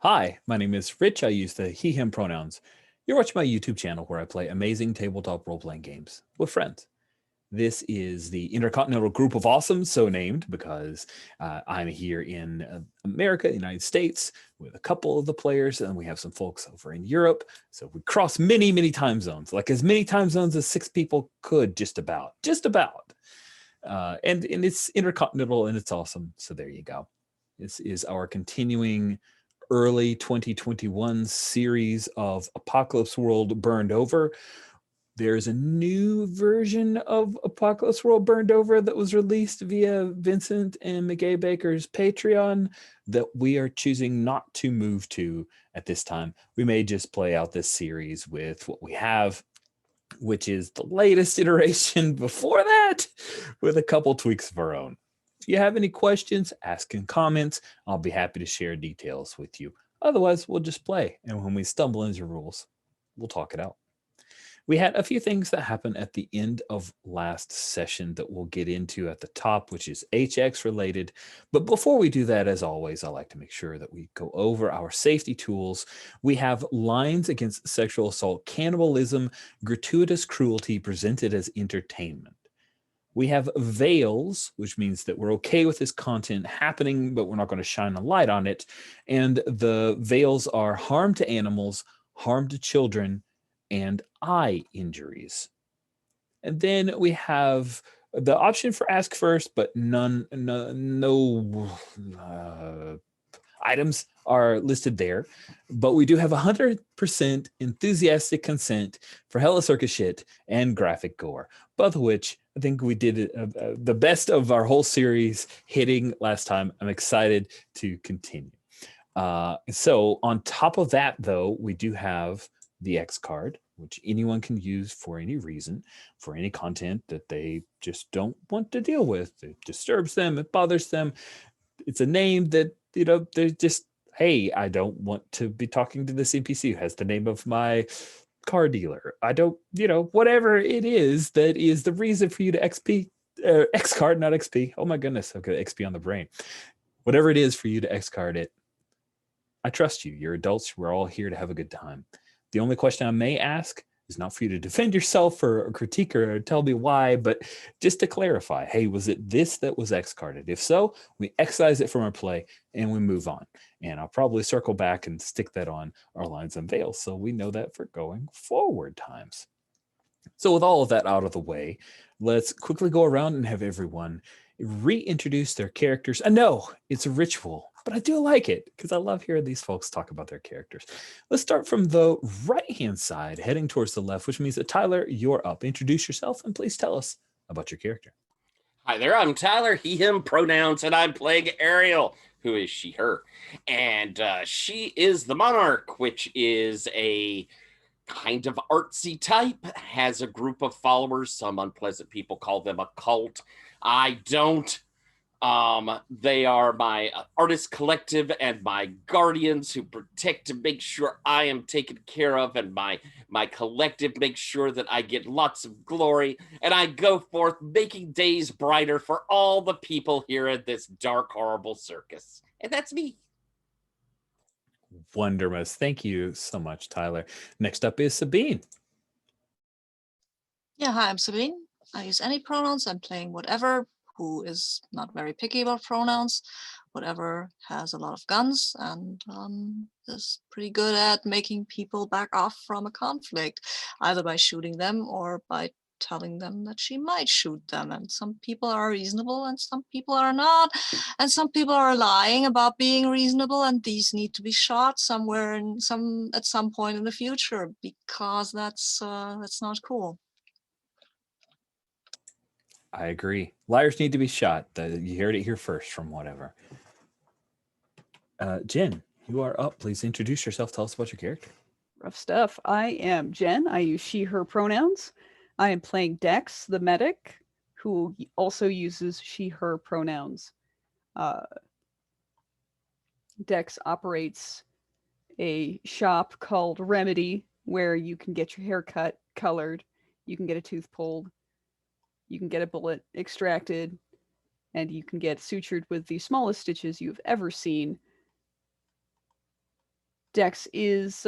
Hi, my name is Rich. I use the he, him pronouns. You're watching my YouTube channel where I play amazing tabletop role-playing games with friends. This is the Intercontinental Group of Awesomes, so named because I'm here in America, United States, with a couple of the players, and we have some folks over in Europe. So we cross many, many time zones, like as many time zones as six people could, just about. And it's intercontinental and it's awesome. So there you go. This is our continuing early 2021 series of Apocalypse World Burned Over. There's a new version of Apocalypse World Burned Over that was released via Vincent and McGay Baker's Patreon that we are choosing not to move to at this time. We may just play out this series with what we have, which is the latest iteration before that, with a couple tweaks of our own. If you have any questions, ask in comments. I'll be happy to share details with you. Otherwise, we'll just play. And when we stumble into rules, we'll talk it out. We had a few things that happened at the end of last session that we'll get into at the top, which is HX related. But before we do that, as always, I like to make sure that we go over our safety tools. We have lines against sexual assault, cannibalism, gratuitous cruelty presented as entertainment. We have veils, which means that we're okay with this content happening, but we're not going to shine a light on it. And the veils are harm to animals, harm to children, and eye injuries. And then we have the option for ask first, but no items are listed there. But we do have 100% enthusiastic consent for Hella Circus shit and graphic gore, both of which I think we did the best of our whole series hitting last time. I'm excited to continue. So on top of that, though, we do have the X card, which anyone can use for any reason, for any content that they just don't want to deal with. It disturbs them, it bothers them. It's a name that, they're just, hey, I don't want to be talking to this NPC who has the name of my car dealer. I don't, whatever it is that is the reason for you to XP, X card, not XP. Oh my goodness, I've got XP on the brain. Whatever it is for you to X card it, I trust you. You're adults. We're all here to have a good time. The only question I may ask is not for you to defend yourself or critique or tell me why, but just to clarify, hey, was it this that was X-carded? If so, we excise it from our play and we move on. And I'll probably circle back and stick that on our lines and veils so we know that for going forward times. So with all of that out of the way, let's quickly go around and have everyone reintroduce their characters. I know it's a ritual, but I do like it because I love hearing these folks talk about their characters. Let's start from the right-hand side, heading towards the left, which means that Tyler, you're up. Introduce yourself and please tell us about your character. Hi there, I'm Tyler, he, him pronouns, and I'm playing Ariel, who is she, her. And she is the monarch, which is a kind of artsy type, has a group of followers. Some unpleasant people call them a cult. I don't. They are my artist collective and my guardians who protect to make sure I am taken care of, and my collective makes sure that I get lots of glory, and I go forth making days brighter for all the people here at this dark, horrible circus. And that's me. Wondermus. Thank you so much, Tyler. Next up is Sabine. Yeah, hi, I'm Sabine. I use any pronouns. I'm playing whatever, who is not very picky about pronouns, whatever has a lot of guns, and is pretty good at making people back off from a conflict, either by shooting them or by telling them that she might shoot them. And some people are reasonable and some people are not, and some people are lying about being reasonable, and these need to be shot somewhere at some point in the future, because that's not cool. I agree. Liars need to be shot. You heard it here first from whatever. Jen, you are up. Please introduce yourself. Tell us about your character. Rough stuff. I am Jen. I use she, her pronouns. I am playing Dex, the medic, who also uses she, her pronouns. Dex operates a shop called Remedy, where you can get your hair cut, colored, you can get a tooth pulled, you can get a bullet extracted, and you can get sutured with the smallest stitches you've ever seen. Dex is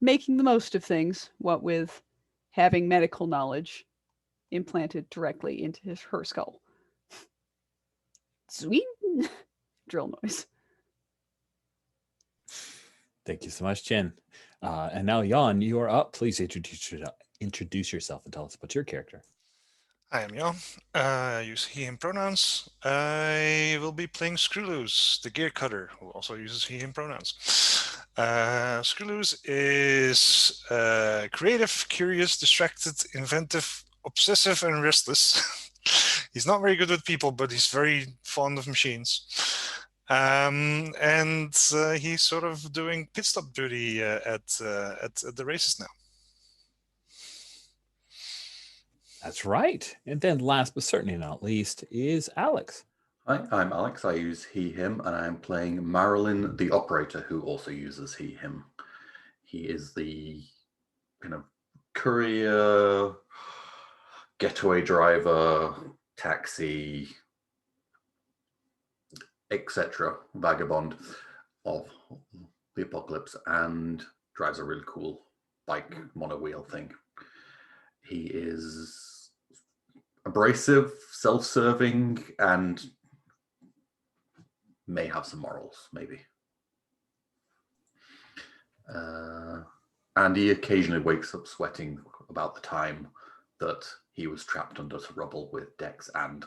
making the most of things, what with having medical knowledge implanted directly into her skull. Sweet drill noise. Thank you so much, Jen. And now, Jan, you are up. Please introduce yourself and tell us about your character. I am Jan. I use he, him pronouns. I will be playing Screwloose, the gear cutter, who also uses he, him pronouns. Screwloose is creative, curious, distracted, inventive, obsessive, and restless. He's not very good with people, but he's very fond of machines. And he's sort of doing pit stop duty at the races now. That's right. And then last but certainly not least is Alex. Hi, I'm Alex. I use he, him, and I'm playing Marilyn, the operator, who also uses he, him. He is the kind of courier, getaway driver, taxi, etc. vagabond of the apocalypse, and drives a really cool bike monowheel thing. He is abrasive, self-serving, and may have some morals, maybe. And he occasionally wakes up sweating about the time that he was trapped under the rubble with Dex and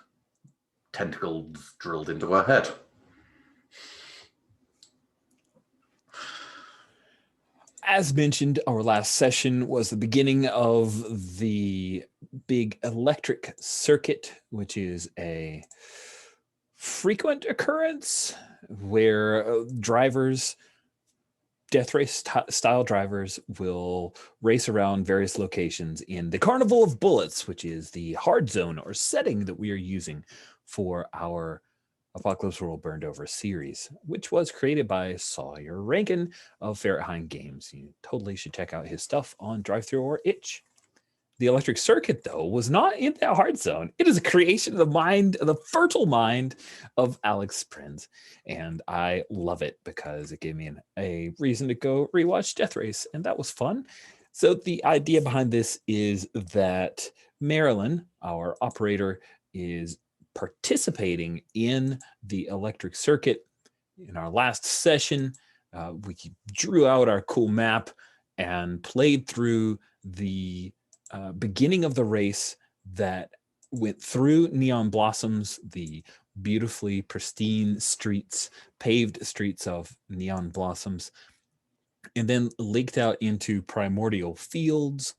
tentacles drilled into her head. As mentioned, our last session was the beginning of the big electric circuit, which is a frequent occurrence where drivers, death race style drivers, will race around various locations in the Carnival of Bullets, which is the hard zone or setting that we are using for our Apocalypse World Burned Over series, which was created by Sawyer of Ferretheim Games. You totally should check out his stuff on Drive-Thru or Itch. The electric circuit, though, was not in that hard zone. It is a creation of the mind, the fertile mind of Alex Prinz. And I love it because it gave me a reason to go rewatch Death Race, and that was fun. So the idea behind this is that Marilyn, our operator, is participating in the electric circuit. In our last session, we drew out our cool map and played through the beginning of the race that went through Neon Blossoms, the beautifully pristine streets, paved streets of Neon Blossoms, and then leaked out into Primordial Fields.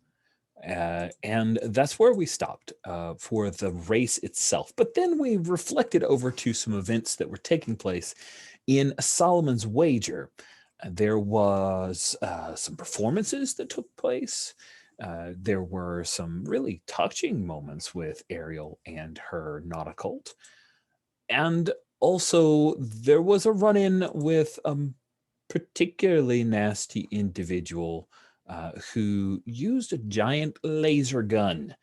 And that's where we stopped for the race itself. But then we reflected over to some events that were taking place in Solomon's Wager. There was some performances that took place. There were some really touching moments with Ariel and her Nauticolt. And also there was a run-in with a particularly nasty individual who used a giant laser gun.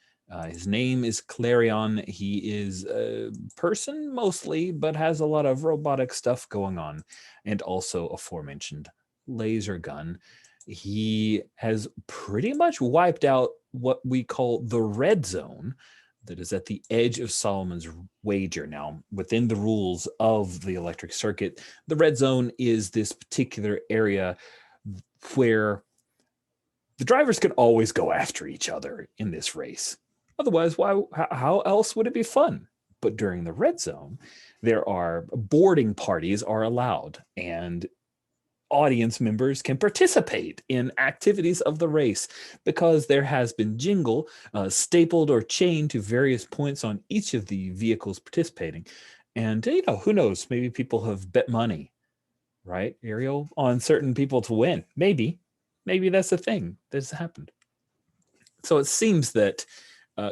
His name is Clarion. He is a person mostly, but has a lot of robotic stuff going on, and also aforementioned laser gun. He has pretty much wiped out what we call the red zone that is at the edge of Solomon's Wager. Now, within the rules of the electric circuit, the red zone is this particular area where the drivers can always go after each other in this race. Otherwise, how else would it be fun? But during the red zone, there are boarding parties are allowed, and audience members can participate in activities of the race because there has been jingle stapled or chained to various points on each of the vehicles participating. And, who knows, maybe people have bet money, right, Ariel, on certain people to win. Maybe that's the thing that's happened. So it seems that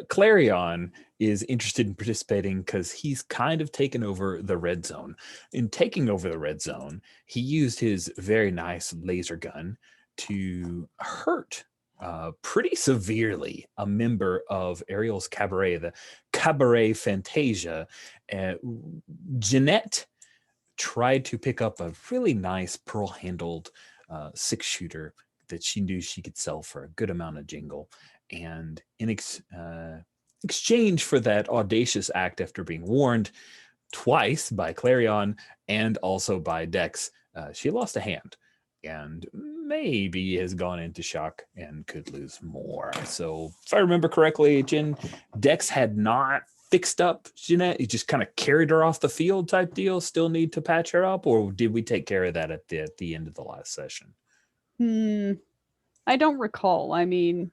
Clarion is interested in participating because he's kind of taken over the red zone. In taking over the red zone, he used his very nice laser gun to hurt pretty severely a member of Ariel's cabaret, the Cabaret Fantasia. Jeanette tried to pick up a really nice pearl-handled 6-shooter that she knew she could sell for a good amount of jingle. And in exchange for that audacious act, after being warned twice by Clarion and also by Dex, she lost a hand and maybe has gone into shock and could lose more. So if I remember correctly, Jen, Dex had not fixed up Jeanette. He just kind of carried her off the field type deal. Still need to patch her up, or did we take care of that at the end of the last session? I don't recall. I mean,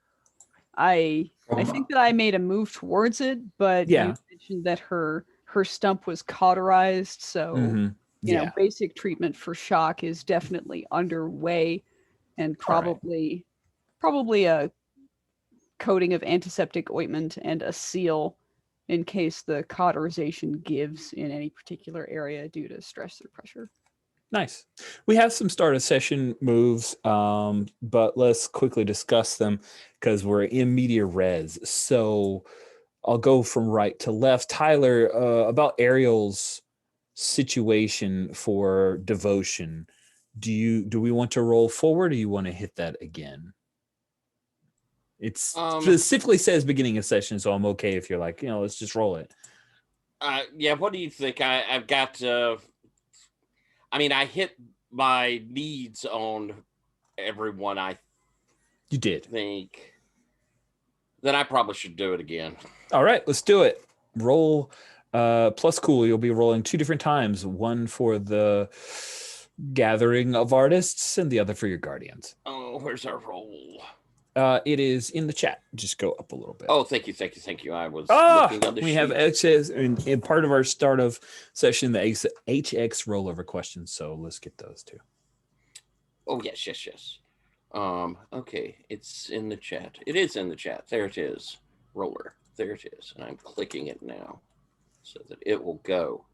I think that I made a move towards it, but Yeah. you mentioned that her stump was cauterized, so you know, basic treatment for shock is definitely underway, and probably a coating of antiseptic ointment and a seal in case the cauterization gives in any particular area due to stress or pressure. Nice. We have some start of session moves, but let's quickly discuss them because we're in media res. So I'll go from right to left. Tyler, about Ariel's situation for devotion. Do we want to roll forward, or do you want to hit that again? It specifically says beginning of session, so I'm okay if you're like, let's just roll it. Yeah, what do you think? I've got I mean, I hit my needs on everyone. You did. Think then I probably should do it again. All right, let's do it. Roll plus cool. You'll be rolling 2 different times, one for the gathering of artists and the other for your guardians. Oh, where's our roll? It is in the chat. Just go up a little bit. Oh, thank you. I was looking on the we sheet. have X's in part of our start of session, the HX rollover questions. So let's get those too. Oh, yes. Okay, it's in the chat. It is in the chat. There it is. Roller. There it is. And I'm clicking it now so that it will go.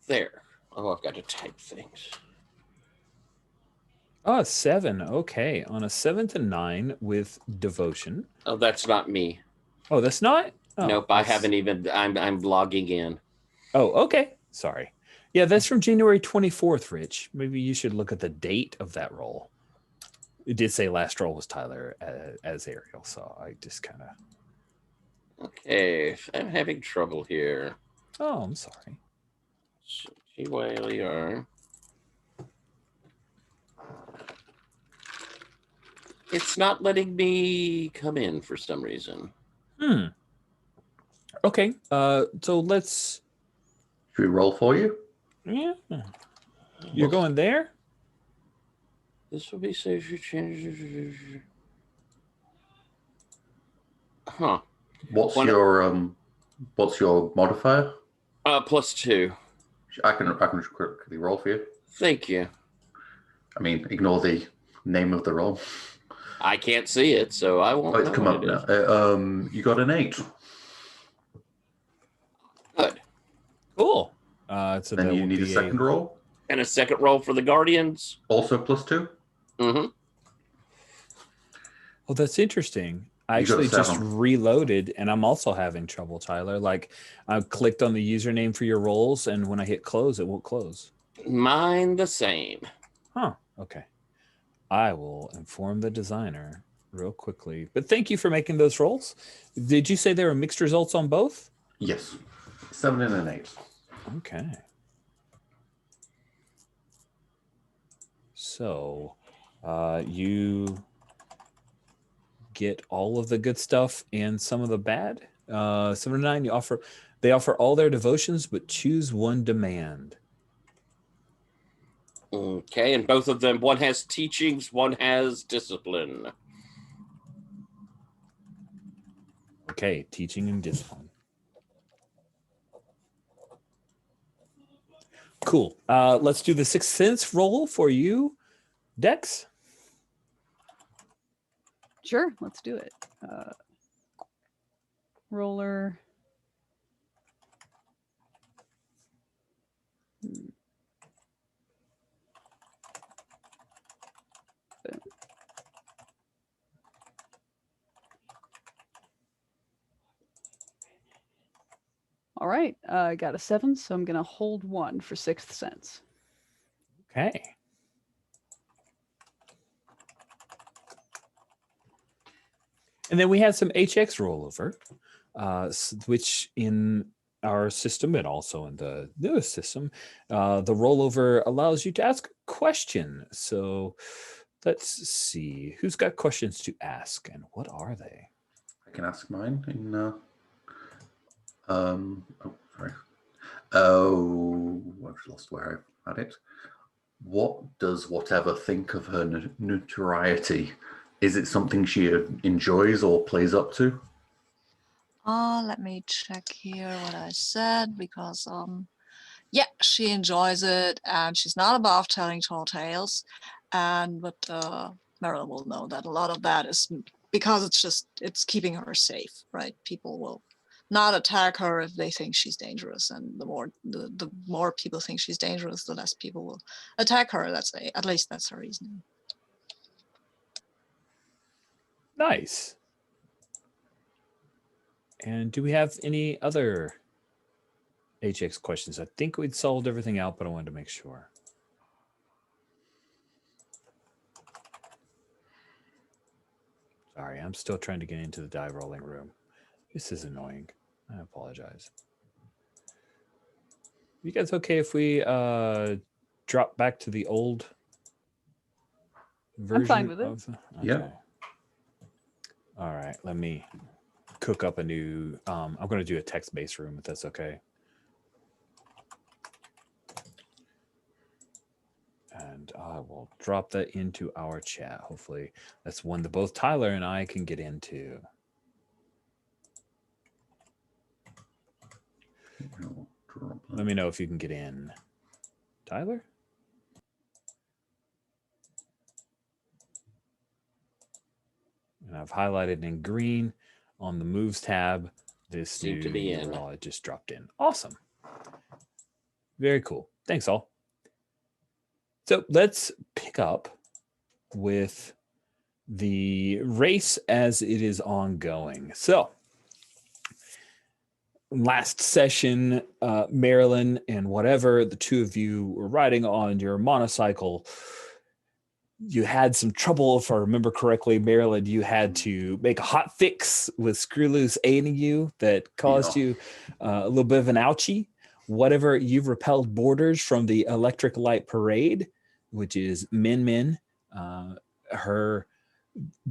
There. Oh, I've got to type things. Oh, 7. Okay. On a 7 to 9 with devotion. Oh, that's not me. Oh, that's not? Oh, nope, I haven't even. I'm logging in. Oh, okay. Sorry. Yeah, that's from January 24th, Rich. Maybe you should look at the date of that roll. It did say last roll was Tyler as Ariel, so I just kind of... Okay, I'm having trouble here. Oh, I'm sorry. GYLER. It's not letting me come in for some reason. Okay, so let's... Should we roll for you? Yeah. You're going there? This will be safe to change. Huh. What's your modifier? +2. I can quickly roll for you. Thank you. I mean, ignore the name of the roll. I can't see it, so I won't. Oh, it's come up now. You got an 8. Good. Cool. So then you need a second roll. And a second roll for the Guardians. Also +2. Mm-hmm. Oh, that's interesting. I actually just reloaded, and I'm also having trouble, Tyler. Like, I clicked on the username for your rolls, and when I hit close, it won't close. Mine the same. Huh. Okay. I will inform the designer real quickly. But thank you for making those rolls. Did you say there were mixed results on both? Yes. 7 and an 8. Okay. So, you get all of the good stuff and some of the bad. 7 to 9, they offer all their devotions, but choose one demand. Okay, and both of them, one has teachings, one has discipline. Okay, teaching and discipline. Cool. Let's do the Sixth Sense roll for you, Dex. Sure, let's do it. Roller. All right. I got a 7, so I'm going to hold 1 for Sixth Sense. Okay. And then we had some HX rollover, which in our system and also in the newest system, the rollover allows you to ask a question. So let's see who's got questions to ask and what are they? I can ask mine in. Oh, sorry. Oh, I've lost where I had it. What does whatever think of her notoriety? Is it something she enjoys or plays up to? Let me check here what I said because yeah, she enjoys it and she's not above telling tall tales. But Marilyn will know that a lot of that is because it's keeping her safe, right? People will not attack her if they think she's dangerous, and the more people think she's dangerous, the less people will attack her. At least that's her reasoning. Nice. And do we have any other HX questions? I think we'd solved everything out, but I wanted to make sure. Sorry, I'm still trying to get into the die rolling room. This is annoying. I apologize. You guys okay if we drop back to the old version? I'm fine with it. Okay. Yeah. All right, let me cook up a new, I'm going to do a text-based room if that's okay. And I will drop that into our chat. Hopefully that's one that both Tyler and I can get into. Let me know if you can get in. Tyler? And I've highlighted in green on the moves tab this Seem to be in. URL. It just dropped in. Awesome. Very cool. Thanks all. So let's pick up with the race as it is ongoing. So last session, Marilyn and whatever, the two of you were riding on your motorcycle. You had some trouble, if I remember correctly, Marilyn, you had to make a hot fix with Screw Loose aiding you that caused you a little bit of an ouchie. Whatever, you've repelled boarders from the Electric Light Parade, which is Min, her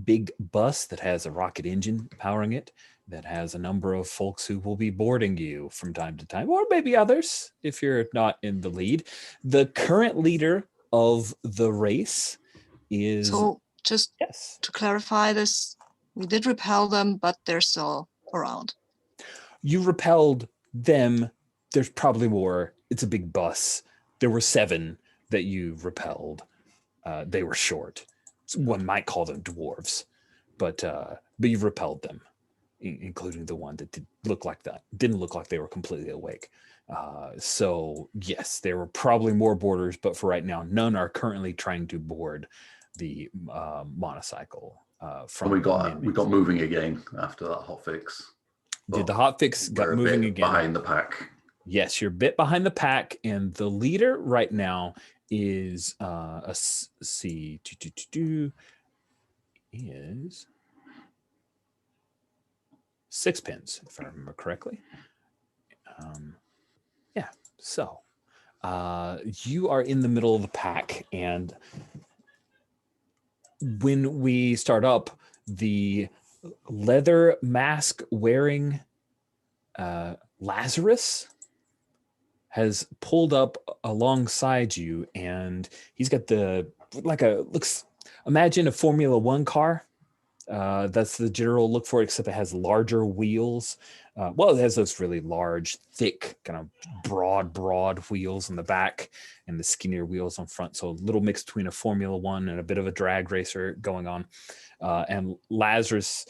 big bus that has a rocket engine powering it, that has a number of folks who will be boarding you from time to time, or maybe others if you're not in the lead. The current leader of the race is... So just to clarify this, we did repel them, but they're still around. You repelled them. There's probably more. It's a big bus. There were 7 that you repelled. They were short. One might call them dwarves, but you've repelled them, including the one that didn't look like they were completely awake. So yes, there were probably more boarders, but for right now, none are currently trying to board the motorcycle. We got moving again after that hot fix. Did the hot fix got moving again? Behind the pack. Yes, you're a bit behind the pack, and the leader right now is is 6 pins, if I remember correctly. Yeah, so you are in the middle of the pack, and when we start up, the leather mask wearing Lazarus has pulled up alongside you, and he's got imagine a Formula One car. That's the general look for it, except it has larger wheels. It has those really large, thick, kind of broad wheels on the back and the skinnier wheels on front. So a little mix between a Formula One and a bit of a drag racer going on. And Lazarus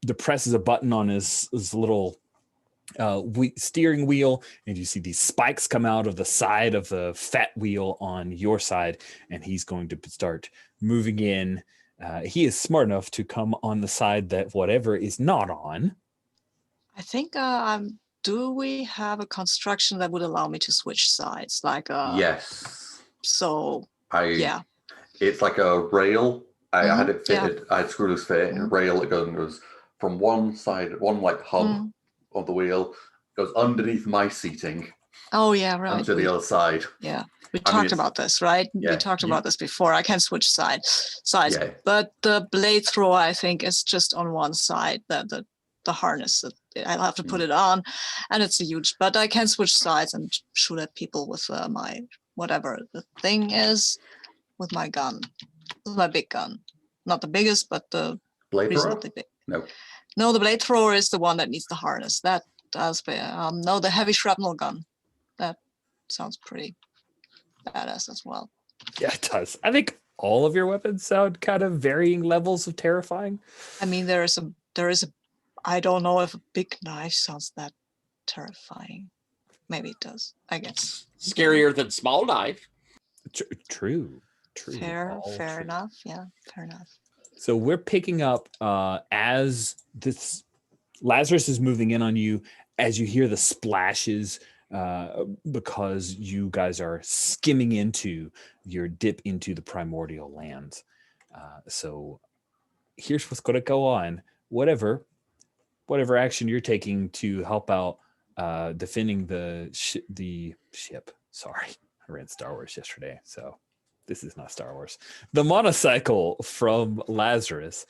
depresses a button on his little steering wheel, and you see these spikes come out of the side of the fat wheel on your side, and he's going to start moving in. He is smart enough to come on the side that whatever is not on. I think I'm do we have a construction that would allow me to switch sides? Like Yes. so I It's like a rail. I had it yeah. fitted. I had screws fit. A rail that goes from one side, one like hub of the wheel, goes underneath my seating Oh yeah, right. onto the other side. Yeah, we I mean, talked about this, right? yeah, We talked about this before. I can switch sides, Yeah. but the blade thrower, I think, is just on one side. The harness that I'll have to put it on, and it's a huge. But I can switch sides and shoot at people with my whatever the thing is, with my gun, with my big gun. Not the biggest, but the Blade thrower? reasonably big. No. No, the blade thrower is the one that needs the harness. That does. No, the heavy shrapnel gun. That sounds pretty badass as well. Yeah, it does. I think all of your weapons sound kind of varying levels of terrifying. I mean, there is a. I don't know if a big knife sounds that terrifying. Maybe it does. I guess. Scarier than small knife. True. Fair True. enough. Yeah, fair enough. So we're picking up as this Lazarus is moving in on you, as you hear the splashes because you guys are skimming into your dip into the primordial lands. So here's what's going to go on. Whatever action you're taking to help out defending the ship. Sorry, I read Star Wars yesterday, so this is not Star Wars. The motorcycle from Lazarus.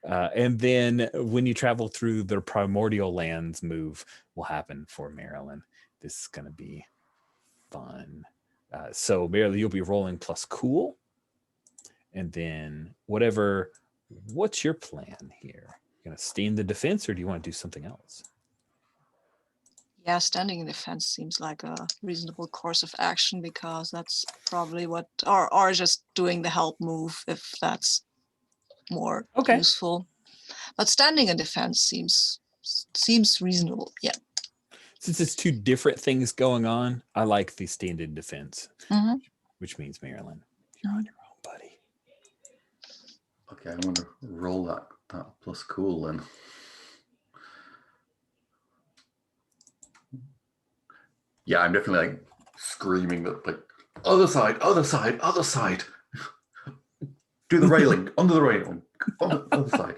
And then when you travel through the primordial lands move will happen for Marilyn. This is going to be fun. So Marilyn, you'll be rolling plus cool. And then what's your plan here? You're going to stay in the defense, or do you want to do something else? Yeah, standing in defense seems like a reasonable course of action, because that's probably what, or just doing the help move if that's more useful. But standing in defense seems reasonable. Yeah. Mm-hmm. Since it's two different things going on, I like the stand in defense, which means Marilyn, you're on your own, buddy. Okay, I'm going to roll that plus cool then. Yeah, I'm definitely like screaming that, like, other side. Do the railing, under the railing, on the other side.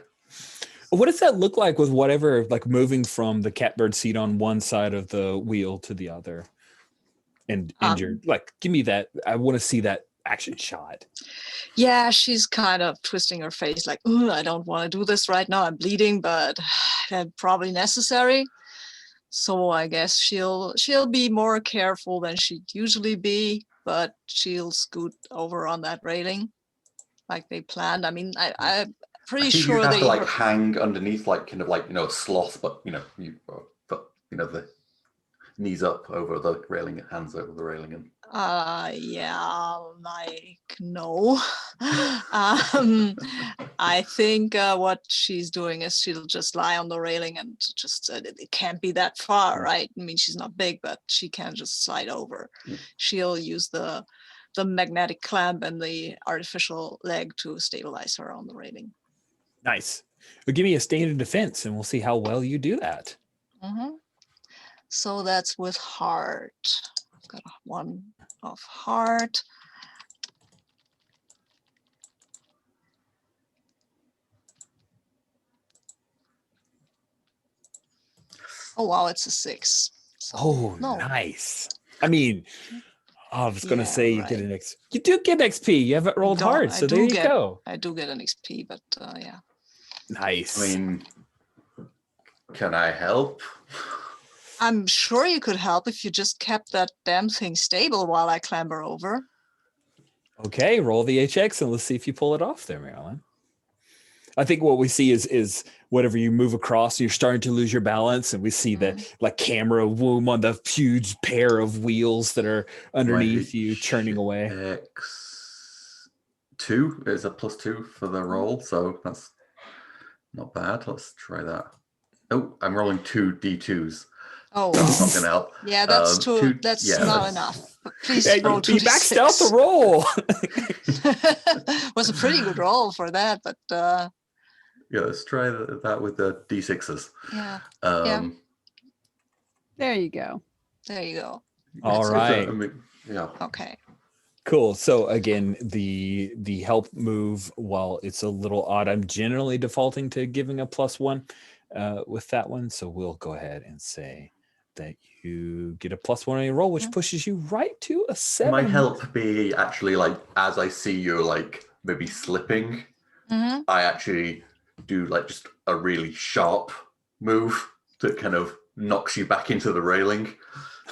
What does that look like with whatever, like moving from the catbird seat on one side of the wheel to the other? And you're like, give me that. I want to see that action shot. Yeah, she's kind of twisting her face like, I don't want to do this right now. I'm bleeding, but that's probably necessary. So I guess she'll be more careful than she'd usually be, but she'll scoot over on that railing like they planned. I mean, I'm pretty sure you have they to like hang underneath, like kind of like, a sloth, but the knees up over the railing, hands over the railing, and yeah, like no. I think what she's doing is she'll just lie on the railing and just it can't be that far, right? I mean, she's not big, but she can just slide over. She'll use the magnetic clamp and the artificial leg to stabilize her on the railing. Nice. Well, give me a stand in defense, and we'll see how well you do that. So that's with heart. I've got one of heart. Oh wow, it's a 6. So, nice. I mean, I was going to say you get an XP. You do get XP. You haven't rolled hard, so there you go. I do get an XP, but yeah. Nice. I mean, can I help? I'm sure you could help if you just kept that damn thing stable while I clamber over. Okay, roll the HX and let's see if you pull it off there, Marilyn. I think what we see is whatever you move across, you're starting to lose your balance, and we see the like camera boom on the huge pair of wheels that are underneath you, churning away. X2 is a +2 for the roll, so that's not bad. Let's try that. Oh, I'm rolling 2 D2s. Oh, that's not gonna help. Yeah, that's too. That's not enough. Please roll 2 You maxed out the roll. Was a pretty good roll for that, but. Yeah, let's try that with the D6s. Yeah. Yeah, There you go. There you go. All It's right. I mean, yeah. Okay. Cool. So again, the help move, while it's a little odd, I'm generally defaulting to giving a +1 with that one. So we'll go ahead and say that you get a +1 on your roll, which pushes you right to a 7. My help be actually like as I see you like maybe slipping, I actually do like just a really sharp move that kind of knocks you back into the railing.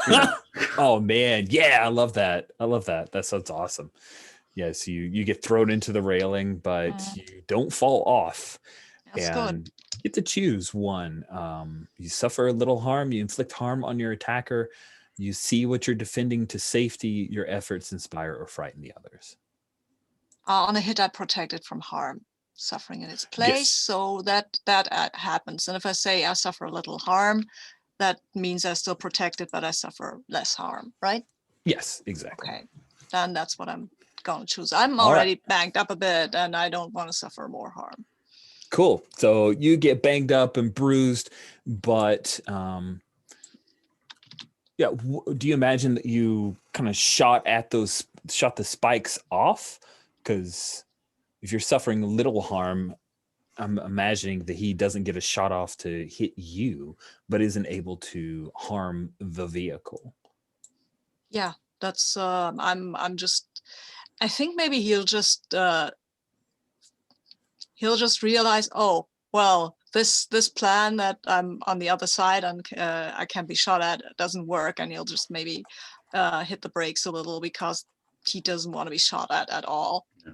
You know? Oh man, yeah, I love that. I love that. That sounds awesome. Yes, you get thrown into the railing, but you don't fall off. That's And good. you get to choose one. You suffer a little harm, you inflict harm on your attacker, you see what you're defending to safety, your efforts inspire or frighten the others. On a hit, I protect it from harm, suffering in its place. Yes. So that happens. And if I say I suffer a little harm, that means I still protect it, but I suffer less harm, right? Yes, exactly. Okay. Then that's what I'm going to choose. I'm All right. already banged up a bit, and I don't want to suffer more harm. Cool. So you get banged up and bruised, but yeah. Do you imagine that you kind of shot the spikes off? Because if you're suffering little harm, I'm imagining that he doesn't get a shot off to hit you, but isn't able to harm the vehicle. Yeah, that's I'm just I think maybe he'll just realize, oh well, this plan that I'm on the other side and I can be shot at doesn't work, and he'll just maybe hit the brakes a little because he doesn't want to be shot at all. Yeah.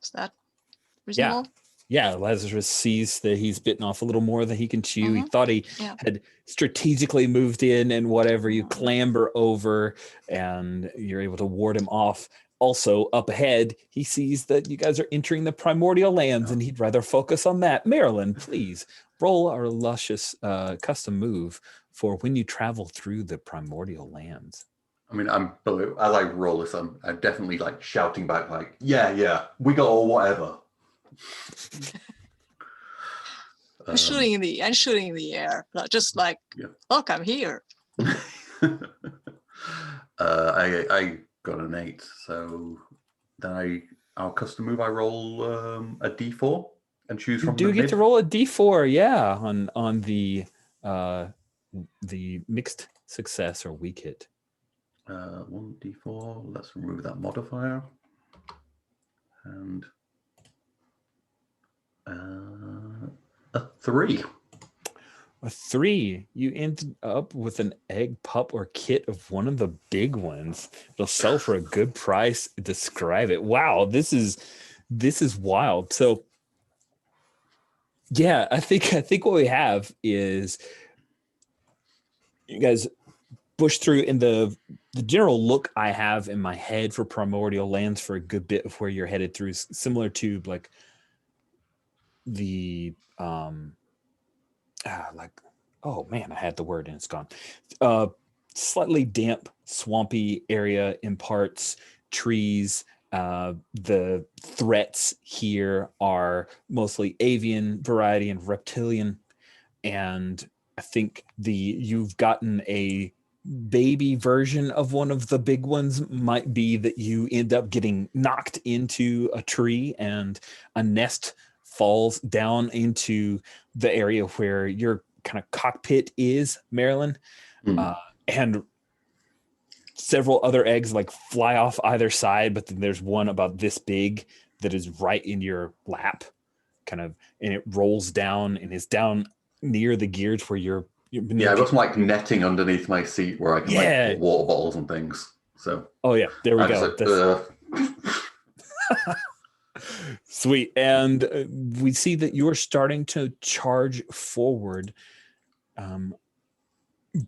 Is that reasonable? Yeah, Lazarus sees that he's bitten off a little more than he can chew. He thought he had strategically moved in and whatever. You clamber over and you're able to ward him off. Also, up ahead, he sees that you guys are entering the primordial lands and he'd rather focus on that. Marilyn, please roll our luscious custom move for when you travel through the primordial lands. I mean, as I roll this, I'm definitely like shouting back, like, yeah, we got all whatever. I'm shooting in the air, just like, look, I'm here. I got an 8, so then our custom move, I roll a d4 and choose from. You do get to roll a d4, yeah, on the mixed success or weak hit. 1d4. Let's remove that modifier, and a 3. A 3. You end up with an egg pup or kit of one of the big ones. It'll sell for a good price. Describe it. Wow, this is wild. So yeah, I think what we have is you guys push through, in the general look I have in my head for primordial lands for a good bit of where you're headed through, similar to like the oh man, I had the word and it's gone. Slightly damp, swampy area in parts, trees. The threats here are mostly avian variety and reptilian, and I think you've gotten a baby version of one of the big ones. Might be that you end up getting knocked into a tree and a nest falls down into the area where your kind of cockpit is, Marilyn. And several other eggs like fly off either side, but then there's one about this big that is right in your lap, kind of, and it rolls down and is down near the gears where you're yeah, I've got some like netting underneath my seat where I can like put water bottles and things. So there we go. Sweet. And we see that you're starting to charge forward,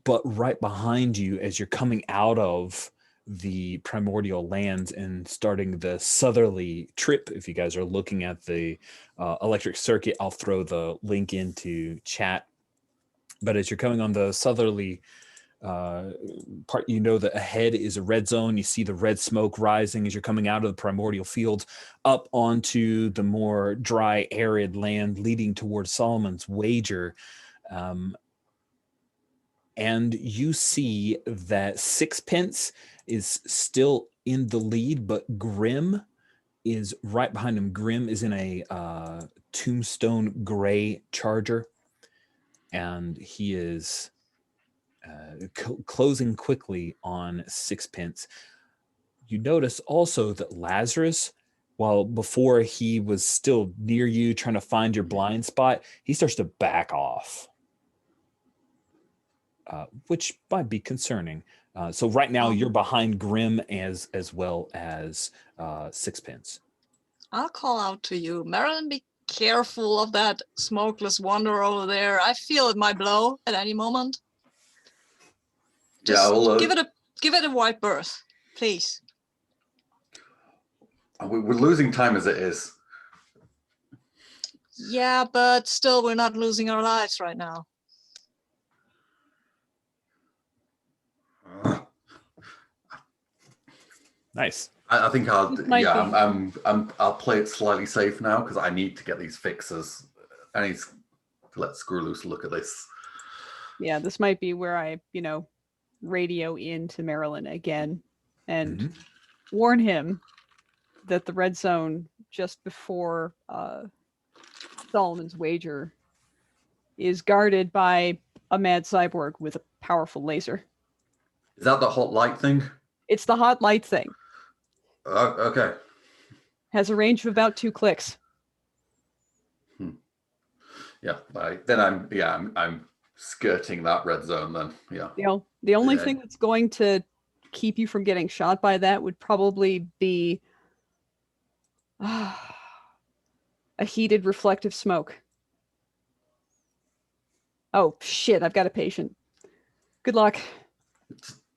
but right behind you as you're coming out of the primordial lands and starting the southerly trip. If you guys are looking at the electric circuit, I'll throw the link into chat. But as you're coming on the southerly part, you know that ahead is a red zone. You see the red smoke rising as you're coming out of the primordial fields up onto the more dry, arid land leading towards Solomon's Wager. and you see that Sixpence is still in the lead, but Grim is right behind him. Grim is in a tombstone gray Charger, and he is closing quickly on Sixpence. You notice also that Lazarus, while before he was still near you trying to find your blind spot, he starts to back off, which might be concerning. So right now you're behind Grim as well as Sixpence. I'll call out to you, Marilyn. Be careful of that smokeless wanderer over there. I feel it might blow at any moment. Just give it a wide berth, please. We're losing time as it is. Yeah, but still, we're not losing our lives right now. Nice. I think I'll I'll play it slightly safe now because I need to get these fixes. I need to let Screw Loose look at this. Yeah, this might be where I, radio into Marilyn again and warn him that the red zone just before Solomon's Wager is guarded by a mad cyborg with a powerful laser. Is that the hot light thing? It's the hot light thing. Okay. Has a range of about 2 clicks. Yeah. I'm skirting that red zone then. Yeah. The only thing that's going to keep you from getting shot by that would probably be a heated reflective smoke. Oh shit, I've got a patient. Good luck.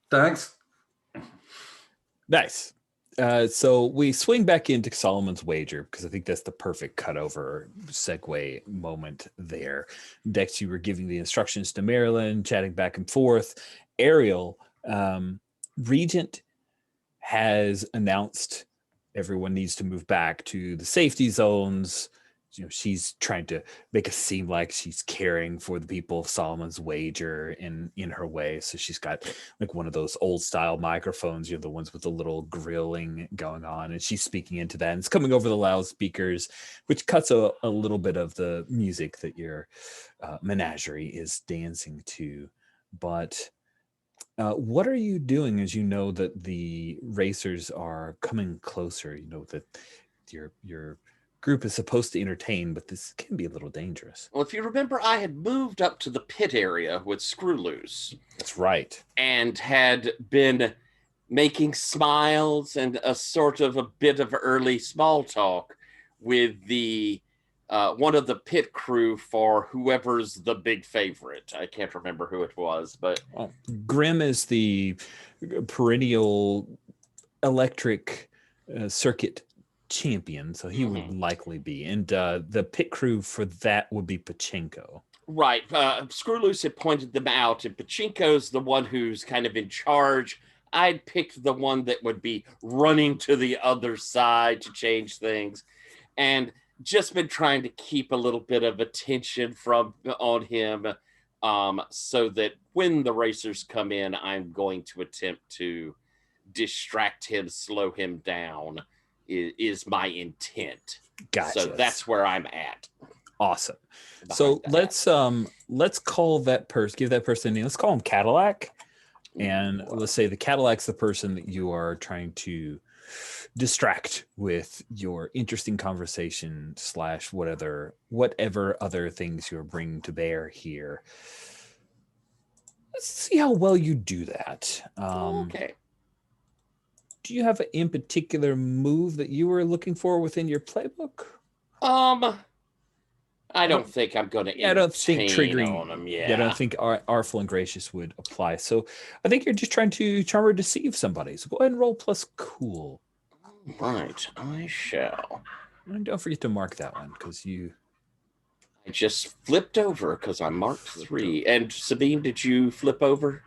Thanks. Nice. So we swing back into Solomon's Wager because I think that's the perfect cutover segue moment there. Dex, you were giving the instructions to Marilyn, chatting back and forth. Ariel, Regent has announced everyone needs to move back to the safety zones. She's trying to make it seem like she's caring for the people of Solomon's Wager in her way. So she's got like one of those old style microphones, the ones with the little grilling going on, and she's speaking into that, and it's coming over the loudspeakers, which cuts a little bit of the music that your menagerie is dancing to. But what are you doing as you know that the racers are coming closer? You know that your group is supposed to entertain, but this can be a little dangerous. Well, if you remember, I had moved up to the pit area with Screw Loose. That's right. And had been making smiles and a sort of a bit of early small talk with the one of the pit crew for whoever's the big favorite. I can't remember who it was, but Grim is the perennial electric circuit champion, so he would likely be, and the pit crew for that would be Pachinko. Right. Screw Loose had pointed them out, and Pachinko's the one who's kind of in charge. I'd picked the one that would be running to the other side to change things, and just been trying to keep a little bit of attention on him, so that when the racers come in, I'm going to attempt to distract him, slow him down. Is my intent. Gotcha. So that's where I'm at. Awesome. So let's call that person, give that person a name. Let's call him Cadillac. And let's say the Cadillac's the person that you are trying to distract with your interesting conversation / whatever other things you're bringing to bear here. Let's see how well you do that. Okay. Do you have an in particular move that you were looking for within your playbook? I don't think I'm going to. I don't think triggering on him. I don't think Artful and Gracious would apply. So I think you're just trying to charm or deceive somebody. So go ahead and roll plus cool. Right, I shall. And don't forget to mark that one because I just flipped over because I marked 3. And Sabine, did you flip over?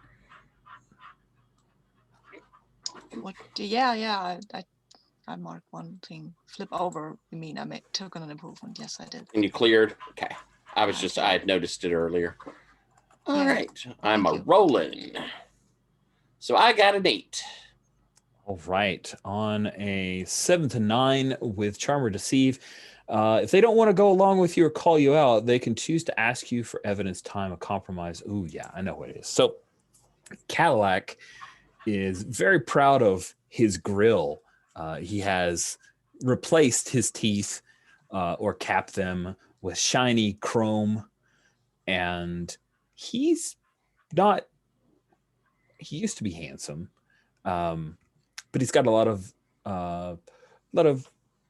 What? Yeah. I marked one thing. Flip over. You mean I took on an improvement? Yes, I did. And you cleared? Okay. I had noticed it earlier. All Yeah. right, I'm Thank a you. rolling. So I got an 8. All right. On a 7 to 9 with Charm or Deceive, if they don't want to go along with you or call you out, they can choose to ask you for evidence, time, a compromise. Ooh, yeah, I know what it is. So Cadillac is very proud of his grill. He has replaced his teeth or capped them with shiny chrome, and he's not. He used to be handsome, but he's got a lot of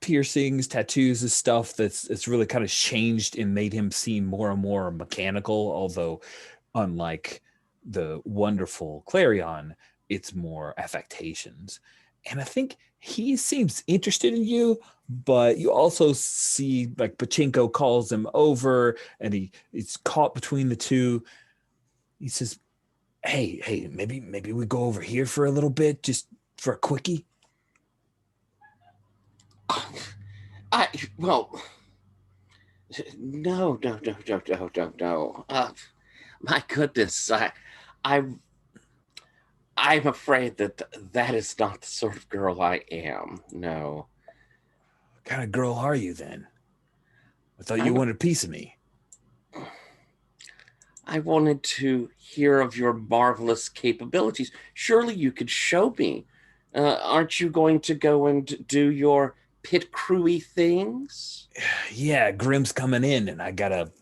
piercings, tattoos, and stuff that's really kind of changed and made him seem more and more mechanical. Although, unlike the wonderful Clarion, it's more affectations. And I think he seems interested in you, but you also see like Pachinko calls him over and he's caught between the two. He says, hey, maybe we go over here for a little bit, just for a quickie. Well, no. My goodness, I'm afraid that is not the sort of girl I am. No. What kind of girl are you then? I thought you I'm- wanted a piece of me. I wanted to hear of your marvelous capabilities. Surely you could show me. Aren't you going to go and do your pit crewy things? Yeah, Grim's coming in, and I gotta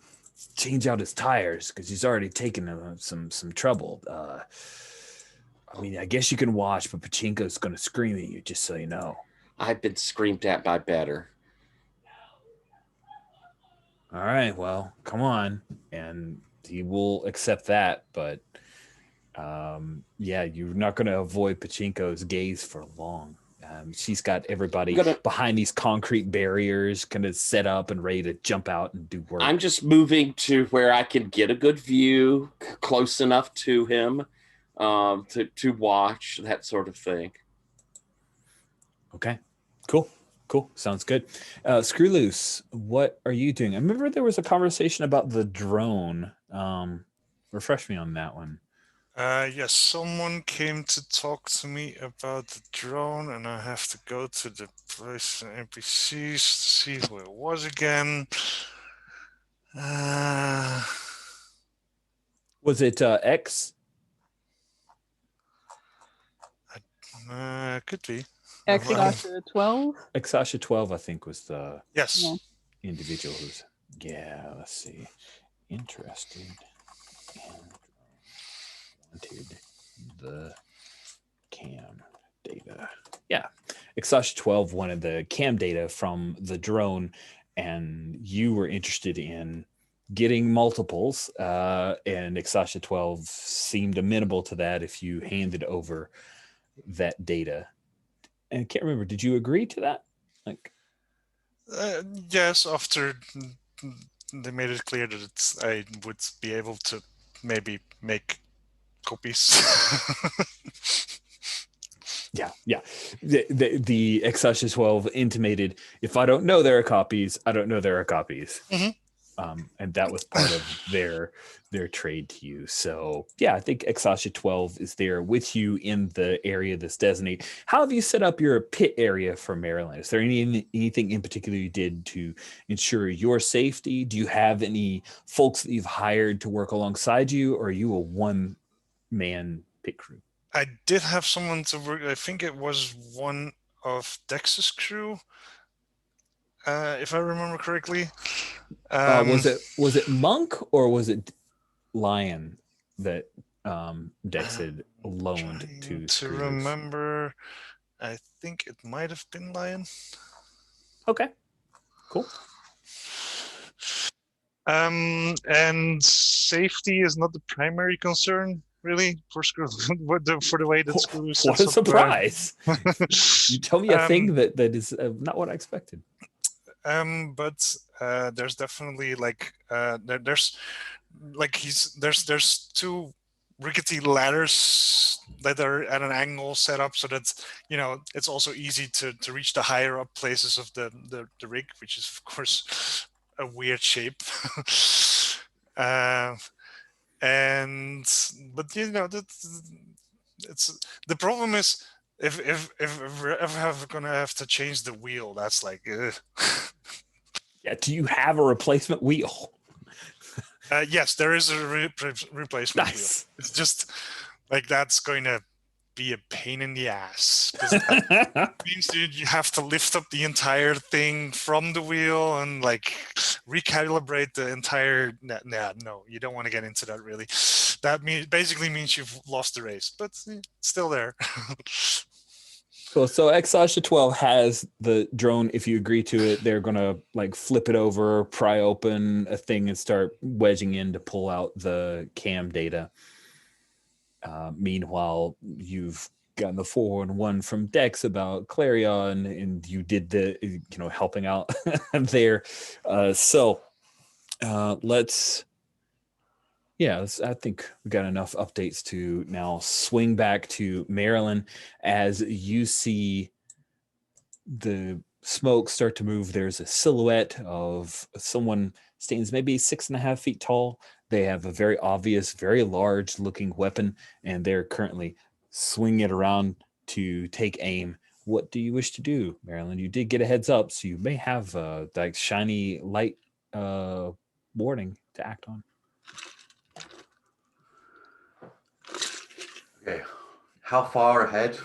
change out his tires because he's already taken some trouble. I mean, I guess you can watch, but Pachinko's gonna scream at you, just so you know. I've been screamed at by better. All right, well, come on, and he will accept that, but yeah, you're not gonna avoid Pachinko's gaze for long. She's got everybody behind these concrete barriers kind of set up and ready to jump out and do work. I'm just moving to where I can get a good view, close enough to him to watch, that sort of thing. Okay, cool. Sounds good. Screw Loose, what are you doing? I remember there was a conversation about the drone. Refresh me on that one. Yes, someone came to talk to me about the drone, and I have to go to the place in NPCs to see who it was again. Was it X? Could be. Exasha 12? Exasha 12, I think, was the Yes. Yeah. individual who's. Yeah, let's see. Interested and wanted the cam data. Yeah. Exasha 12 wanted the cam data from the drone, and you were interested in getting multiples, and Exasha 12 seemed amenable to that if you handed over that data. And I can't remember, did you agree to that? Like, Yes, after they made it clear that I would be able to maybe make copies. yeah. The Exasha 12 intimated, if I don't know there are copies, I don't know there are copies. Mhm. And that was part of their trade to you. So yeah, I think Exasha 12 is there with you in the area that's designated. How have you set up your pit area for Maryland? Is there anything in particular you did to ensure your safety? Do you have any folks that you've hired to work alongside you, or are you a one-man pit crew? I did have someone to work. I think it was one of Dex's crew, if I remember correctly. Was it Monk or was it Lion that Dex had loaned to Screws? Remember, I think it might have been Lion. Okay, cool. And safety is not the primary concern, really, for Screws. for the way that Screws. What a surprise! You tell me a thing that is not what I expected. But there's definitely there's two rickety ladders that are at an angle set up so that it's also easy to reach the higher up places of the rig, which is of course a weird shape. But you know it's the problem is if we're ever gonna have to change the wheel, that's like Yeah. Do you have a replacement wheel? yes, there is a replacement wheel. Nice. It's just like that's going to be a pain in the ass because that means you have to lift up the entire thing from the wheel and like recalibrate the entire. No, you don't want to get into that really. That basically means you've lost the race, but it's still there. Cool. So Exasha 12 has the drone. If you agree to it, they're gonna like flip it over, pry open a thing, and start wedging in to pull out the cam data. Meanwhile, you've gotten the 411 from Dex about Clarion, and you did the helping out there. I think we got enough updates to now swing back to Maryland as you see the smoke start to move. There's a silhouette of someone stands maybe 6.5 feet tall. They have a very obvious, very large looking weapon, and they're currently swinging it around to take aim. What do you wish to do, Marilyn? You did get a heads up, so you may have that shiny light warning to act on. Okay. How far ahead?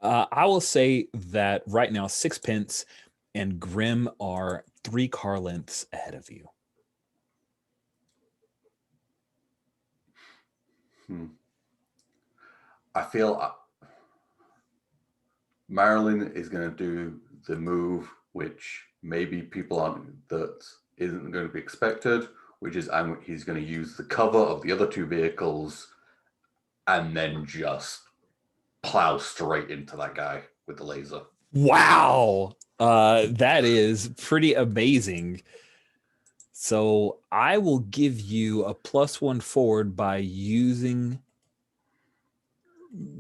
I will say that right now, Sixpence and Grim are 3 car lengths ahead of you. I feel Marilyn is going to do the move, which maybe people aren't, that isn't going to be expected, which is he's going to use the cover of the other 2 vehicles and then just plow straight into that guy with the laser. Wow. That is pretty amazing. So I will give you a +1 forward by using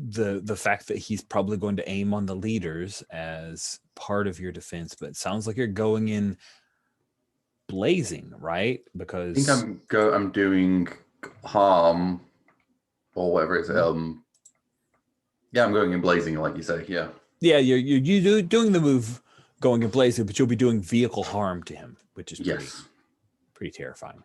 the fact that he's probably going to aim on the leaders as part of your defense, but it sounds like you're going in blazing, right? Because I think I'm doing harm or whatever it's I'm going in blazing, like you say. Yeah, you're doing the move going in blazing, but you'll be doing vehicle harm to him, which is pretty terrifying.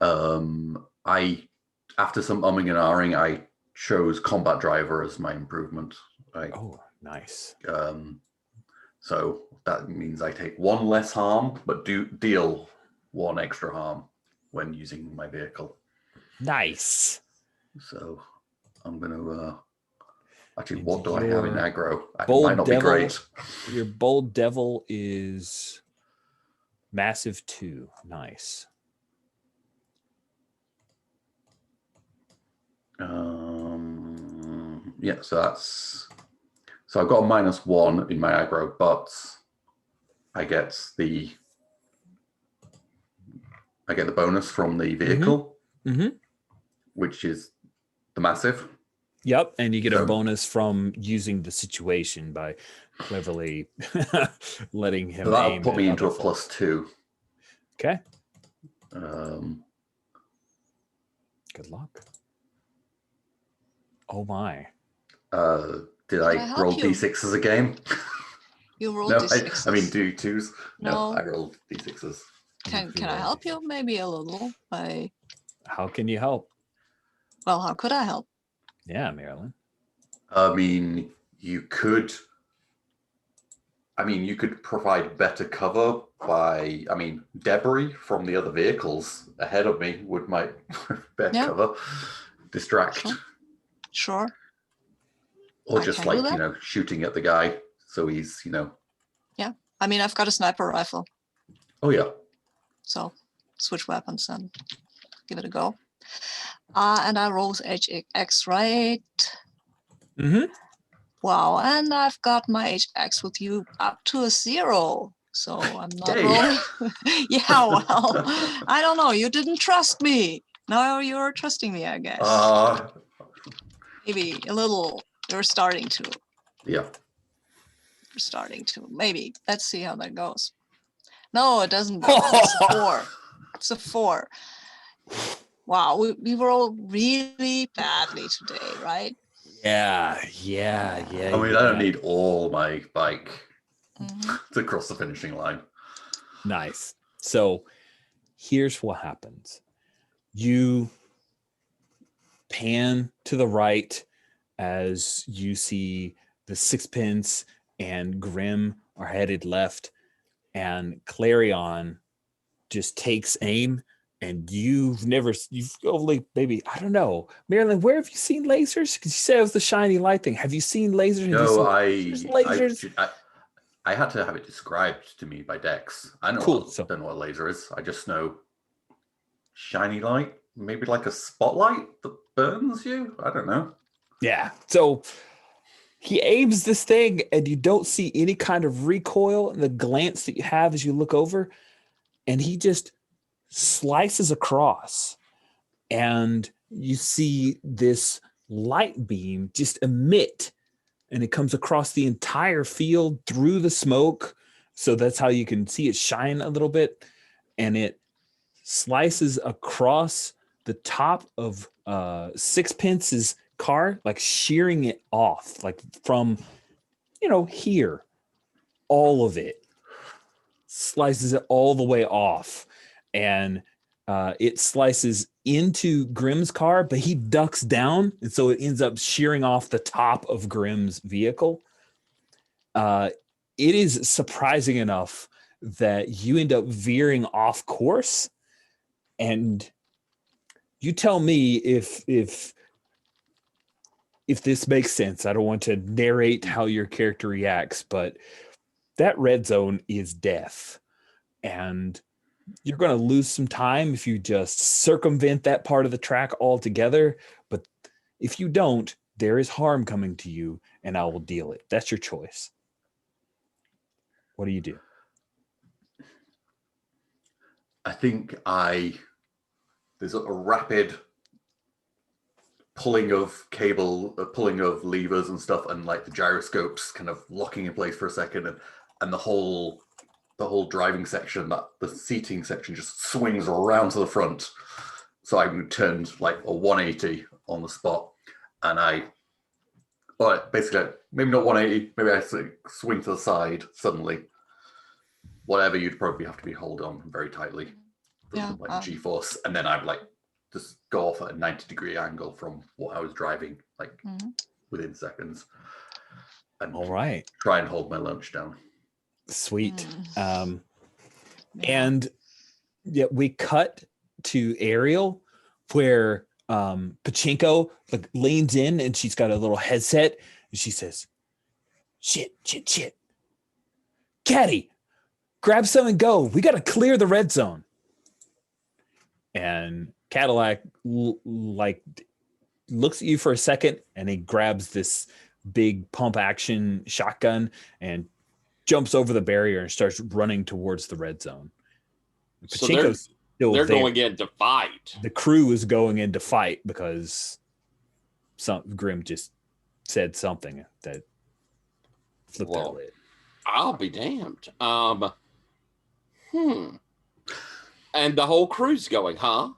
After some umming and ahhing, I chose combat driver as my improvement. Oh, nice. So that means I take 1 less harm, but deal 1 extra harm when using my vehicle. Nice. So I'm going to actually, what do I have in aggro? It Bold might not devil, be great. Your bold devil is massive 2. Nice. So I've got a -1 in my aggro, but I get the bonus from the vehicle, which is the massive. Yep, and you get a bonus from using the situation by cleverly letting him. So that'll aim put me into a folks. +2. Okay. Good luck. Oh my. Did I roll D6s again? You rolled No, D6s. I mean do 2s. No, No. I rolled D6s. Can I help you? Maybe a little. How can you help? Well, how could I help? Yeah, Marilyn. I mean, you could provide better cover by, debris from the other vehicles ahead of me might better cover, distract. Sure. Or just shooting at the guy so he's, Yeah, I've got a sniper rifle. Oh yeah. So switch weapons and give it a go. And I roll HX, right? Wow, and I've got my HX with you up to a 0. So I'm not rolling. Yeah, well, I don't know. You didn't trust me. Now you're trusting me, I guess. Maybe a little. You're starting to. Yeah. You're starting to. Maybe. Let's see how that goes. No, it doesn't work. It's a 4. That's a 4. Wow, we were all really badly today, right? Yeah. I mean, I don't need all my bike to cross the finishing line. Nice. So here's what happens. You pan to the right as you see the Sixpence and Grim are headed left, and Clarion just takes aim. And you've only maybe, I don't know, Marilyn, where have you seen lasers? Because you said it was the shiny light thing. Have you seen lasers? No, I I had to have it described to me by Dex. I know don't know what a laser is. I just know shiny light, maybe like a spotlight that burns you. I don't know. Yeah. So he aims this thing, and you don't see any kind of recoil in the glance that you have as you look over, and he just slices across, and you see this light beam just emit, and it comes across the entire field through the smoke. So that's how you can see it shine a little bit, and it slices across the top of Sixpence's car, like shearing it off, like from here, all of it slices it all the way off. And it slices into Grimm's car, but he ducks down, and so it ends up shearing off the top of Grimm's vehicle. It is surprising enough that you end up veering off course, and you tell me if this makes sense. I don't want to narrate how your character reacts, but that red zone is death, and you're going to lose some time if you just circumvent that part of the track altogether. But if you don't, there is harm coming to you, and I will deal it. That's your choice. What do you do? I think there's a rapid pulling of cable, pulling of levers and stuff, and like the gyroscopes kind of locking in place for a second, and the whole driving section, the seating section just swings around to the front. So I turned like a 180 on the spot, and basically maybe not 180, maybe I swing to the side suddenly. Whatever, you'd probably have to be hold on very tightly from G-force, and then I'd like just go off at a 90-degree angle from what I was driving, like within seconds. And all right, try and hold my lunch down. Sweet. And we cut to Ariel, where Pachinko leans in, and she's got a little headset, and she says, shit. Caddy, grab some and go. We got to clear the red zone. And Cadillac looks at you for a second, and he grabs this big pump action shotgun and jumps over the barrier and starts running towards the red zone. Pachinko's still they're there. going in to fight. The crew is going in to fight because Grim just said something that flipped their lid. I'll be damned. And the whole crew's going, huh?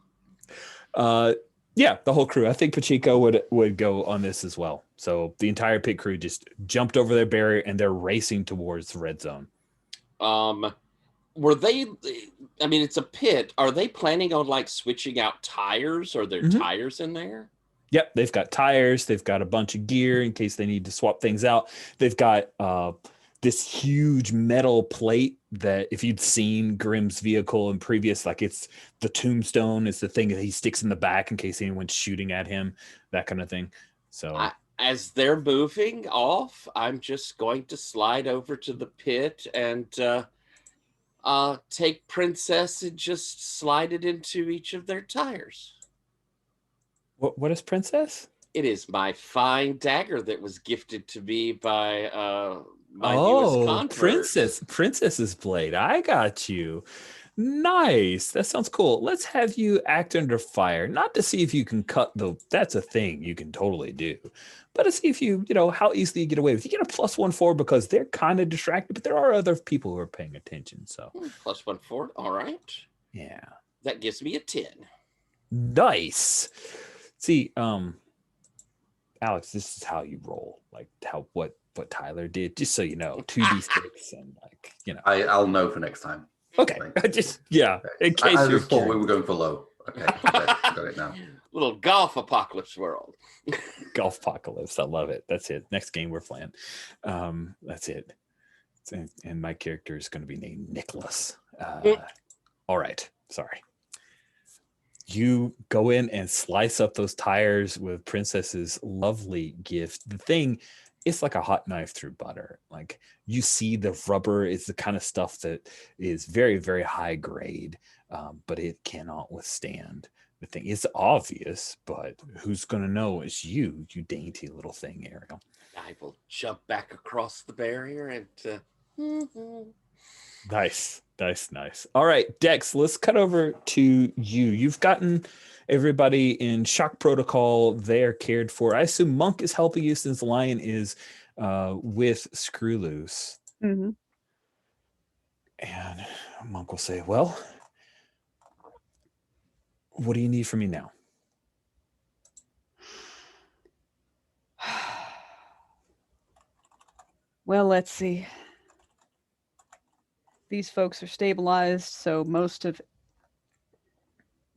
Yeah, the whole crew. I think Pachinko would go on this as well. So the entire pit crew just jumped over their barrier, and they're racing towards the red zone. Were they? I mean, it's a pit. Are they planning on like switching out tires? Are there tires in there? Yep, they've got tires. They've got a bunch of gear in case they need to swap things out. They've got this huge metal plate that if you'd seen Grimm's vehicle in previous, like it's the tombstone, it's the thing that he sticks in the back in case anyone's shooting at him, that kind of thing. So as they're moving off, I'm just going to slide over to the pit and take Princess and just slide it into each of their tires. What is Princess? It is my fine dagger that was gifted to me by my newest convert. Princess's blade. I got you. Nice. That sounds cool. Let's have you act under fire, not to see if you can cut that's a thing you can totally do, but to see if you how easily you get away with it. You get a +1/4 because they're kind of distracted, but there are other people who are paying attention. So +1/4. All right. Yeah. That gives me a 10. Nice. See, Alex, this is how you roll, like what Tyler did, just so you know, 2d6 and like, you know. I'll know for next time. Okay, just yeah, in case I you're just thought we curious. were going for low. Okay, got it now. Little golf apocalypse world. Golf apocalypse, I love it. That's it. Next game we're playing. That's it. And my character is going to be named Nicholas. All right, sorry. You go in and slice up those tires with Princess's lovely gift. The thing, it's like a hot knife through butter. Like, you see the rubber is the kind of stuff that is very, very high grade, but it cannot withstand the thing. It's obvious, but who's going to know it's you dainty little thing, Ariel. I will jump back across the barrier and Nice. All right, Dex, let's cut over to you. You've gotten everybody in shock protocol. They're cared for. I assume Monk is helping you since Lion is with Screw Loose. Mm-hmm. And Monk will say, well, what do you need from me now? Well, let's see. These folks are stabilized, so most of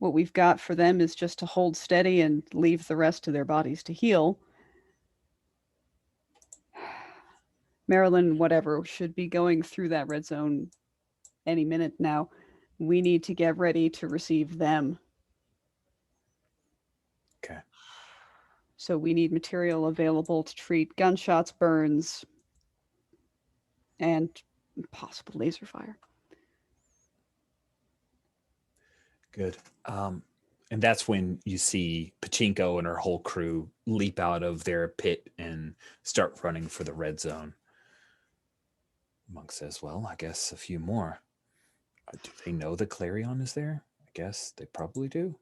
what we've got for them is just to hold steady and leave the rest of their bodies to heal. Marilyn, whatever, should be going through that red zone any minute now. We need to get ready to receive them. Okay. So we need material available to treat gunshots, burns, and possible laser fire. Good. And that's when you see Pachinko and her whole crew leap out of their pit and start running for the red zone. Monk says, well, I guess a few more. Do they know that Clarion is there? I guess they probably do.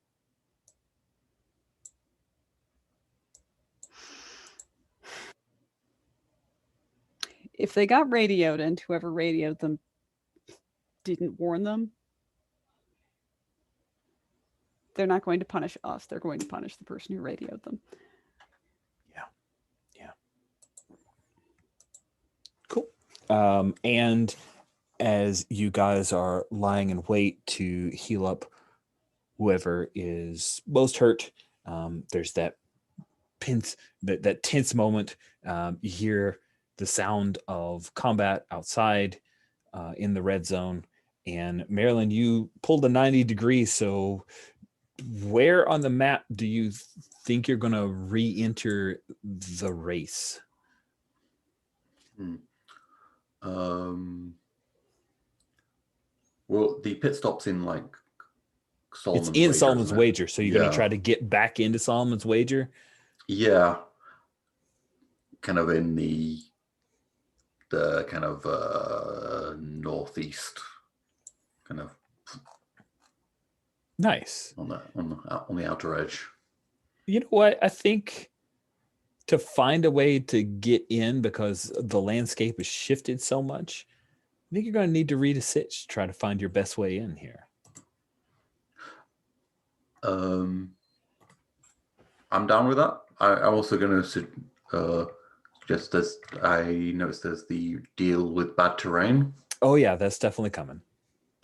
If they got radioed and whoever radioed them didn't warn them, they're not going to punish us. They're going to punish the person who radioed them. Yeah. Cool. And as you guys are lying in wait to heal up whoever is most hurt, there's that tense moment. You hear the sound of combat outside in the red zone. And Marilyn, you pulled a 90 degrees. So where on the map do you think you're going to re-enter the race? Well, the pit stop's in like Solomon's It's in Wager, Solomon's isn't it? Wager. So you're going Yeah. to try to get back into Solomon's Wager? Yeah. Kind of in the kind of northeast, kind of Nice. on the outer edge. You know what? I think to find a way to get in, because the landscape has shifted so much, I think you're going to need to read a sitch to try to find your best way in here. I'm down with that. I'm also going to suggest this. I noticed there's the deal with bad terrain. Oh yeah, that's definitely coming.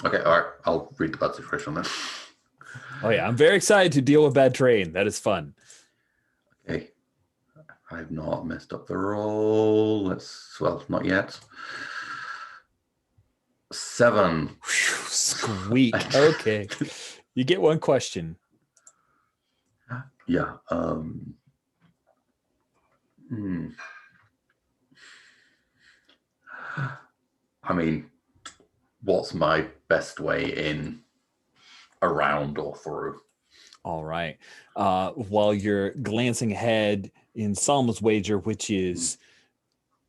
Okay, all right. I'll read the bad situation then. Oh yeah, I'm very excited to deal with bad terrain. That is fun. Okay. I've not messed up the roll. Well, not yet. 7. Whew, squeak. Okay. You get one question. Yeah. I mean, what's my best way in, around, or through? All right. While you're glancing ahead in Solomon's Wager, which is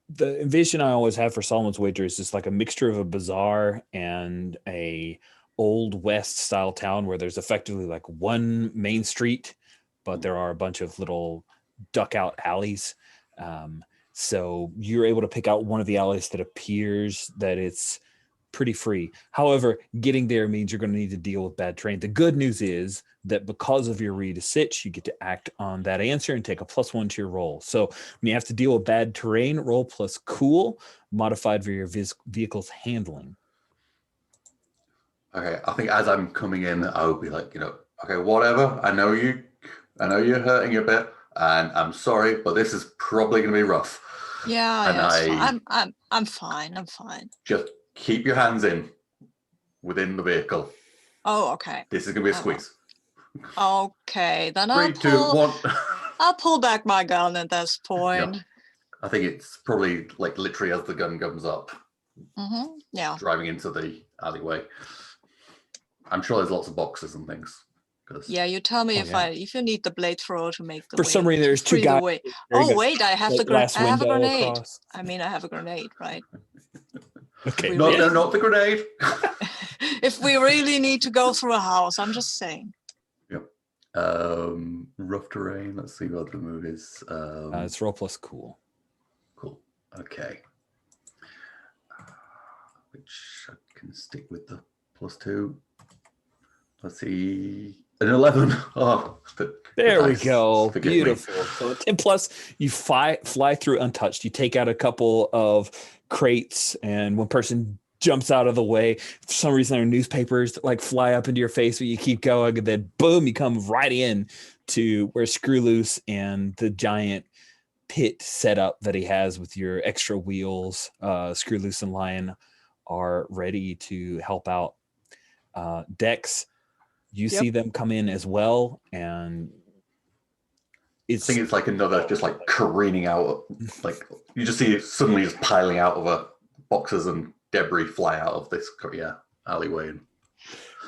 the vision I always have for Solomon's Wager is just like a mixture of a bazaar and a old West style town where there's effectively like one main street, but there are a bunch of little duck out alleys. So you're able to pick out one of the alleys that appears that it's pretty free. However, getting there means you're going to need to deal with bad terrain. The good news is that because of your ready to sit, you get to act on that answer and take a +1 to your roll. So when you have to deal with bad terrain, roll plus cool, modified for your vehicle's handling. Okay, I think as I'm coming in, I would be like, okay, whatever. I know you're hurting a bit, and I'm sorry, but this is probably going to be rough. Yeah, And I'm fine. I'm fine. just keep your hands in within the vehicle. Oh, okay. This is going to be a I will. squeeze. Okay, then 3, 2, 1. I'll pull back my gun at this point. Yep. I think it's probably like literally as the gun comes up, Yeah. driving into the alleyway. I'm sure there's lots of boxes and things. Yeah, you tell me Oh, if you need the blade thrower to make the For some reason, there's two free the guys. way. There you Oh go. wait, I have Glass I have a window grenade. across. I mean, I have a grenade, right? Okay. No, Not the grenade. If we really need to go through a house, I'm just saying. Yep. Rough terrain. Let's see what the move is. It's roll plus cool. Cool. Okay. Which I can stick with the +2. Let's see. An 11. Oh, There we go. Forgive me. Beautiful. So 10 plus, you fly through untouched. You take out a couple of crates, and one person jumps out of the way. For some reason, their newspapers like fly up into your face, but you keep going, and then boom, you come right in to where Screw Loose and the giant pit setup that he has with your extra wheels. Screw Loose and Lion are ready to help out. Dex, you see them come in as well, and I think it's like another just like careening out, like you just see it suddenly just piling out of boxes and debris fly out of this alleyway.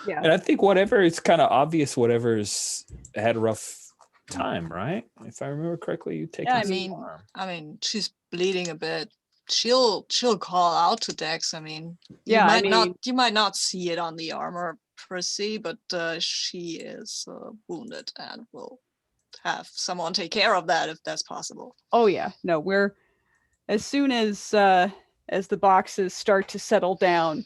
Yeah. And I think it's kind of obvious whatever's had a rough time, right? If I remember correctly, you take I mean, she's bleeding a bit. She'll call out to Dex. I mean, you might not see it on the armor per se, but she is wounded and will have someone take care of that if that's possible. Oh yeah, no, we're as soon as the boxes start to settle down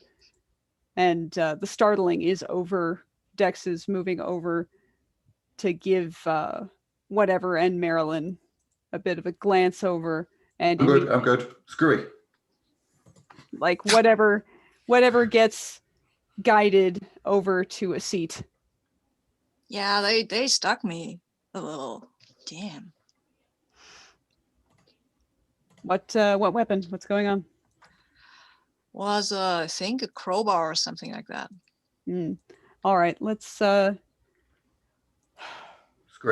and the startling is over, Dex is moving over to give whatever and Marilyn a bit of a glance over, and I'm good. Screwy. Like whatever gets guided over to a seat. Yeah, they stuck me a little. Damn. What weapon? What's going on? Was I think a crowbar or something like that. All right, let's Screwy,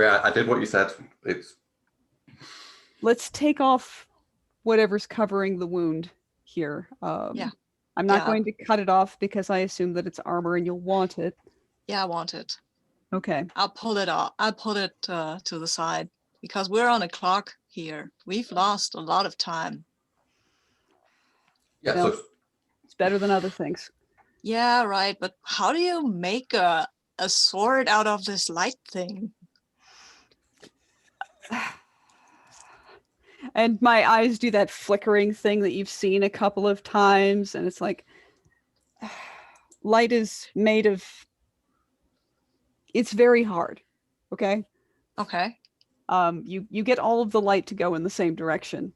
I did what you said. Let's take off whatever's covering the wound here. Yeah. I'm not going to cut it off because I assume that it's armor and you'll want it. Yeah, I want it. Okay. I'll pull it off. I'll put it to the side because we're on a clock here. We've lost a lot of time. Yeah, Well, so it's better than other things. Yeah, right. But how do you make a sword out of this light thing? And my eyes do that flickering thing that you've seen a couple of times, and it's like light is made of. It's very hard. Okay. Okay. You get all of the light to go in the same direction.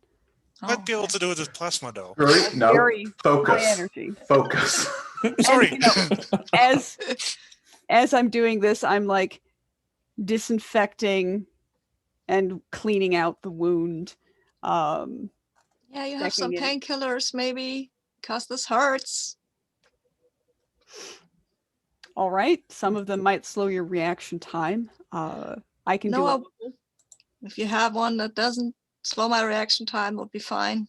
Might be able to do it with plasma, though. Screwy, no. Very Focus. high energy. Focus. Sorry. And, as I'm doing this, I'm like disinfecting and cleaning out the wound. Yeah, you have some checking painkillers maybe, because this hurts. All right. Some of them might slow your reaction time. I can do No, it. if you have one that doesn't slow my reaction time, will be fine.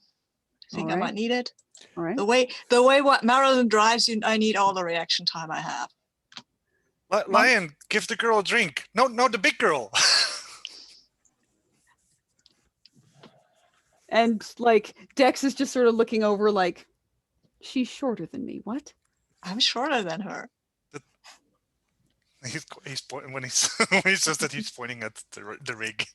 I think I Alright. might need it. All right. The way what Marilyn drives, I need all the reaction time I have. Lion, give the girl a drink. No, the big girl. And like Dex is just sort of looking over like, she's shorter than me. What? I'm shorter than her. He's pointing when he says that he's pointing at the rig.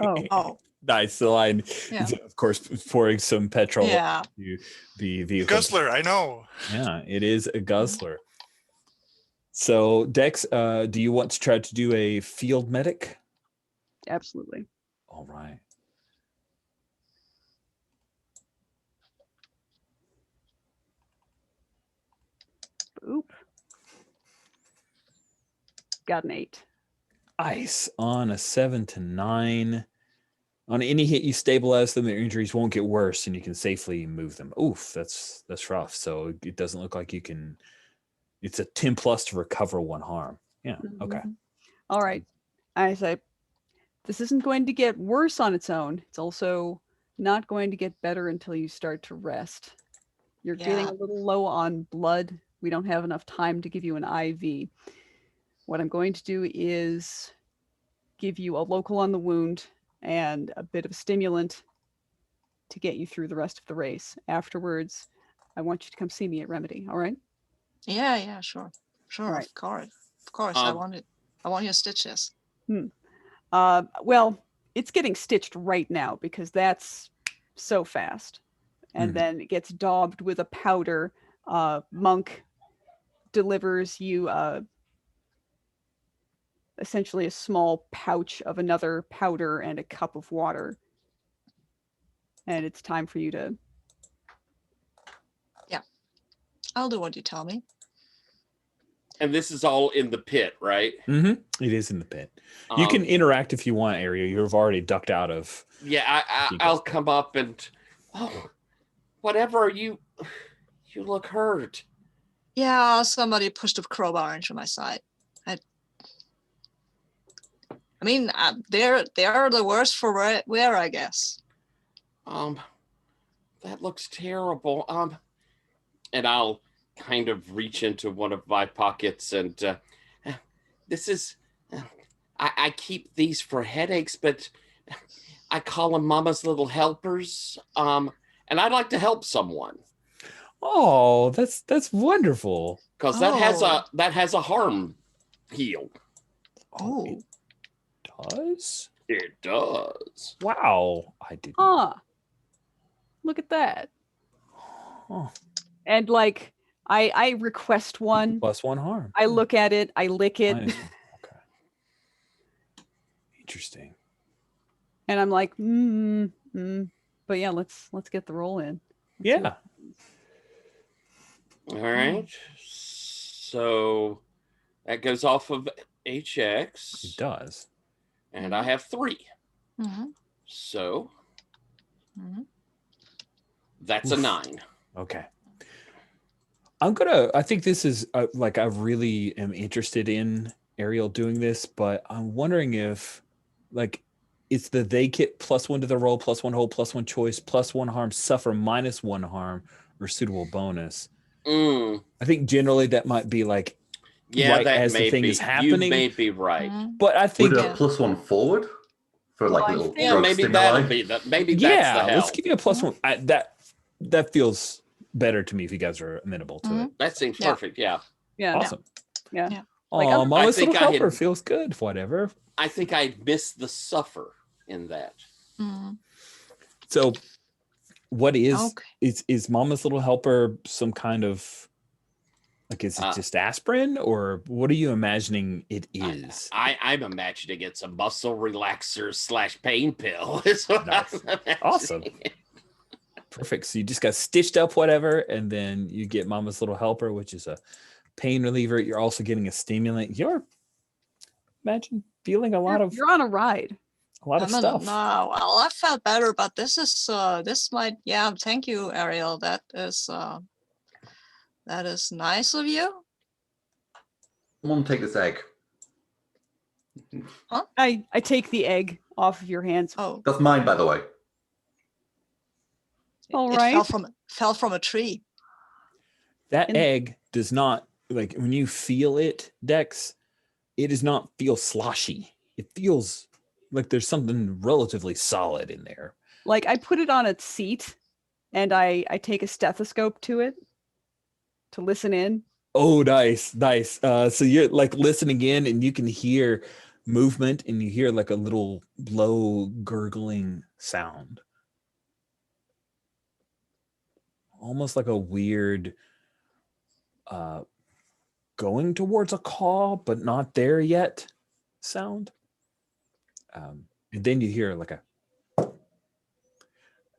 Oh. Oh, Nice. The line Yeah. is, of course, pouring some petrol Yeah. into the vehicle. Guzzler, I know. Yeah, it is a guzzler. So, Dex, do you want to try to do a field medic? Absolutely. All right. Boop. Got an 8. Ice on a 7 to 9. On any hit, you stabilize them. Their injuries won't get worse, and you can safely move them. Oof, that's rough. So it doesn't look like you can. It's a 10 plus to recover 1 harm. Yeah. Okay. Mhm. All right. I say this isn't going to get worse on its own. It's also not going to get better until you start to rest. You're getting Yeah. a little low on blood. We don't have enough time to give you an IV. What I'm going to do is give you a local on the wound and a bit of a stimulant to get you through the rest of the race. Afterwards, I want you to come see me at Remedy. All right? Yeah, sure. Sure, Right. of course. Of course. I Um, want it. I want your stitches. Well, it's getting stitched right now because that's so fast. And Mhm. then it gets daubed with a powder. Monk delivers you essentially a small pouch of another powder and a cup of water. And it's time for you to. I'll do what you tell me. And this is all in the pit, right? Mm-hmm. It is in the pit. You can interact if you want, Ariel. You've already ducked out of. Yeah, I'll come up and whatever you look hurt. Yeah, somebody pushed a crowbar into my side. I mean, they're the worst for wear, I guess. That looks terrible. And I'll kind of reach into one of my pockets and this is I keep these for headaches, but I call them Mama's Little Helpers. And I'd like to help someone Oh, that's wonderful. because Oh. that has a harm heal. Oh. It does? It does. Wow. I didn't. Huh. Look at that. Huh. And like I request one. +1 harm. I look at it, I lick it, -1. Okay. Interesting. and I'm like, but yeah, let's get the roll in. Let's see Yeah. what- All right. So that goes off of HX. It does. And I have 3. Mm-hmm. So Mm-hmm. that's a Oof. 9. Okay. I think this is like I really am interested in Ariel doing this, but I'm wondering if like it's they get +1 to the roll, +1 hold, +1 choice, +1 harm, suffer, -1 harm, or suitable bonus. I think generally that might be like Yeah, right that as may the thing be. is happening. You may be right. Mm-hmm. But I think Would a Yeah. +1 forward for like Well, I little think- Yeah, drug maybe stimuli? that'll be that. Maybe that's the yeah, let's help. give you a +1. That feels better to me if you guys are amenable to it. That seems Yeah. perfect. Yeah. Yeah. Awesome. Yeah. Yeah. Like, Oh, I Mama's think Little I had- Helper feels good. Whatever. I think I missed the suffer in that. Mm-hmm. So, what is Okay. is Mama's Little Helper some kind of like is it Uh, just aspirin or what are you imagining it is? I'm imagining it's a muscle relaxer / pain pill. Is what Nice. I'm imagining. Awesome. Perfect. So you just got stitched up, whatever, and then you get Mama's Little Helper, which is a pain reliever. You're also getting a stimulant. Imagine feeling a lot of You're on a ride. stuff. No, well, I felt better, but this is this might. Yeah, thank you, Ariel. That is nice of you. Someone take this egg. I take the egg off of your hands. Oh, That's mine, by the way. All it right. fell from a tree. That And- egg does not like when you feel it, Dex, it does not feel sloshy. It feels like there's something relatively solid in there. Like I put it on its seat and I take a stethoscope to it to listen in. Oh, nice. So you're like listening in and you can hear movement, and you hear like a little low gurgling sound. Almost like a weird going towards a call, but not there yet sound. And then you hear like a,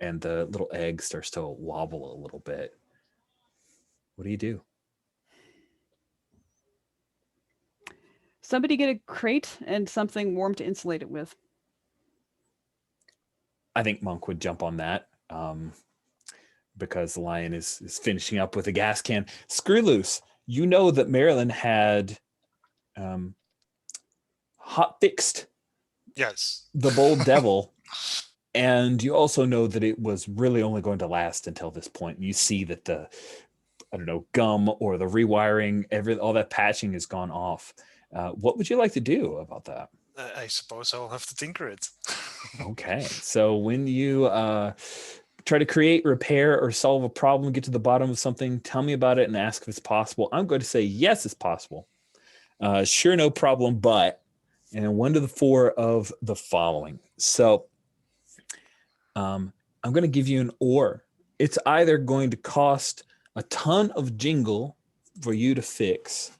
and the little egg starts to wobble a little bit. What do you do? Somebody get a crate and something warm to insulate it with. I think Monk would jump on that because the lion is finishing up with a gas can. Screw loose. You know that Marilyn had hot fixed Yes. the bold devil, and you also know that it was really only going to last until this point. You see that the, I don't know, gum or the rewiring, all that patching has gone off. What would you like to do about that? I suppose I'll have to tinker it. Okay, so when you try to create, repair, or solve a problem, get to the bottom of something, tell me about it and ask if it's possible. I'm going to say yes, it's possible. Sure, no problem, but, and 1 to the 4 of the following. So I'm going to give you an or. It's either going to cost a ton of jingle for you to fix,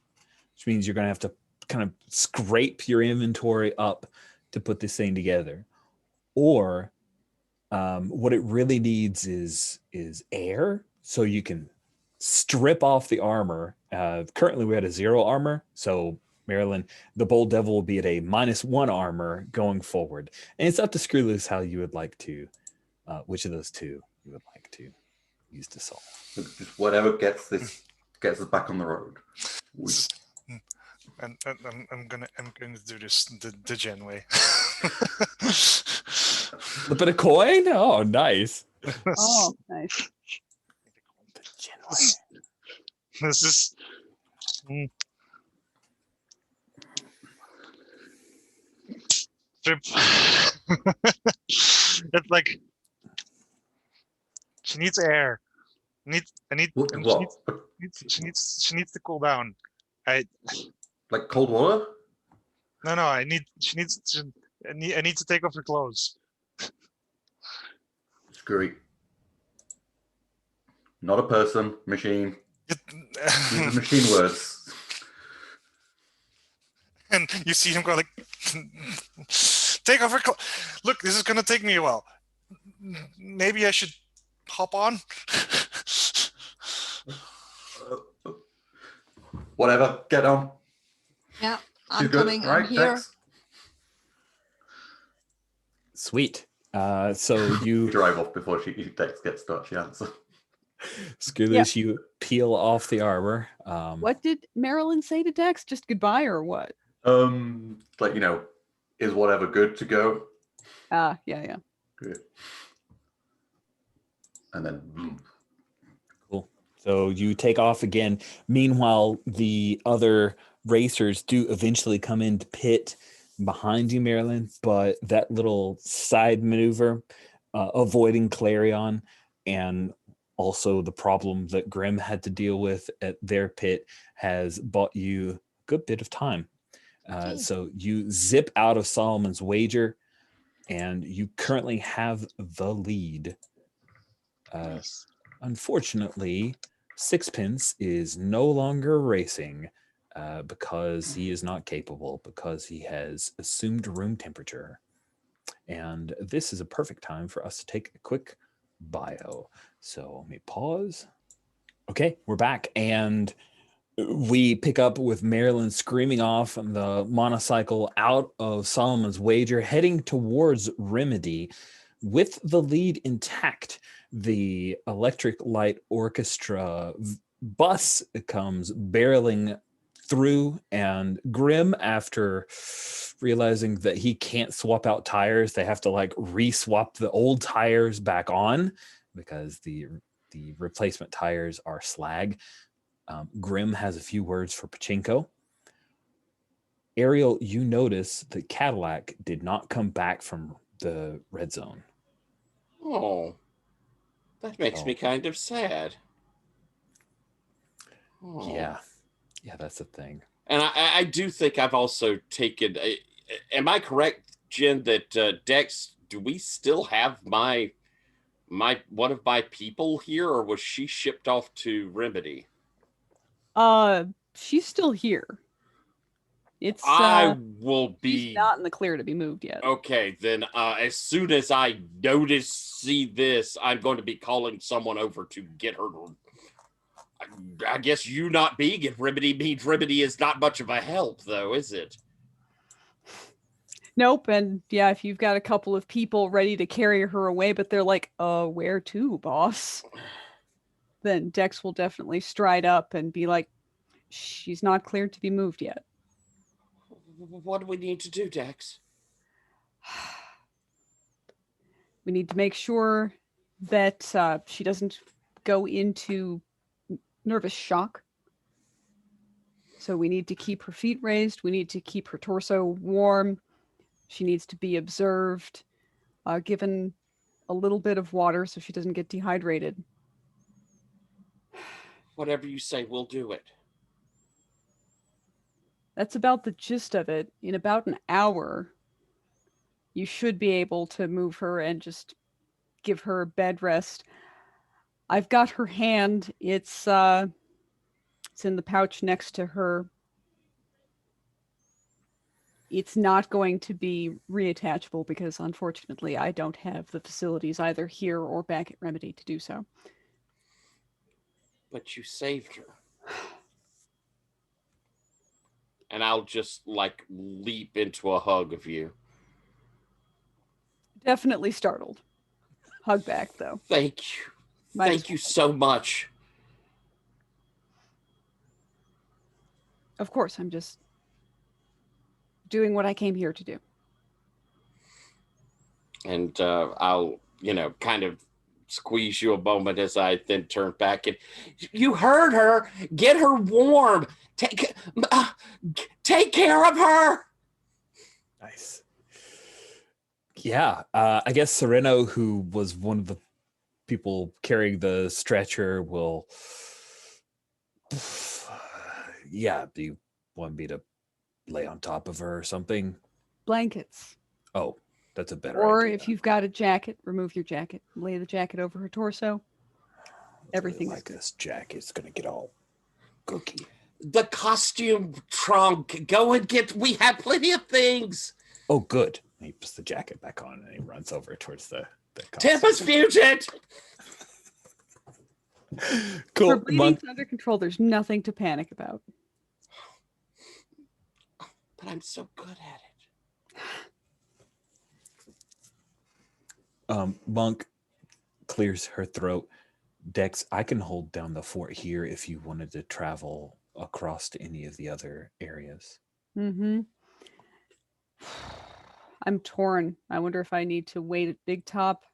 which means you're going to have to kind of scrape your inventory up to put this thing together, or what it really needs is air, so you can strip off the armor. Currently we had a 0 armor, so Marilyn, the bold devil will be at a -1 armor going forward, and it's up to Screw Loose how you would like to, which of those two you would like to use to solve. Just whatever gets us back on the road. And I'm gonna do this the Gen way. A bit of coin? Oh, nice. Oh, nice. The Gen way. This is. Strip. It's like she needs air. I need. What? She needs to cool down. Like cold water? No. I need to take off her clothes. Screwy. Not a person, machine. These are machine words. And you see him go like, take off her clothes. Look, this is gonna take me a while. Maybe I should hop on. Whatever, get on. Yeah, She's I'm good. coming. Right, I'm here. thanks. Sweet. So you Drive off before Dex gets stuck. She answers. Screw Loose, you peel off the armor. What did Marilyn say to Dex? Just goodbye or what? Like, is whatever good to go? Yeah. Good. And then. Cool. So you take off again. Meanwhile, the other racers do eventually come into pit behind you, Marilyn, but that little side maneuver, avoiding Clarion, and also the problem that Grim had to deal with at their pit, has bought you a good bit of time. So you zip out of Solomon's Wager, and you currently have the lead. Nice. Unfortunately, Sixpence is no longer racing because he is not capable, because he has assumed room temperature. And this is a perfect time for us to take a quick bio. So let me pause. Okay, we're back, and we pick up with Marilyn screaming off on the monocycle out of Solomon's Wager, heading towards Remedy with the lead intact. The Electric Light Orchestra bus comes barreling through, and Grim, after realizing that he can't swap out tires, they have to like re-swap the old tires back on because the replacement tires are slag. Grim has a few words for Pachinko. Ariel, you notice that Cadillac did not come back from the red zone. Oh, that makes me kind of sad. Yeah, that's the thing. And I do think I've also taken am I correct, Jen, that Dex, do we still have my one of my people here, or was she shipped off to Remedy? She's still here. It's I will she's be not in the clear to be moved yet. okay. Then, as soon as I see this, I'm going to be calling someone over to get her. I guess you not being at Remedy means Remedy is not much of a help, though, is it? Nope, and yeah, if you've got a couple of people ready to carry her away, but they're like, where to, boss? Then Dex will definitely stride up and be like, she's not cleared to be moved yet. What do we need to do, Dex? We need to make sure that she doesn't go into nervous shock. So we need to keep her feet raised. We need to keep her torso warm. She needs to be observed, given a little bit of water so she doesn't get dehydrated. Whatever you say, we'll do it. That's about the gist of it. In about an hour, you should be able to move her and just give her a bed rest. I've got her hand. It's in the pouch next to her. It's not going to be reattachable because, unfortunately, I don't have the facilities either here or back at Remedy to do so. But you saved her. And I'll just, like, leap into a hug of you. Definitely startled. Hug back, though. Thank you. Thank you so much. Of course, I'm just doing what I came here to do. And I'll, kind of squeeze you a moment as I then turn back. And you heard her. Get her warm. Take care of her. Nice. Yeah, I guess Sereno, who was one of the people carrying the stretcher, will. Yeah, do you want me to lay on top of her or something? Blankets. Oh, that's a better Or idea. if you've got a jacket, remove your jacket. Lay the jacket over her torso. Everything like this jacket's gonna get all cookie. The costume trunk. Go and get. We have plenty of things. Oh, good. He puts the jacket back on and he runs over towards the Tempest Fugit. Cool. For bleeding's under control. There's nothing to panic about. But I'm so good at it. Monk clears her throat. Dex, I can hold down the fort here if you wanted to travel across to any of the other areas. Mm-hmm. I'm torn. I wonder if I need to wait at Big Top.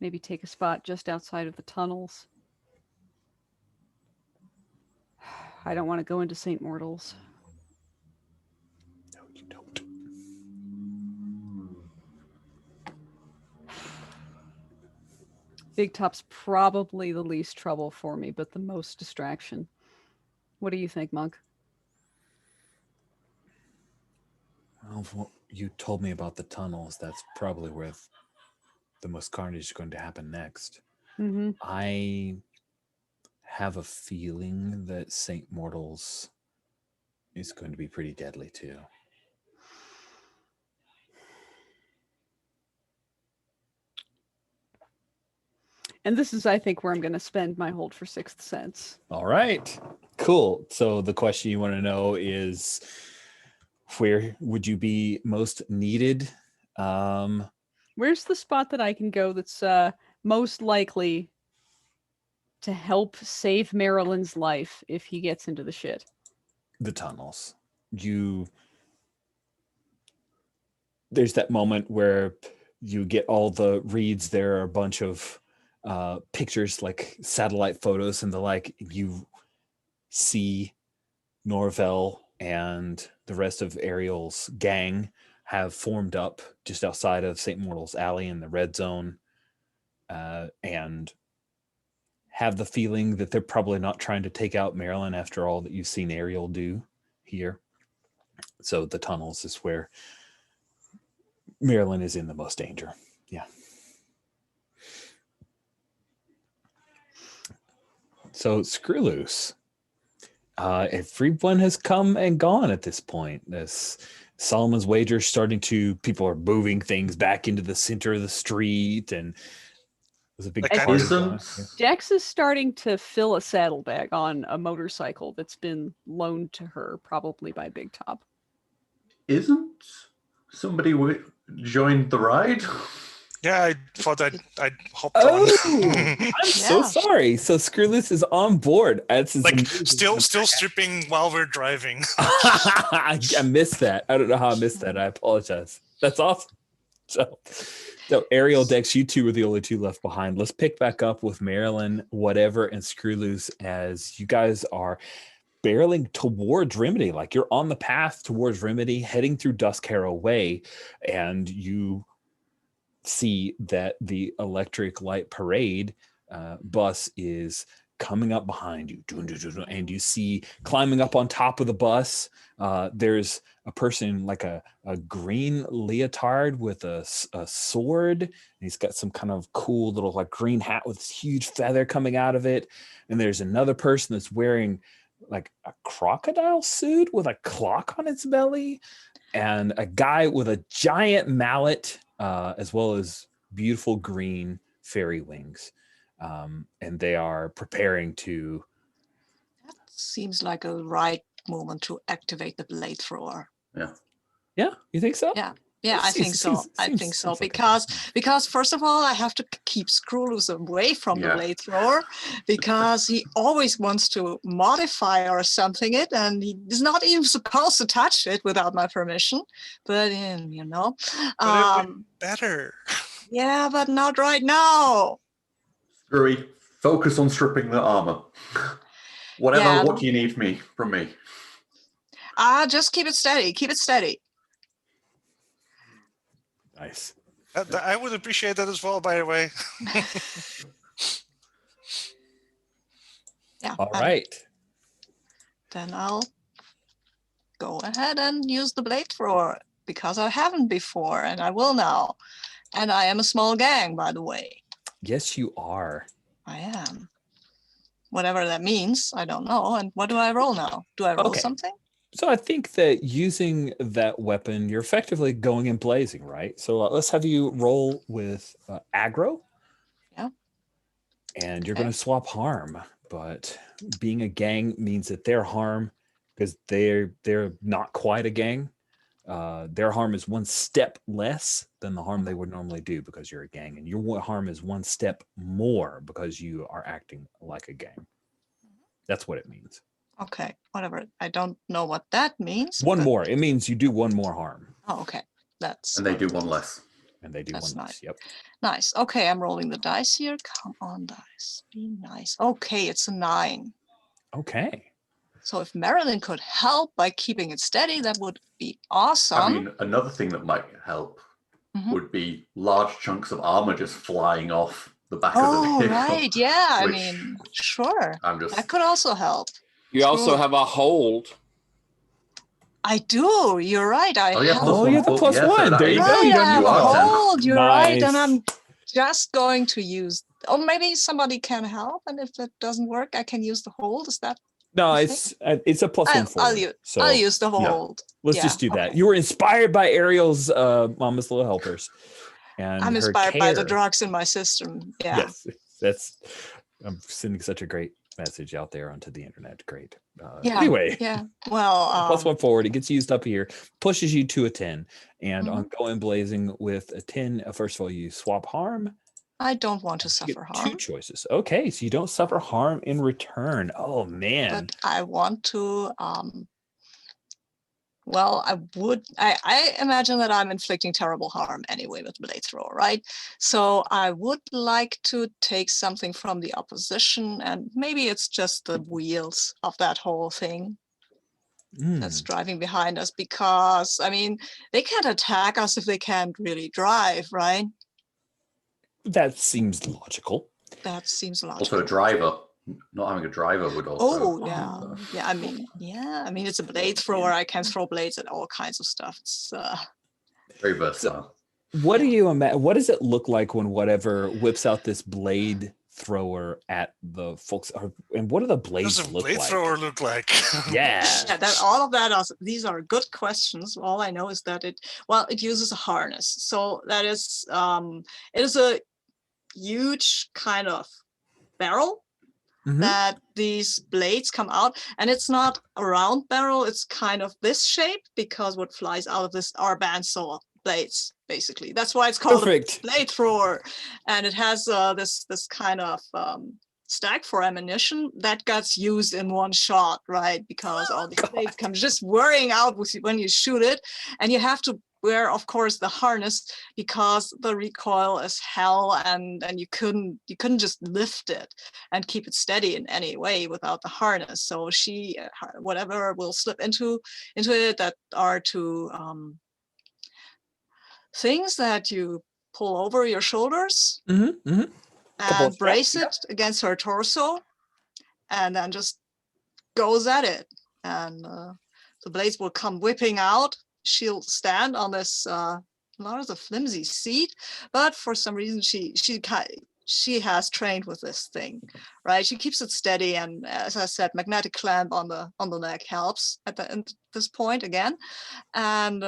Maybe take a spot just outside of the tunnels. I don't want to go into St. Mortals. No, you don't. Big Top's probably the least trouble for me, but the most distraction. What do you think, Monk? Well, you told me about the tunnels. That's probably where the most carnage is going to happen next. Mm-hmm. I have a feeling that St. Mortals is going to be pretty deadly too. And this is, I think, where I'm going to spend my hold for Sixth Sense. All right, cool. So the question you want to know is, where would you be most needed? Where's the spot that I can go that's most likely to help save Marilyn's life if he gets into the shit? The tunnels. There's that moment where you get all the reads. There are a bunch of pictures, like satellite photos and the like. You see Norvell and the rest of Ariel's gang have formed up just outside of St. Mortal's Alley in the red zone, and have the feeling that they're probably not trying to take out Marilyn after all that you've seen Ariel do. here. So the tunnels is where Marilyn is in the most danger. Yeah. So screw loose. Everyone has come and gone at this point. This Solomon's Wager starting to, people are moving things back into the center of the street, and there's a big Like party isn't- going on. Dex is starting to fill a saddlebag on a motorcycle that's been loaned to her, probably by Big Top. Isn't somebody joined the ride? Yeah, I thought I'd hopped Oh, on. I'm so Yeah. sorry. So Screwloose is on board. That's Like amazing. still stripping while we're driving. I missed that. I don't know how I missed that. I apologize. That's awesome. So Ariel, Dex, you two were the only two left behind. Let's pick back up with Marilyn, whatever, and Screwloose as you guys are barreling towards Remedy. Like you're on the path towards Remedy, heading through Dusk Harrow Way, and you see that the Electric Light Parade bus is coming up behind you, and you see climbing up on top of the bus, there's a person like a green leotard with a sword, and he's got some kind of cool little like green hat with this huge feather coming out of it, and there's another person that's wearing like a crocodile suit with a clock on its belly, and a guy with a giant mallet, as well as beautiful green fairy wings. And they are preparing to. Seems like a right moment to activate the blade thrower. Yeah, you think so? Yeah. Yeah, I think so. I think so seems like a- because first of all, I have to keep Screwloose away from the Yeah. blade thrower because he always wants to modify or something it, and he is not even supposed to touch it without my permission. But you know, But it would better. yeah, but not right now. Screwy, focus on stripping the armor. Whatever, Yeah. what do you need from me? Just keep it steady. Keep it steady. Nice. I would appreciate that as well, by the way. Yeah. All and right. Then I'll go ahead and use the blade thrower because I haven't before, and I will now. And I am a small gang, by the way. Yes, you are. I am. Whatever that means, I don't know. And what do I roll now? Do I roll Okay. something? So I think that using that weapon, you're effectively going in blazing, right? So let's have you roll with aggro. Yeah. And you're Okay. going to swap harm, but being a gang means that their harm, because they're not quite a gang, their harm is one step less than the harm they would normally do because you're a gang, and your harm is one step more because you are acting like a gang. That's what it means. Okay, whatever. I don't know what that means. One but- more. It means you do one more harm, Oh, okay. That's And they do one less. and they do That's one nice. less. Yep. nice. Okay, I'm rolling the dice here. Come on, dice. Be nice. Okay, it's a 9. Okay. So if Marilyn could help by keeping it steady, that would be awesome. I mean, another thing that might help Mhm. would be large chunks of armor just flying off the back of Oh, the vehicle. right. Yeah, I which mean, sure. I'm just That could also help. You also Cool. have a hold. I do. You're right. I Oh, yeah, have plus Oh, one you have the full- plus yeah, so one. that There you is- go. Right, You I don't have need a are 10. hold. You're right. And Nice. I'm just going to use, or maybe somebody can help. And if that doesn't work, I can use the hold. Is that? No, Okay. it's a plus one I'll forward. use, So I'll use the yeah. hold. let's yeah, just do that. okay. You were inspired by Ariel's Mama's Little Helpers, and I'm her inspired by the care. drugs in my system. Yeah. Yes, I'm sending such a great message out there onto the internet. Great. Yeah. Anyway, Yeah. Well, plus one forward. It gets used up here, pushes you to a 10, and Mhm. on going blazing with a 10. First of all, you swap harm. I don't want to You get suffer two harm, choices. Okay, so you don't suffer harm in return. Oh man. but I want to. Well, I imagine that I'm inflicting terrible harm anyway with blade thrower, right? So I would like to take something from the opposition, and maybe it's just the wheels of that whole thing that's driving behind us, because I mean, they can't attack us if they can't really drive, right? That seems logical. That seems logical. Also a driver. Not having a driver would also. Yeah. I mean, it's a blade thrower. I can throw blades at all kinds of stuff. It's Very versatile. What do you imagine? What does it look like when whatever whips out this blade thrower at the folks? And what do the What blades does a look blade like? thrower look like? Yeah. all of that these are good questions. All I know is that it uses a harness. So that is it is a huge kind of barrel Mhm. that these blades come out, and it's not a round barrel, it's kind of this shape, because what flies out of this are bandsaw blades, basically. That's why it's called Perfect. a blade thrower. And it has this kind of stack for ammunition that gets used in one shot, right? Because all these blades come just wearing out when you shoot it, and you have to wear, of course, the harness, because the recoil is hell, and you couldn't just lift it and keep it steady in any way without the harness. So whatever will slip into it, that are two things that you pull over your shoulders Mm-hmm. Mm-hmm. Couple of and brace straps, it against her torso, and then just goes at it. And the blades will come whipping out. She'll stand on this not a flimsy seat, but for some reason she has trained with this thing, right? She keeps it steady, and as I said, magnetic clamp on the neck helps at this point again. And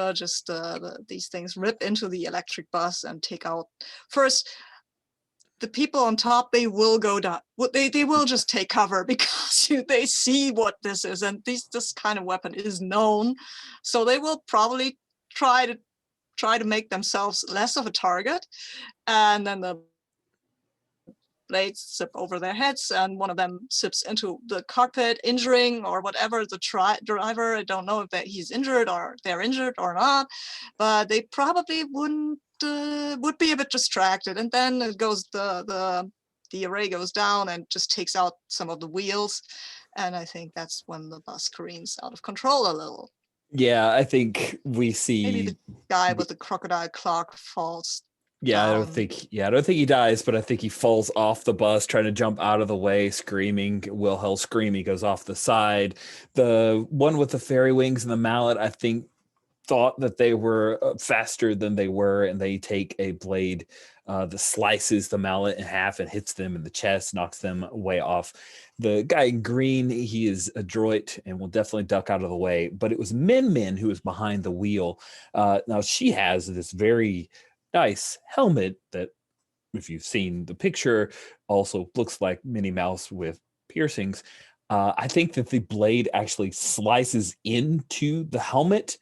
these things rip into the electric bus and take out first. The people on top, they will go down. They will just take cover, because they see what this is, and this kind of weapon is known, so they will probably try to make themselves less of a target, and then the blades zip over their heads, and one of them zips into the cockpit, injuring or whatever the driver. I don't know if he's injured or they're injured or not, but they probably would be a bit distracted. And then it goes the array goes down and just takes out some of the wheels, and I think that's when the bus careens out of control a little. Yeah, I think we Maybe see. the guy with the crocodile clock falls Yeah, I don't down. think. Yeah, I don't think he dies, but I think he falls off the bus, trying to jump out of the way, screaming. Wilhelm scream. He goes off the side. The one with the fairy wings and the mallet, I think, thought that they were faster than they were, and they take a blade that slices the mallet in half and hits them in the chest, knocks them way off. The guy in green, he is adroit and will definitely duck out of the way, but it was Min who was behind the wheel. Now she has this very nice helmet that, if you've seen the picture, also looks like Minnie Mouse with piercings. I think that the blade actually slices into the helmet,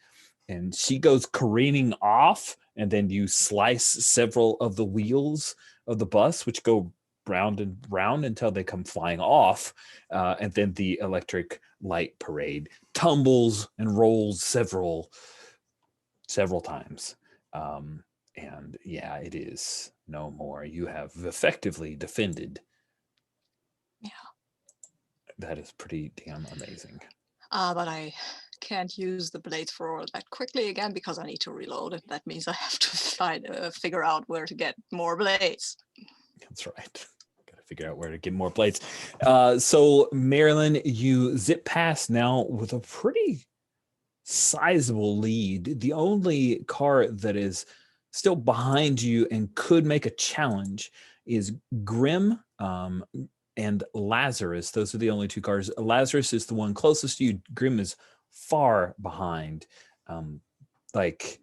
and she goes careening off, and then you slice several of the wheels of the bus, which go round and round until they come flying off, and then the electric light parade tumbles and rolls several times, and yeah, it is no more. You have effectively defended. Yeah. That is pretty damn amazing. But I can't use the blade thrower that quickly again, because I need to reload, and that means I have to figure out where to get more blades. That's right. Got to figure out where to get more blades. So Marilyn, you zip past now with a pretty sizable lead. The only car that is still behind you and could make a challenge is Grim and Lazarus. Those are the only two cars. Lazarus is the one closest to you. Grim is far behind, like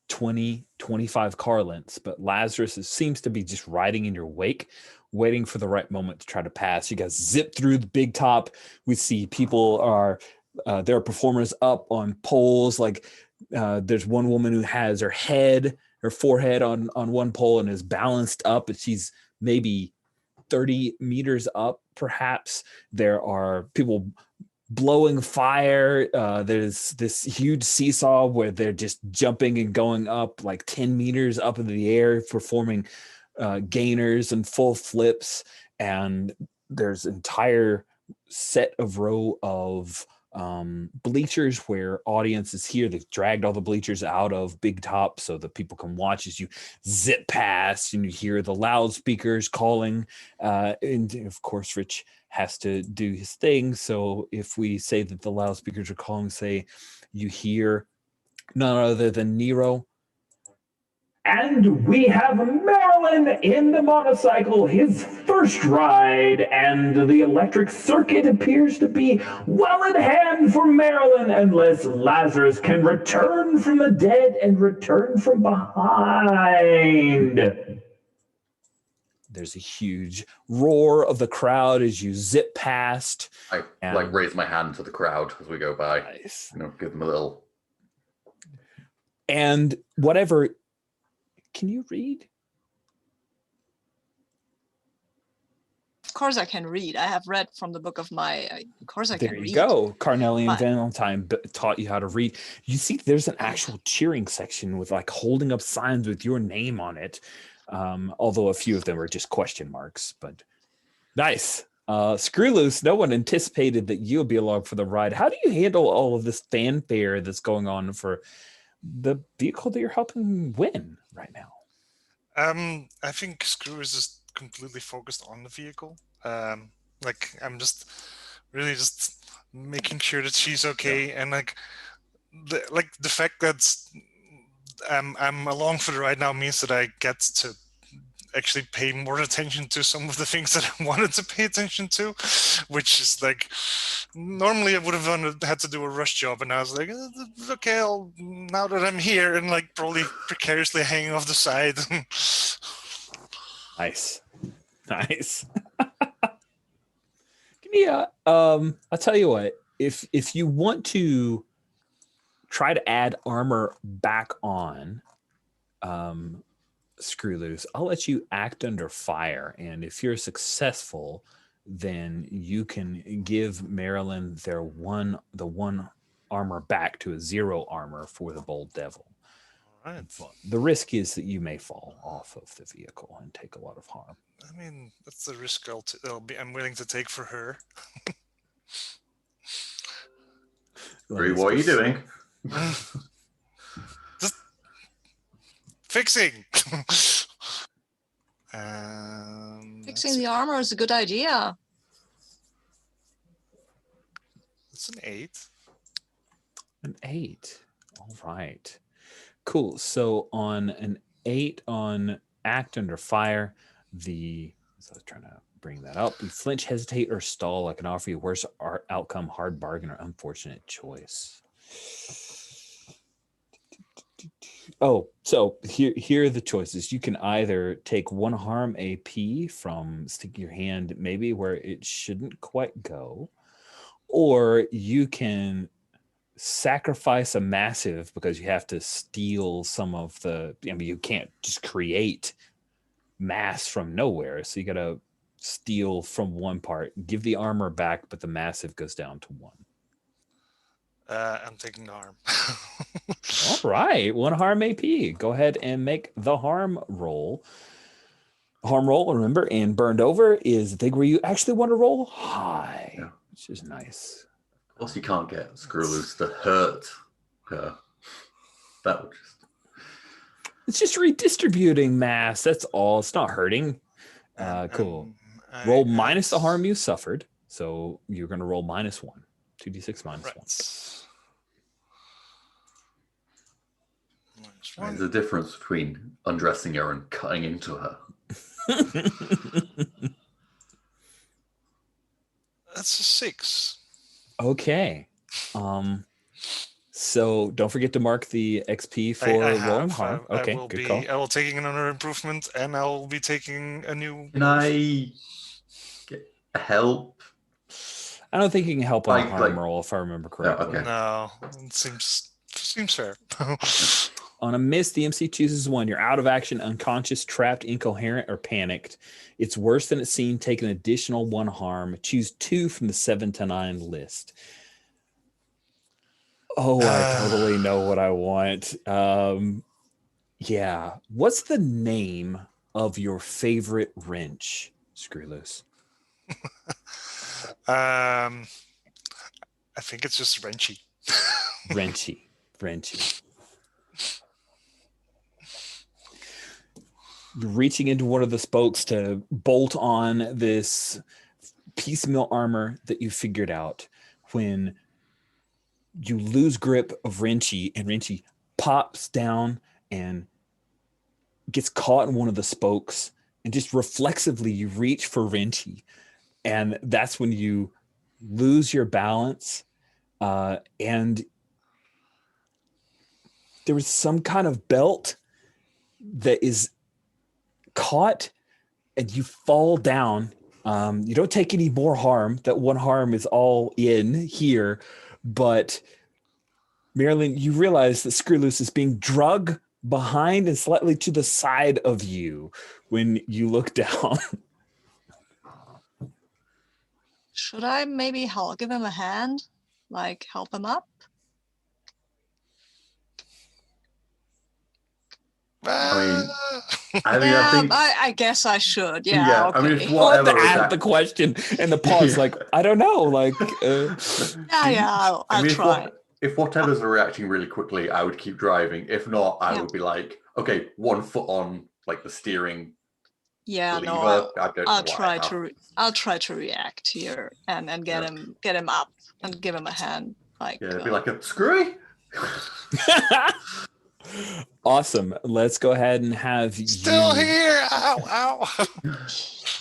20, 25 car lengths, but Lazarus seems to be just riding in your wake, waiting for the right moment to try to pass. You guys zip through the big top. We see people there are performers up on poles. Like there's one woman who has her forehead on one pole and is balanced up, and she's maybe 30 meters up, perhaps. There are people blowing fire. There's this huge seesaw where they're just jumping and going up like 10 meters up into the air, performing gainers and full flips. And there's entire set of row of bleachers where audience is here. They've dragged all the bleachers out of Big Top so that people can watch as you zip past, and you hear the loudspeakers calling. And of course, Rich has to do his thing. So if we say that the loudspeakers are calling, say you hear none other than Nero. And we have Marilyn in the motorcycle, his first ride, and the electric circuit appears to be well in hand for Marilyn unless Lazarus can return from the dead and return from behind. There's a huge roar of the crowd as you zip past. I like raise my hand to the crowd as we go by. Nice. Give them a little. And whatever. Can you read? Of course I can read. I have read from the book of my. Of course I can read. There you go. Carnelian Valentine taught you how to read. You see, there's an actual cheering section with like holding up signs with your name on it. Although a few of them are just question marks, but nice. Screw loose. No one anticipated that you'll be along for the ride. How do you handle all of this fanfare that's going on for the vehicle that you're helping win right now? I think Screw is just completely focused on the vehicle. Like I'm just really just making sure that she's okay, and like the fact that I'm along for the ride now means that I get to actually pay more attention to some of the things that I wanted to pay attention to, which is like normally I would have had to do a rush job, and I was like, okay, now that I'm here, and like probably precariously hanging off the side. Nice. Give me a I'll tell you what, if you want to try to add armor back on Screw Loose, I'll let you act under fire, and if you're successful, then you can give Marilyn the one armor back to a 0 armor for the Bold Devil. All right. But the risk is that you may fall off of the vehicle and take a lot of harm. I mean, that's the risk I'm willing to take for her. What are you doing? Just fixing. Fixing the armor is a good idea. It's an 8. An 8. All right. Cool. So on an 8 on act under fire, so I was trying to bring that up. You flinch, hesitate, or stall. I can offer you worse outcome, hard bargain, or unfortunate choice. Oh, so here are the choices. You can either take 1 harm AP from sticking your hand maybe where it shouldn't quite go, or you can sacrifice a massive because you have to steal some of the. I mean, you can't just create mass from nowhere, so you got to steal from one part, give the armor back, but the massive goes down to 1. I'm taking the harm. All right, 1 harm AP. Go ahead and make the harm roll. Harm roll, remember, and burned over is the thing where you actually want to roll high, which is nice. Of course, you can't get Screw Loose to hurt her. That would just. It's just redistributing mass. That's all. It's not hurting. Cool. Roll minus the harm you suffered. So you're going to roll -1. 2d6 minus 1. There's a difference between undressing her and cutting into her. That's a 6. Okay. So don't forget to mark the XP for rolling harm. Okay, good call. I will taking another improvement, and I will be taking a new. Can I get help? I don't think you can help on a harm roll if I remember correctly. Okay. No, it seems fair. On a miss, the MC chooses 1. You're out of action, unconscious, trapped, incoherent, or panicked. It's worse than it seemed. Take an additional 1 harm. Choose 2 from the 7 to 9 list. Oh, I totally know what I want. Yeah. What's the name of your favorite wrench, Screw Loose? I think it's just Wrenchy. Wrenchy. You're reaching into one of the spokes to bolt on this piecemeal armor that you figured out when you lose grip of Wrenchy, and Wrenchy pops down and gets caught in one of the spokes, and just reflexively you reach for Wrenchy, and that's when you lose your balance, and there was some kind of belt that is caught, and you fall down. You don't take any more harm. That one harm is all in here, but Marilyn, you realize that Screwloose is being drug behind and slightly to the side of you when you look down. Should I maybe give him a hand? Like help him up? I Yeah, think. I guess I should. Yeah, okay. I mean, it's We'll have to whatever. add the question and the pause. Like, I don't know. Like, I'll try. If whatever's reacting really quickly, I would keep driving. If not, I would be like, okay, 1 foot on like the steering. Yeah, lever. no, I don't know I'll what try I have. I'll try to react here and get him up and give him a hand. Like Yeah, be like a screwy. awesome. Let's go ahead and have Still you. here. Ow.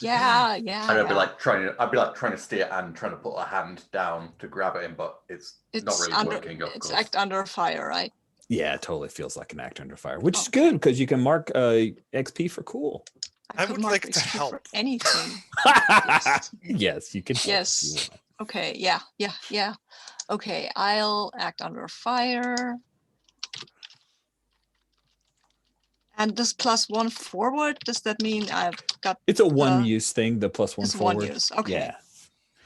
yeah. I'd be like trying to steer and trying to put a hand down to grab at him, but it's not really working. Of It's course. act under fire, right? Yeah, it totally feels like an act under fire, which is good because you can mark XP for cool. I could would mark like to XP for help. anything. Yes, you can. Help Yes. if you want. Okay. Yeah. Okay, I'll act under fire. And this +1 forward, does that mean I've got? It's a one-use thing. The +1 it's forward. 1 use. Okay. Yeah.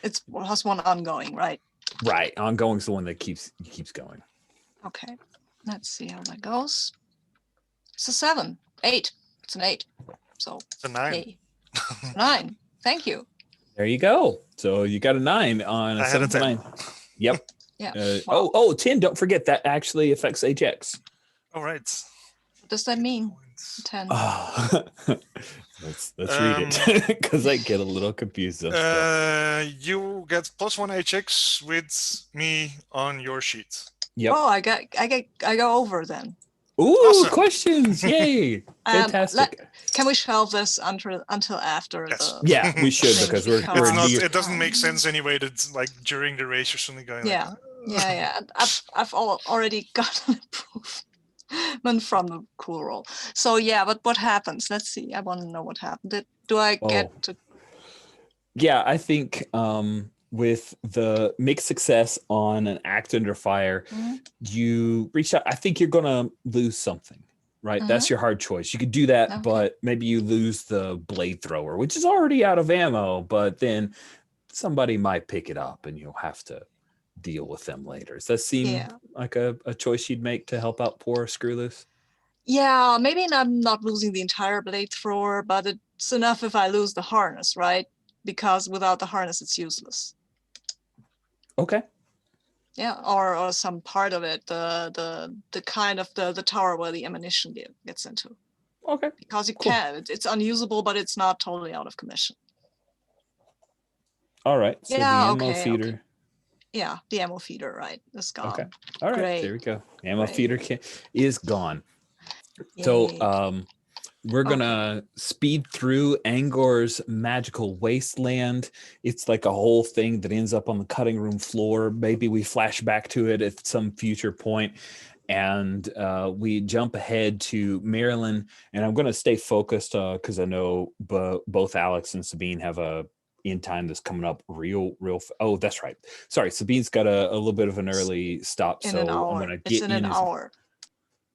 It's +1 ongoing, right? Right. Ongoing is the one that keeps going. Okay. Let's see how that goes. It's a 7, 8. It's an 8. So It's a 9. yay. 9. Thank you. There you go. So you got a 9 on a I had a 7 to 9. Yep. Yeah. Wow. 10. Don't forget that actually affects HX. All right. What does that mean? 10. Let's read it because I get a little confused. You get +1 HX with me on your sheet. Yep. Oh, I go over then. Ooh, Awesome. Questions! Yay! Fantastic. Can we shelve this until after Yes. the? Yeah, we should because we're It doesn't make sense anyway that like during the race or something going. Yeah. Yeah. I've already got an improvement from the cool roll. So yeah, but what happens? Let's see. I want to know what happened. Do I get to? Yeah, I think with the mixed success on an act under fire, you reach out. I think you're gonna lose something, right? That's your hard choice. You could do that, but maybe you lose the blade thrower, which is already out of ammo, but then somebody might pick it up and you'll have to deal with them later. Does that seem like a choice you'd make to help out poor Screwloose? Yeah, maybe I'm not losing the entire blade thrower, but it's enough if I lose the harness, right? Because without the harness, it's useless. Okay. Yeah, or some part of it, the kind of the tower where the ammunition gets into. Okay. Because you can, it's unusable, but it's not totally out of commission. All right. So the ammo feeder. Okay. Yeah, the ammo feeder, right? It's gone. Okay. All right. Great. There we go. Ammo feeder is gone. Yay. So we're gonna speed through Angor's magical wasteland. It's like a whole thing that ends up on the cutting room floor. Maybe we flash back to it at some future point, and we jump ahead to Maryland. And I'm gonna stay focused because I know both Alex and Sabine have a in time that's coming up real. Oh, that's right. Sorry, Sabine's got a little bit of an early stop, in so an hour. I'm gonna It's get in an hour.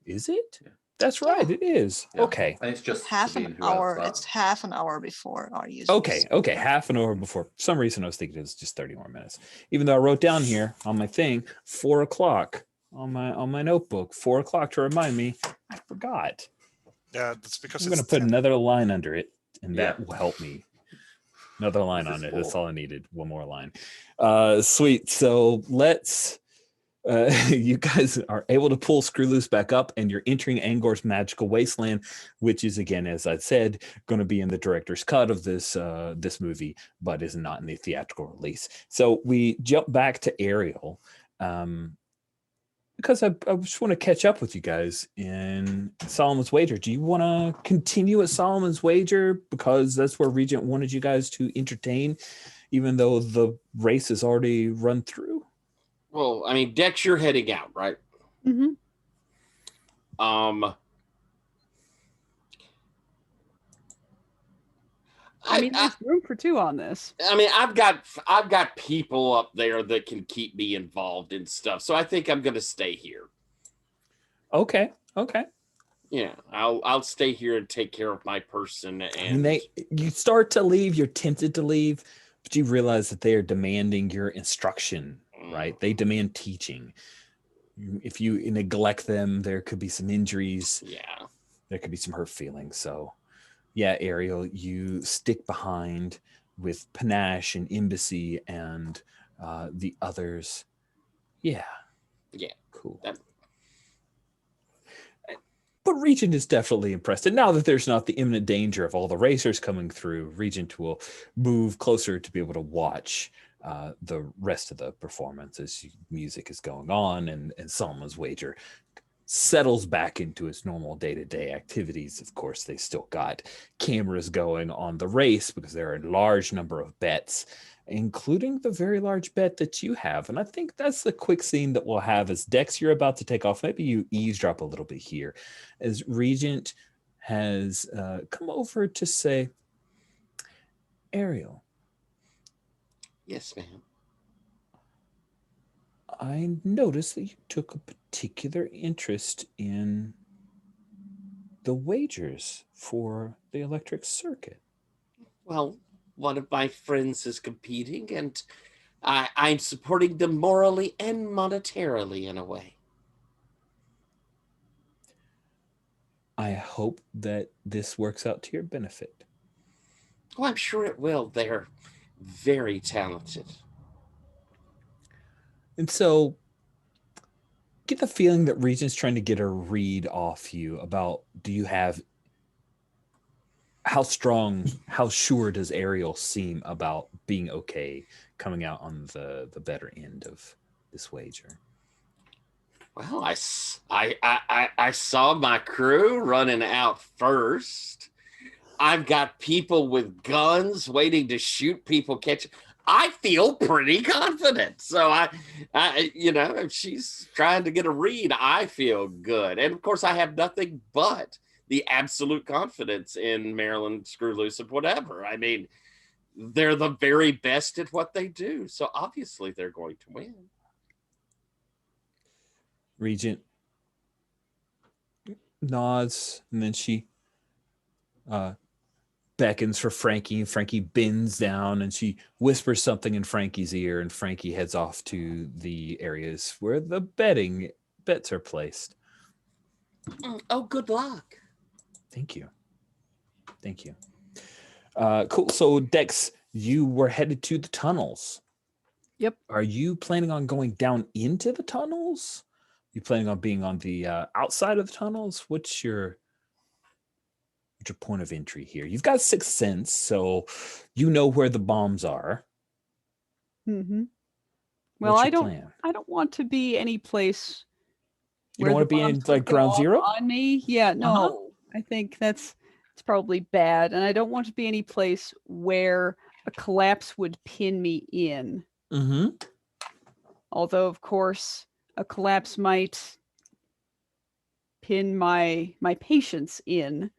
Is it? That's right. It is. Yeah. Okay. And it's just Half Sabine an who has hour. that. It's half an hour before our usual. Okay. Half an hour before. For some reason I was thinking it was just 30 more minutes. Even though I wrote down here on my thing 4 o'clock on my notebook, 4 o'clock to remind me. I forgot. Yeah, that's because I'm gonna put another line under it, and that will help me. Another line This on is it. That's four. all I needed. One more line. Sweet. So let's. You guys are able to pull Screw Loose back up, and you're entering Angor's magical wasteland, which is, again, as I said, going to be in the director's cut of this movie, but is not in the theatrical release. So we jump back to Ariel, because I just want to catch up with you guys in Solomon's Wager. Do you want to continue at Solomon's Wager because that's where Regent wanted you guys to entertain, even though the race is already run through? Well, I mean, Dex, you're heading out, right? Mm-hmm. I mean, there's room for two on this. I mean, I've got people up there that can keep me involved in stuff, so I think I'm going to stay here. Okay. Yeah, I'll stay here and take care of my person. I And mean, you start to leave. You're tempted to leave, but you realize that they are demanding your instruction. Right? They demand teaching. If you neglect them, there could be some injuries. Yeah, there could be some hurt feelings. So, yeah, Ariel, you stick behind with Panache and Embassy and the others. Yeah, cool. But Regent is definitely impressed. And now that there's not the imminent danger of all the racers coming through, Regent will move closer to be able to watch the rest of the performance as music is going on and Solomon's Wager settles back into its normal day-to-day activities. Of course, they still got cameras going on the race because there are a large number of bets, including the very large bet that you have. And I think that's the quick scene that we'll have as Dex, you're about to take off. Maybe you eavesdrop a little bit here as Regent has come over to say, Ariel. Yes, ma'am. I noticed that you took a particular interest in the wagers for the electric circuit. Well, one of my friends is competing, and I'm supporting them morally and monetarily in a way. I hope that this works out to your benefit. Oh, I'm sure it will. They're very talented. And so get the feeling that Regent's trying to get a read off you about, do you have, how sure does Ariel seem about being okay coming out on the better end of this wager? Well, I saw my crew running out first. I've got people with guns waiting to shoot people catching. I feel pretty confident. So I if she's trying to get a read, I feel good. And of course, I have nothing but the absolute confidence in Maryland, Screw Loose, and whatever. I mean, they're the very best at what they do. So obviously they're going to win. Regent nods, and then she beckons for Frankie, and Frankie bends down and she whispers something in Frankie's ear, and Frankie heads off to the areas where the bets are placed. Oh, good luck. Thank you. Cool. So Dex, you were headed to the tunnels. Yep. Are you planning on going down into the tunnels? You planning on being on the outside of the tunnels? What's your point of entry here? You've got Sixth Sense, so you know where the bombs are. Mm-hmm. Well, I don't want to be any place. You don't want to be in like ground zero on me. Yeah, no. I think it's probably bad, and I don't want to be any place where a collapse would pin me in. Mm-hmm. Although, of course, a collapse might pin my patients in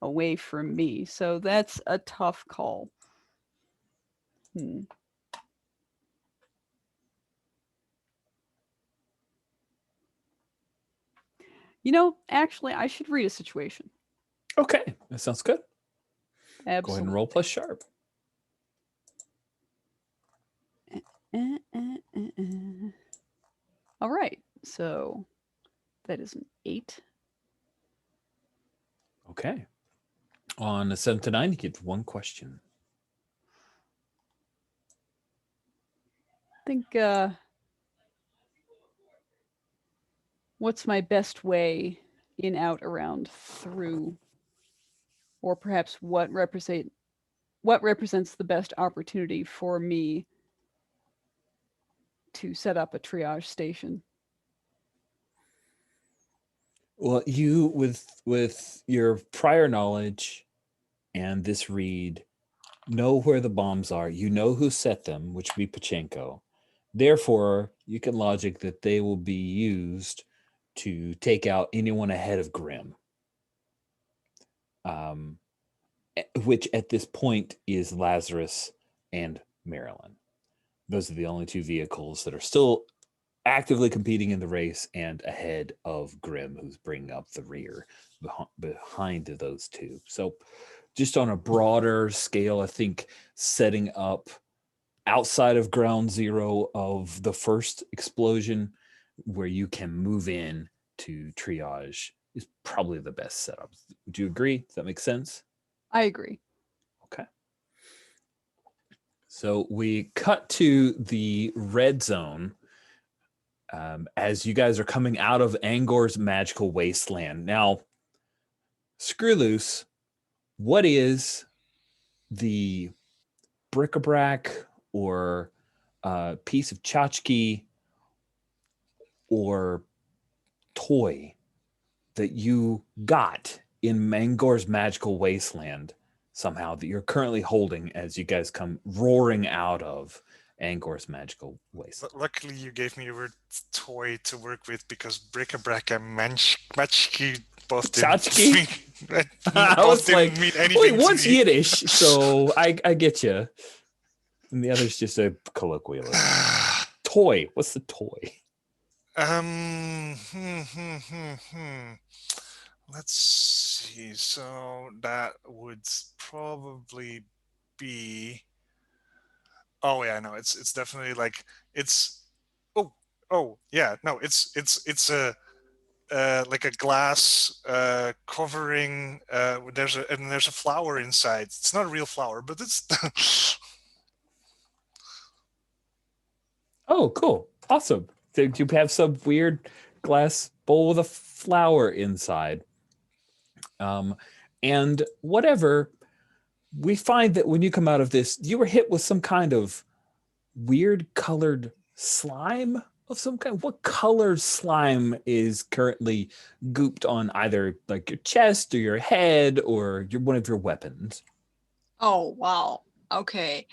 away from me. So that's a tough call. Actually, I should read a situation. Okay, that sounds good. Absolutely. Go ahead and roll plus sharp. All right, so that is an 8. Okay. On a 7 to 9, you get one question. think what's my best way in, out, around, through, or perhaps what represents the best opportunity for me to set up a triage station? Well, you with your prior knowledge and this read know where the bombs are. You know who set them, which would be Pachenko. Therefore, you can logic that they will be used to take out anyone ahead of Grim. Which at this point is Lazarus and Marilyn. Those are the only two vehicles that are still actively competing in the race and ahead of Grim, who's bringing up the rear behind those two. So just on a broader scale, I think setting up outside of ground zero of the first explosion where you can move in to triage is probably the best setup. Would you agree? Does that make sense? I agree. Okay. So we cut to the red zone as you guys are coming out of Angor's magical wasteland. Now, screw loose. What is the bric-a-brac or piece of tchotchke or toy that you got in Mangor's magical wasteland somehow that you're currently holding as you guys come roaring out of Angor's magical wasteland? Luckily, you gave me a word toy to work with because bric-a-brac and matchkey both Tchotchke? didn't I was like, mean anything. wait, to one's me. Yiddish, so I get you. And the other's just a colloquialism. Toy. What's the toy? Let's see. So that would probably be. Oh yeah, no, it's definitely like it's. Oh yeah, no, it's a. Like a glass covering. There's a flower inside. It's not a real flower, but it's. Oh, cool. Awesome. Do you have some weird glass bowl with a flower inside? And whatever, we find that when you come out of this, you were hit with some kind of weird colored slime of some kind. What color slime is currently gooped on either like your chest or your head or one of your weapons? Oh wow. Okay.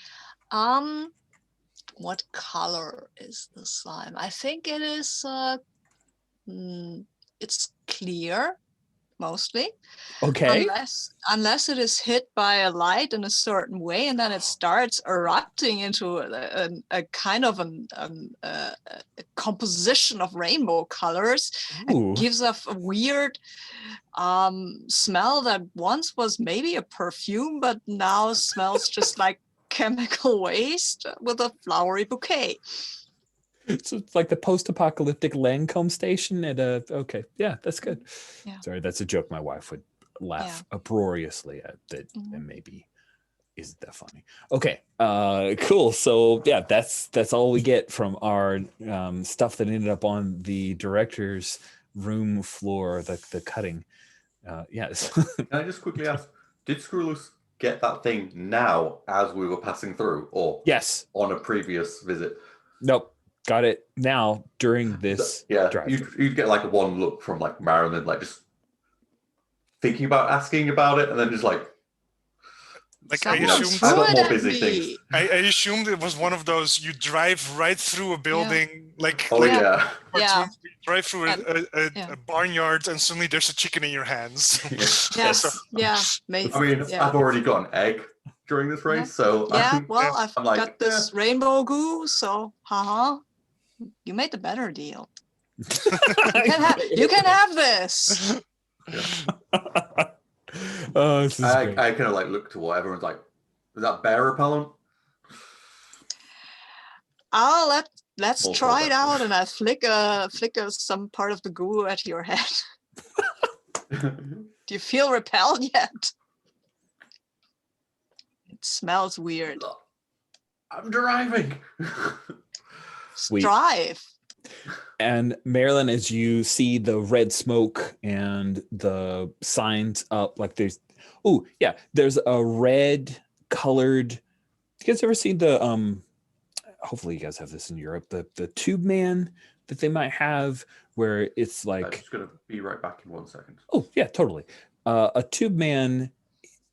What color is the slime? I think it is it's clear mostly. Okay. Unless it is hit by a light in a certain way and then it starts erupting into a kind of a composition of rainbow colors. Ooh. It gives off a weird smell that once was maybe a perfume but now smells just like chemical waste with a flowery bouquet. So it's like the post-apocalyptic Lancome station at a. Okay, yeah, that's good. Yeah. Sorry, that's a joke my wife would laugh uproariously at. That and maybe isn't that funny. Okay, cool. So yeah, that's all we get from our stuff that ended up on the director's room floor, the cutting. Yes. Can I just quickly ask, did Screwloose get that thing now as we were passing through, or Yes. on a previous visit? Nope. Got it now during this. Yeah, drive. you'd get like one look from like Marilyn, like just thinking about asking about it, and then just like I assumed I got more busy things. I assumed it was one of those you drive right through a building, drive through a barnyard, and suddenly there's a chicken in your hands. Maybe. I mean, I've already got an egg during this race, so I've got this rainbow goo, so you made the better deal. you can have this. Oh, this is great. I kind of like look to what everyone's like. Is that bear repellent? Let's try it out, and I flick some part of the goo at your head. Do you feel repelled yet? It smells weird. I'm driving. Sweet. Strive. And Marilyn, as you see the red smoke and the signs up, like there's a red colored. You guys ever seen the hopefully you guys have this in Europe, the tube man that they might have where it's I'm like just going to be right back in 1 second. oh yeah, totally. A tube man,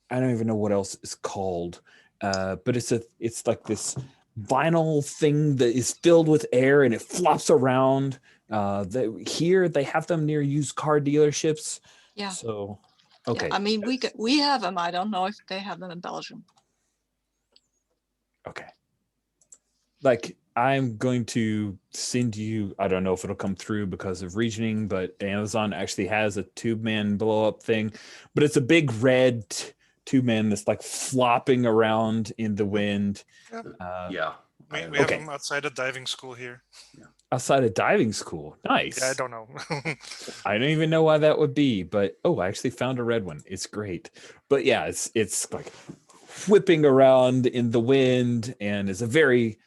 I don't even know what else it's called. But it's like this vinyl thing that is filled with air and it flops around. Here they have them near used car dealerships. Yeah. So Yeah, okay. I mean, we have them. I don't know if they have them in Belgium. Okay. Like I'm going to send you, I don't know if it'll come through because of regioning, but Amazon actually has a tube man blow up thing, but it's a big red tube man that's like flopping around in the wind. Yeah. We have Okay. them outside a diving school here. Outside of diving school. Nice. Yeah, I don't know. I don't even know why that would be, but I actually found a red one. It's great. But yeah, it's like whipping around in the wind and is a very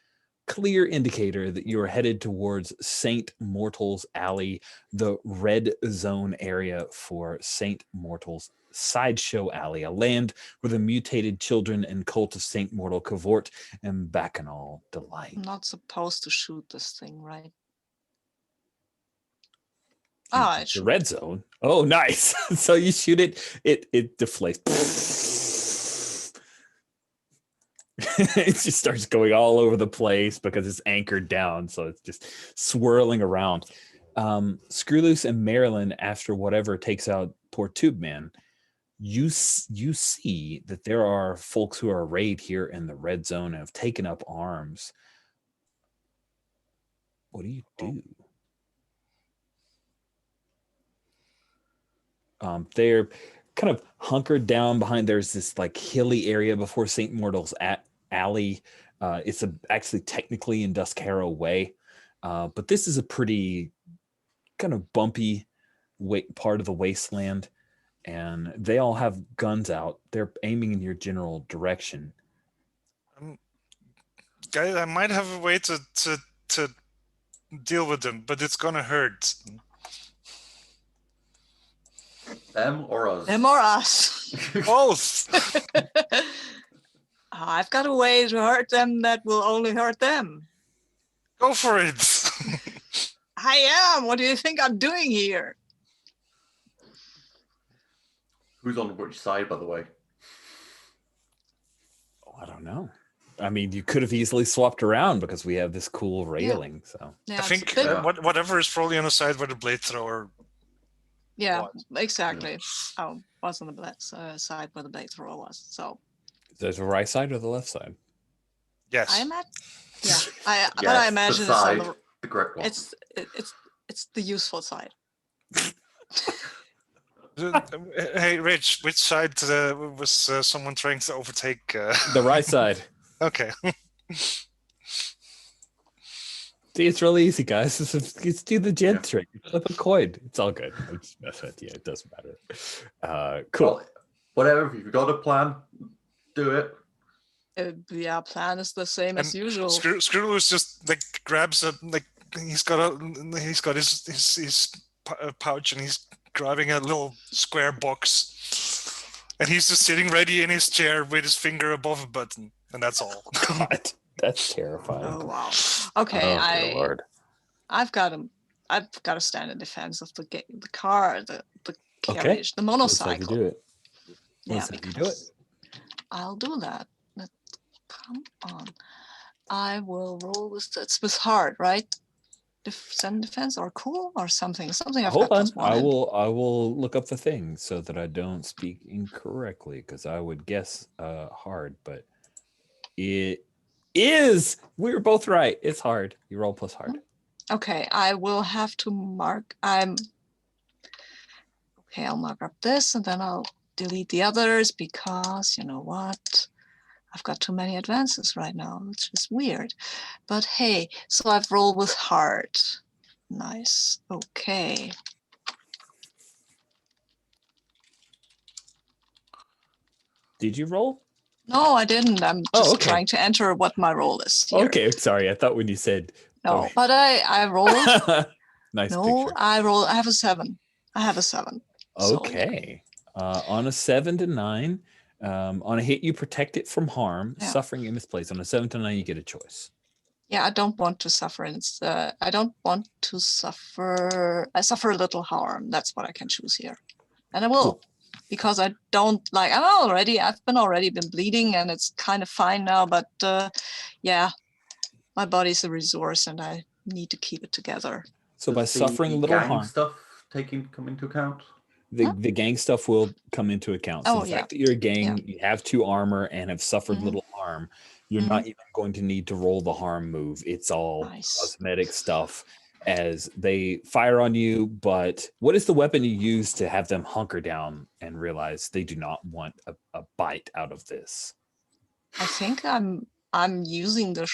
clear indicator that you are headed towards Saint Mortal's Alley, the red zone area for Saint Mortal's Sideshow Alley, a land where the mutated children and cult of Saint Mortal cavort and bacchanal delight. I'm not supposed to shoot this thing, right? You- Ah, the it shoot. red zone. Oh, nice. So you shoot it, it deflates. It just starts going all over the place because it's anchored down, so it's just swirling around. Screwloose and Marilyn, after whatever takes out poor Tube Man, you see that there are folks who are arrayed here in the red zone and have taken up arms. What do you do? They're kind of hunkered down behind. There's this like hilly area before St. Mortal's Alley. It's actually technically in Duskharrow Way, but this is a pretty kind of bumpy part of the wasteland, and they all have guns out. They're aiming in your general direction. Guys, I might have a way to deal with them, but it's gonna hurt. Them or us? Them or us. Both. I've got a way to hurt them that will only hurt them. Go for it. I am. What do you think I'm doing here? Who's on which side, by the way? Oh, I don't know. I mean, you could have easily swapped around because we have this cool railing. So Yeah, I it's think a bit- whatever is probably on the side where the blade thrower. yeah, was. exactly. I was on the side where the blade thrower was. So there's the right side or the left side? Yes. I imagine. Yeah, but Yes, I imagine the it's side, on the correct one. it's the useful side. Hey, Rich, which side was someone trying to overtake? The right side. Okay. See, it's really easy, guys. It's do the gent trick. Flip a coin. It's all good. I'm just messing with you. It doesn't matter. Cool. Well, whatever. If you've got a plan, do it. Yeah, plan is the same as usual. Screwloose just like grabs a like he's got his pouch and he's grabbing a little square box, and he's just sitting ready in his chair with his finger above a button, and that's all. God, that's terrifying. Oh wow. Okay, Oh, dear Lord. I've got to stand in defense of the car, the carriage, the Let's have you motorcycle. do it. Yeah, Let's have you do it. because I'll do that. Come on. I will roll with it's with heart, right? Send defense or cool or something. Something I've Hold got on. plus one in. I will look up the thing so that I don't speak incorrectly, because I would guess hard, but it is. We were both right. It's hard. You roll plus hard. Okay, I will have to mark. I'll mark up this and then I'll delete the others because you know what? I've got too many advances right now, which is weird. But hey, so I've rolled with heart. Nice. Okay. Did you roll? No, I didn't. I'm Oh, just okay. trying to enter what my roll is. Here. Okay, sorry. I thought when you said No, Okay. but I rolled. Nice No, picture. I rolled. I have a 7. I have a 7. So, yeah. Okay. On a 7 to 9, on a hit, you protect it from harm, Yeah. suffering, and misplaced. On a 7 to 9, you get a choice. Yeah, I don't want to suffer. I don't want to suffer. I suffer a little harm. That's what I can choose here, and I will, Cool. because I don't like. I've already been bleeding, and it's kind of fine now. But yeah, my body's a resource, and I need to keep it together. So by Does suffering a the little gang harm, stuff come into account? the gang stuff will come into account. So Oh, the yeah. fact that you're a gang, Yeah. you have 2 armor, and have suffered Mhm. little harm, you're Mhm. not even going to need to roll the harm move. It's all Nice. cosmetic stuff as they fire on you. But what is the weapon you use to have them hunker down and realize they do not want a bite out of this? I think I'm using the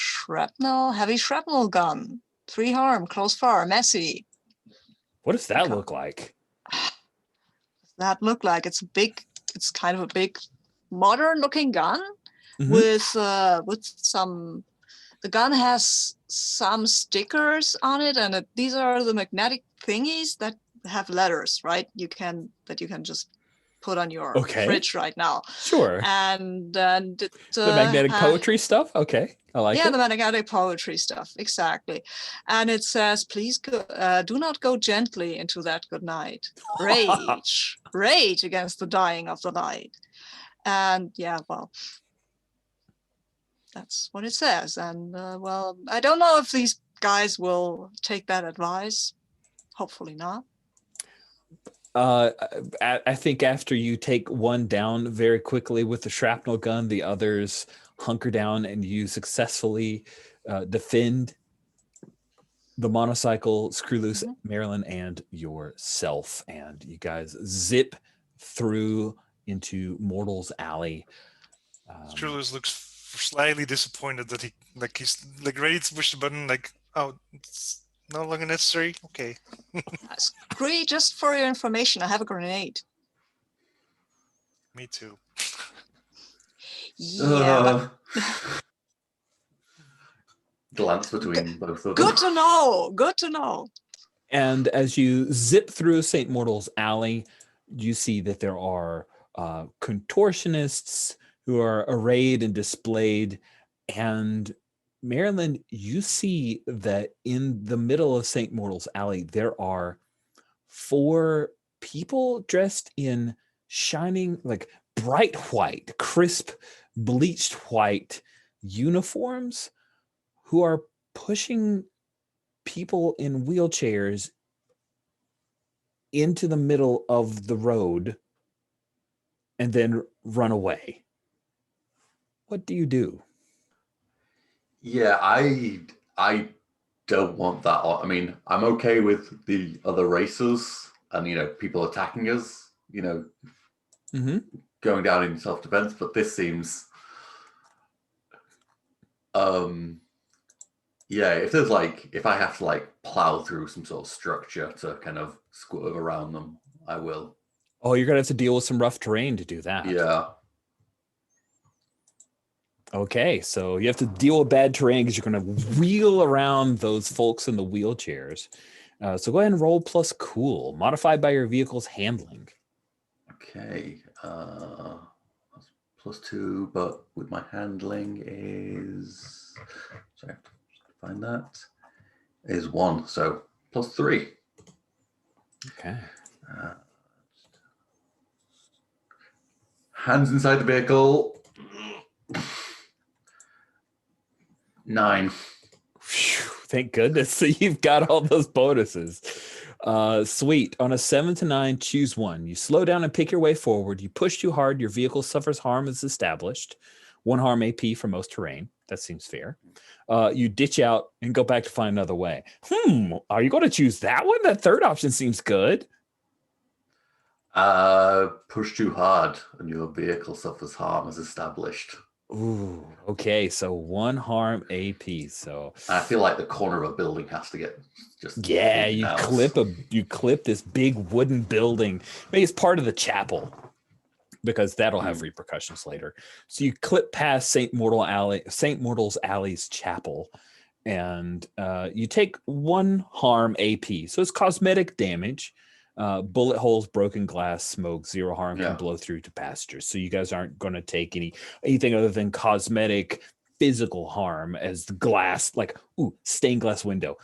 heavy shrapnel gun. 3 harm, close fire, messy. What does that Okay. look like? That look like it's kind of a big modern looking gun Mhm. with some. The gun has some stickers on it, and these are the magnetic thingies that have letters, right? You can just put on your Okay. fridge right now. Sure. And The magnetic poetry stuff? Okay. I like yeah, it. the magnetic poetry stuff, exactly. And it says, please do not go gently into that good night. Rage against the dying of the light. And yeah, well, that's what it says. And well, I don't know if these guys will take that advice. Hopefully not. I think after you take one down very quickly with the shrapnel gun, the others hunker down and you successfully defend the motorcycle, screw loose Marilyn and yourself. And you guys zip through into Mortal's Alley. Screwloose looks slightly disappointed that he's ready to push the button, it's no longer necessary. Okay. Scree, just for your information, I have a grenade. Me too. Yeah, Glance between both of them. good to know. Good to know. And as you zip through St. Mortal's Alley, you see that there are contortionists who are arrayed and displayed. And Marilyn, you see that in the middle of St. Mortal's Alley, there are 4 people dressed in shining, like bright white, crisp, bleached white uniforms who are pushing people in wheelchairs into the middle of the road and then run away. What do you do? Yeah, I don't want that. I mean, I'm okay with the other racers and people attacking us, going down in self-defense, but this seems yeah, if I have to plow through some sort of structure to kind of swerve around them, I will. Oh, you're gonna have to deal with some rough terrain to do that. Yeah. Okay, so you have to deal with bad terrain because you're going to wheel around those folks in the wheelchairs. So go ahead and roll plus cool, modified by your vehicle's handling. Okay. That's +2, but with my handling is... Sorry, I have to find that. Is 1, so +3. Okay. Hands inside the vehicle. 9. Whew, thank goodness. So you've got all those bonuses. Sweet. On a 7 to 9, choose one. You slow down and pick your way forward. You push too hard. Your vehicle suffers harm as established. 1 harm AP for most terrain. That seems fair. You ditch out and go back to find another way. Are you going to choose that one? That third option seems good. Push too hard and your vehicle suffers harm as established. Ooh, okay. So 1 harm AP. So I feel like the corner of a building has to get just... Yeah, you clip this big wooden building. Maybe it's part of the chapel, because that'll have repercussions later. So you clip past St. Mortal's Alley's chapel, and you take 1 harm AP. So it's cosmetic damage. Bullet holes, broken glass, smoke, 0 harm can blow through to passengers. So you guys aren't going to take anything other than cosmetic physical harm as the glass, like, stained glass window.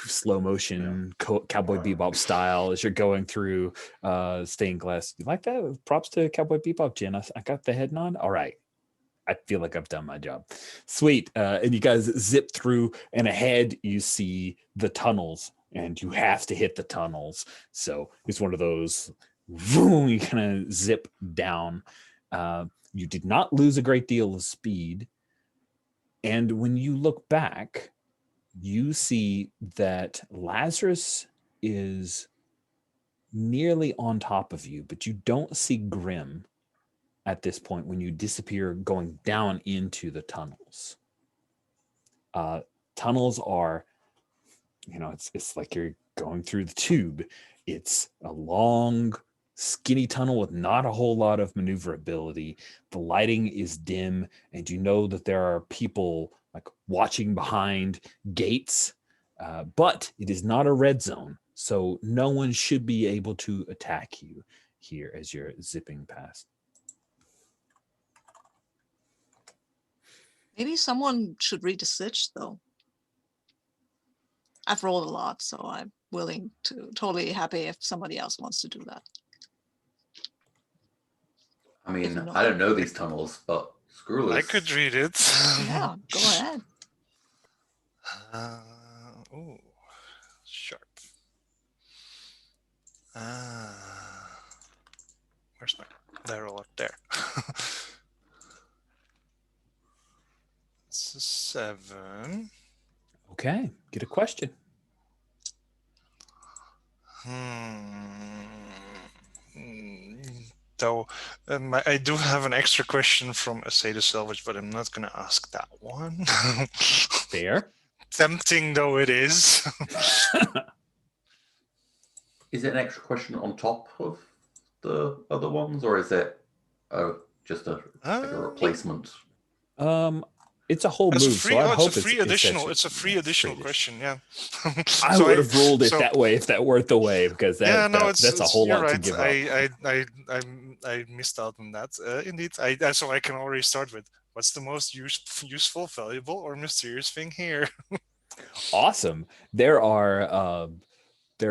Slow motion, Cowboy Bebop style as you're going through stained glass. You like that? Props to Cowboy Bebop, Jen. I got the head nod. All right. I feel like I've done my job. Sweet. And you guys zip through, and ahead you see the tunnels, and you have to hit the tunnels. So it's one of those, boom, you kind of zip down. You did not lose a great deal of speed. And when you look back, you see that Lazarus is nearly on top of you, but you don't see Grim at this point when you disappear going down into the tunnels. Tunnels are, it's like you're going through the tube. It's a long, skinny tunnel with not a whole lot of maneuverability. The lighting is dim, and you know that there are people like watching behind gates, but it is not a red zone, so no one should be able to attack you here as you're zipping past. Maybe someone should read the stitch, though. I've rolled a lot, so I'm totally happy if somebody else wants to do that. I mean, I don't know these tunnels, but screw this. I could read it. Yeah, go ahead. Ooh, sharp. Where's my? They're all up there. It's a 7. Okay, get a question. Though I do have an extra question from Essay to Salvage, but I'm not going to ask that one. Fair. Tempting though it is. Is it an extra question on top of the other ones, or is it just a replacement? It's a whole move. It's a free additional question. Yeah. I would have ruled it that way if that weren't the way, because that's a whole lot to give up. I missed out on that. Indeed, so I can already start with what's the most useful, valuable, or mysterious thing here. Awesome. There are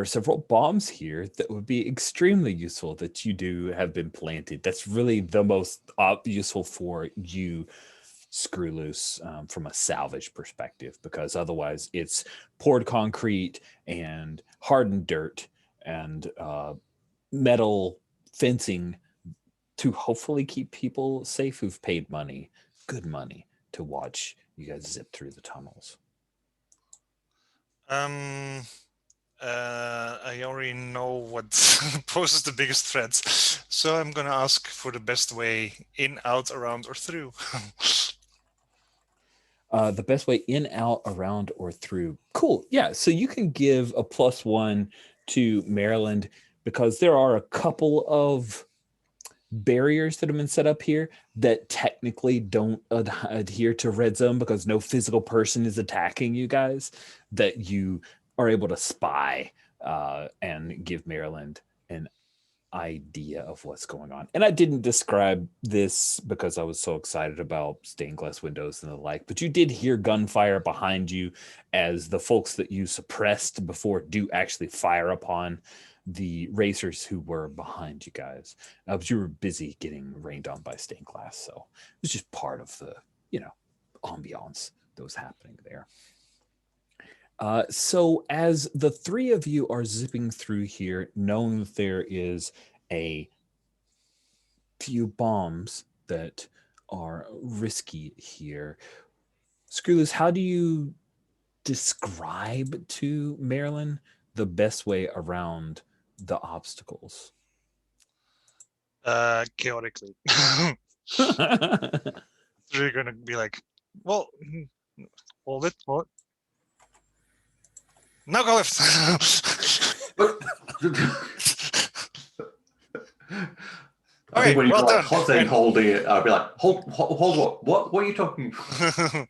several bombs here that would be extremely useful that you do have been planted. That's really the most useful for you, Screw Loose, from a salvage perspective, because otherwise it's poured concrete and hardened dirt and metal fencing to hopefully keep people safe who've paid good money, to watch you guys zip through the tunnels. I already know what poses the biggest threats, so I'm going to ask for the best way in, out, around, or through. The best way in, out, around, or through. Cool. Yeah. So you can give a +1 to Maryland, because there are a couple of barriers that have been set up here that technically don't adhere to red zone, because no physical person is attacking you guys, that you are able to spy and give Maryland an idea of what's going on. And I didn't describe this because I was so excited about stained glass windows and the like, but you did hear gunfire behind you as the folks that you suppressed before do actually fire upon the racers who were behind you guys. But you were busy getting rained on by stained glass, so it was just part of the ambiance that was happening there. So as the three of you are zipping through here, knowing that there is a few bombs that are risky here, Screwless, how do you describe to Marilyn the best way around the obstacles? Chaotically. You're going to be like, well, hold it. Now go left. I think when you well like done. hot and holding it, I'll be like, hold what? What are you talking about?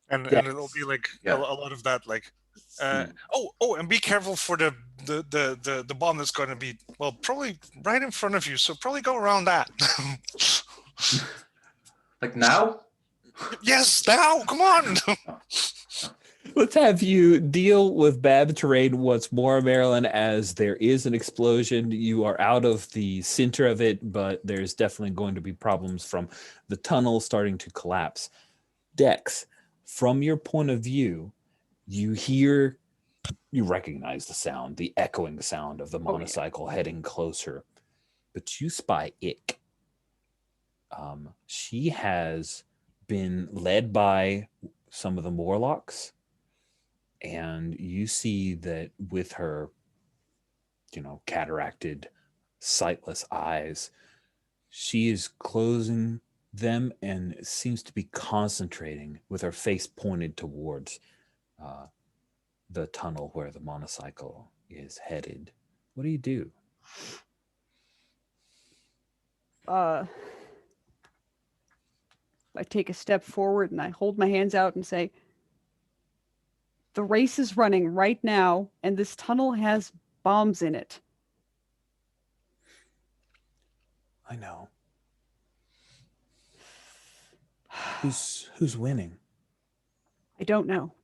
And Dex. it'll be like Yeah. a lot of that, like, Mm. and be careful for the bomb that's going to be, well, probably right in front of you. So probably go around that. Like now? Yes, now, come on. Let's have you deal with bad terrain once more, Marilyn, as there is an explosion. You are out of the center of it, but there's definitely going to be problems from the tunnel starting to collapse. Dex, from your point of view, you recognize the sound, the echoing sound of the Oh, yeah. monocycle heading closer, but you spy Ick. She has been led by some of the Morlocks, and you see that with her, cataracted, sightless eyes, she is closing them and seems to be concentrating with her face pointed towards the tunnel where the monocycle is headed. What do you do? I take a step forward and I hold my hands out and say, the race is running right now, and this tunnel has bombs in it. I know. Who's winning? I don't know.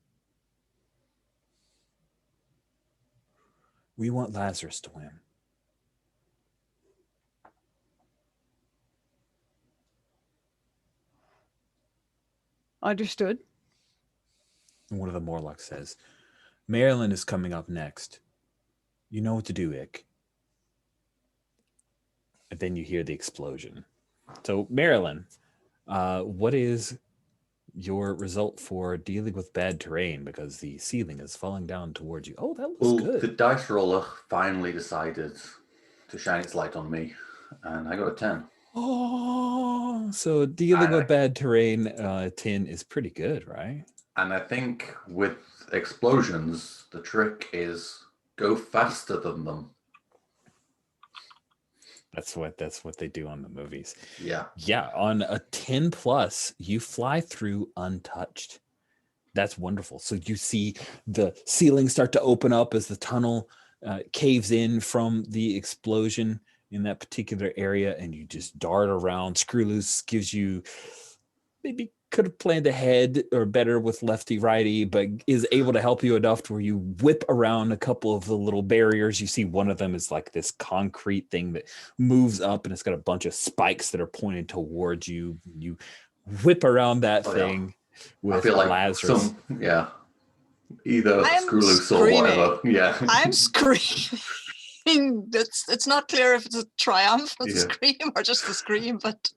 We want Lazarus to win. Understood. And one of the Morlocks says, Marilyn is coming up next. You know what to do, Ick. And then you hear the explosion. So, Marilyn, what is your result for dealing with bad terrain? Because the ceiling is falling down towards you. Oh, that looks Well, good. the dice roller finally decided to shine its light on me, and I got a 10. Oh, so dealing with bad terrain, 10 is pretty good, right? And I think with explosions, the trick is go faster than them. That's what they do on the movies. Yeah. Yeah, on a 10 plus, you fly through untouched. That's wonderful. So you see the ceiling start to open up as the tunnel caves in from the explosion in that particular area, and you just dart around. Screw Loose gives you, maybe could have planned ahead or better with lefty righty, but is able to help you enough to where you whip around a couple of the little barriers. You see one of them is like this concrete thing that moves up, and it's got a bunch of spikes that are pointed towards you. You whip around that thing with I feel like Lazarus. Either I'm Screw Loose or screaming. whatever. Yeah. I'm screaming. It's not clear if it's a triumph with a scream or just a scream, but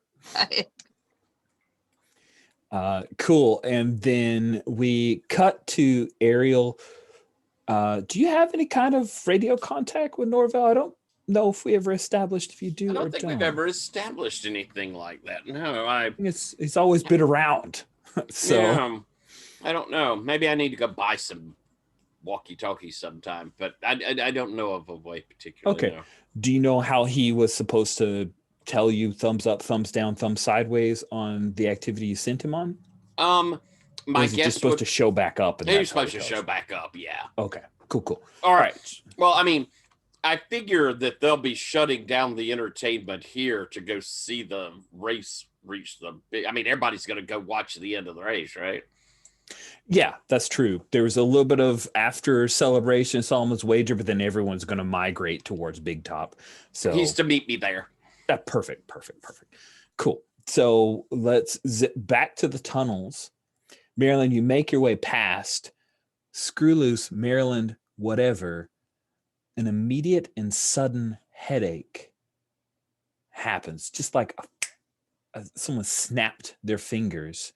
cool. And then we cut to Ariel. Do you have any kind of radio contact with Norvell? I don't know if we ever established if you do. I or don't think we've ever established anything like that. No, it's always been around. So yeah, I don't know. Maybe I need to go buy some walkie-talkies sometime, but I don't know of a way particularly. Okay. No. Do you know how he was supposed to tell you thumbs up, thumbs down, thumbs sideways on the activity you sent him on? My guess guess just supposed to show back up. And he's supposed to show back up. Yeah. Okay. Cool. All right. Well, I mean, I figure that they'll be shutting down the entertainment here to go see the race reach the big. I mean, everybody's going to go watch the end of the race, right? Yeah, that's true. There was a little bit of after celebration, Solomon's wager, but then everyone's going to migrate towards Big Top. So he's to meet me there. Perfect. Cool. So let's zip back to the tunnels. Maryland, you make your way past. Screw Loose, Maryland, whatever. An immediate and sudden headache happens, just like someone snapped their fingers,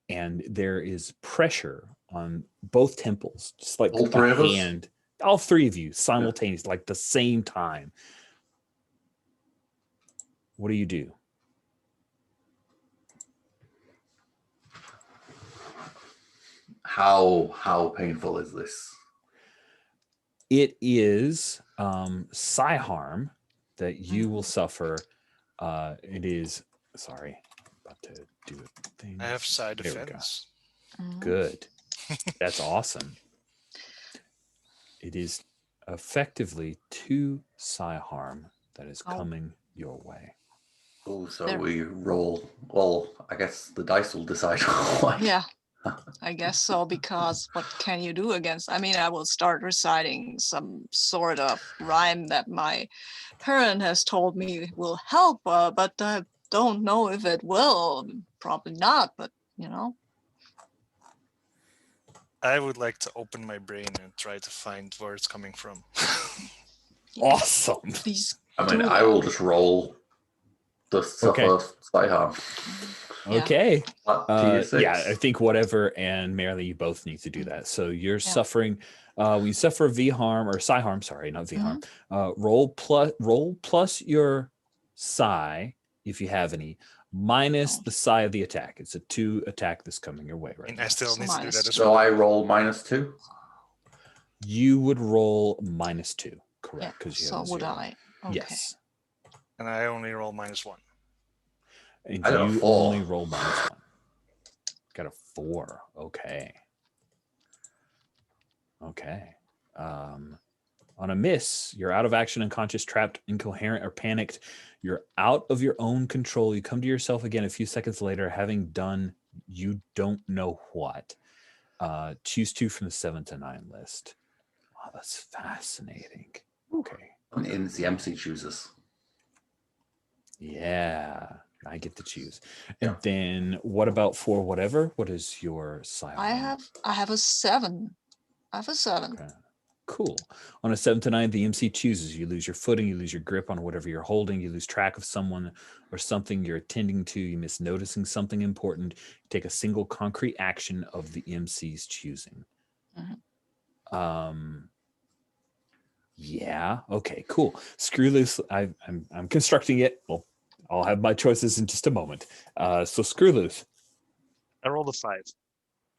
and there is pressure on both temples, just like all three of hand. All three of you simultaneously, like the same time. What do you do? How painful is this? It is psi harm that you will suffer. It is, sorry, about to do a thing. I have side defense. Good. That's awesome. It is effectively 2 psi harm that is coming your way. Oh, so There. we roll. Well, I guess the dice will decide what. Yeah, I guess so, because what can you do against? I mean, I will start reciting some sort of rhyme that my parent has told me will help, but I don't know if it will. Probably not, but you know. I would like to open my brain and try to find where it's coming from. Awesome. Please I mean, do I that. will just roll the suffer psi harm. Yeah. Okay. T6. Yeah, I think whatever and Merrily, you both need to do that. So you're suffering. When you suffer V harm or psi harm, sorry, not V harm. Roll plus your psi if you have any, minus the psi of the attack. It's a 2 attack that's coming your way right And now. I still So need to do that as So well. I roll -2. You would roll -2, Yeah, correct? Because you so have a would 0. I. Okay. Yes. And I only roll -1. And I got a you 4. only roll -1. Got a 4. Okay. Okay. On a miss, you're out of action, unconscious, trapped, incoherent, or panicked. You're out of your own control. You come to yourself again a few seconds later, having done you don't know what. Choose 2 from the 7 to 9 list. Wow, that's fascinating. Okay. And it's the MC chooses. Yeah, I get to choose. And then what about for whatever? What is your psi I harm? have a 7. I have a 7. Okay. Cool. On a 7 to 9, the MC chooses. You lose your footing, you lose your grip on whatever you're holding, you lose track of someone or something you're attending to, you miss noticing something important, you take a single concrete action of the MC's choosing. Yeah. Okay, cool. Screw loose. I'm constructing it. Well, I'll have my choices in just a moment. So screw loose. I rolled a 5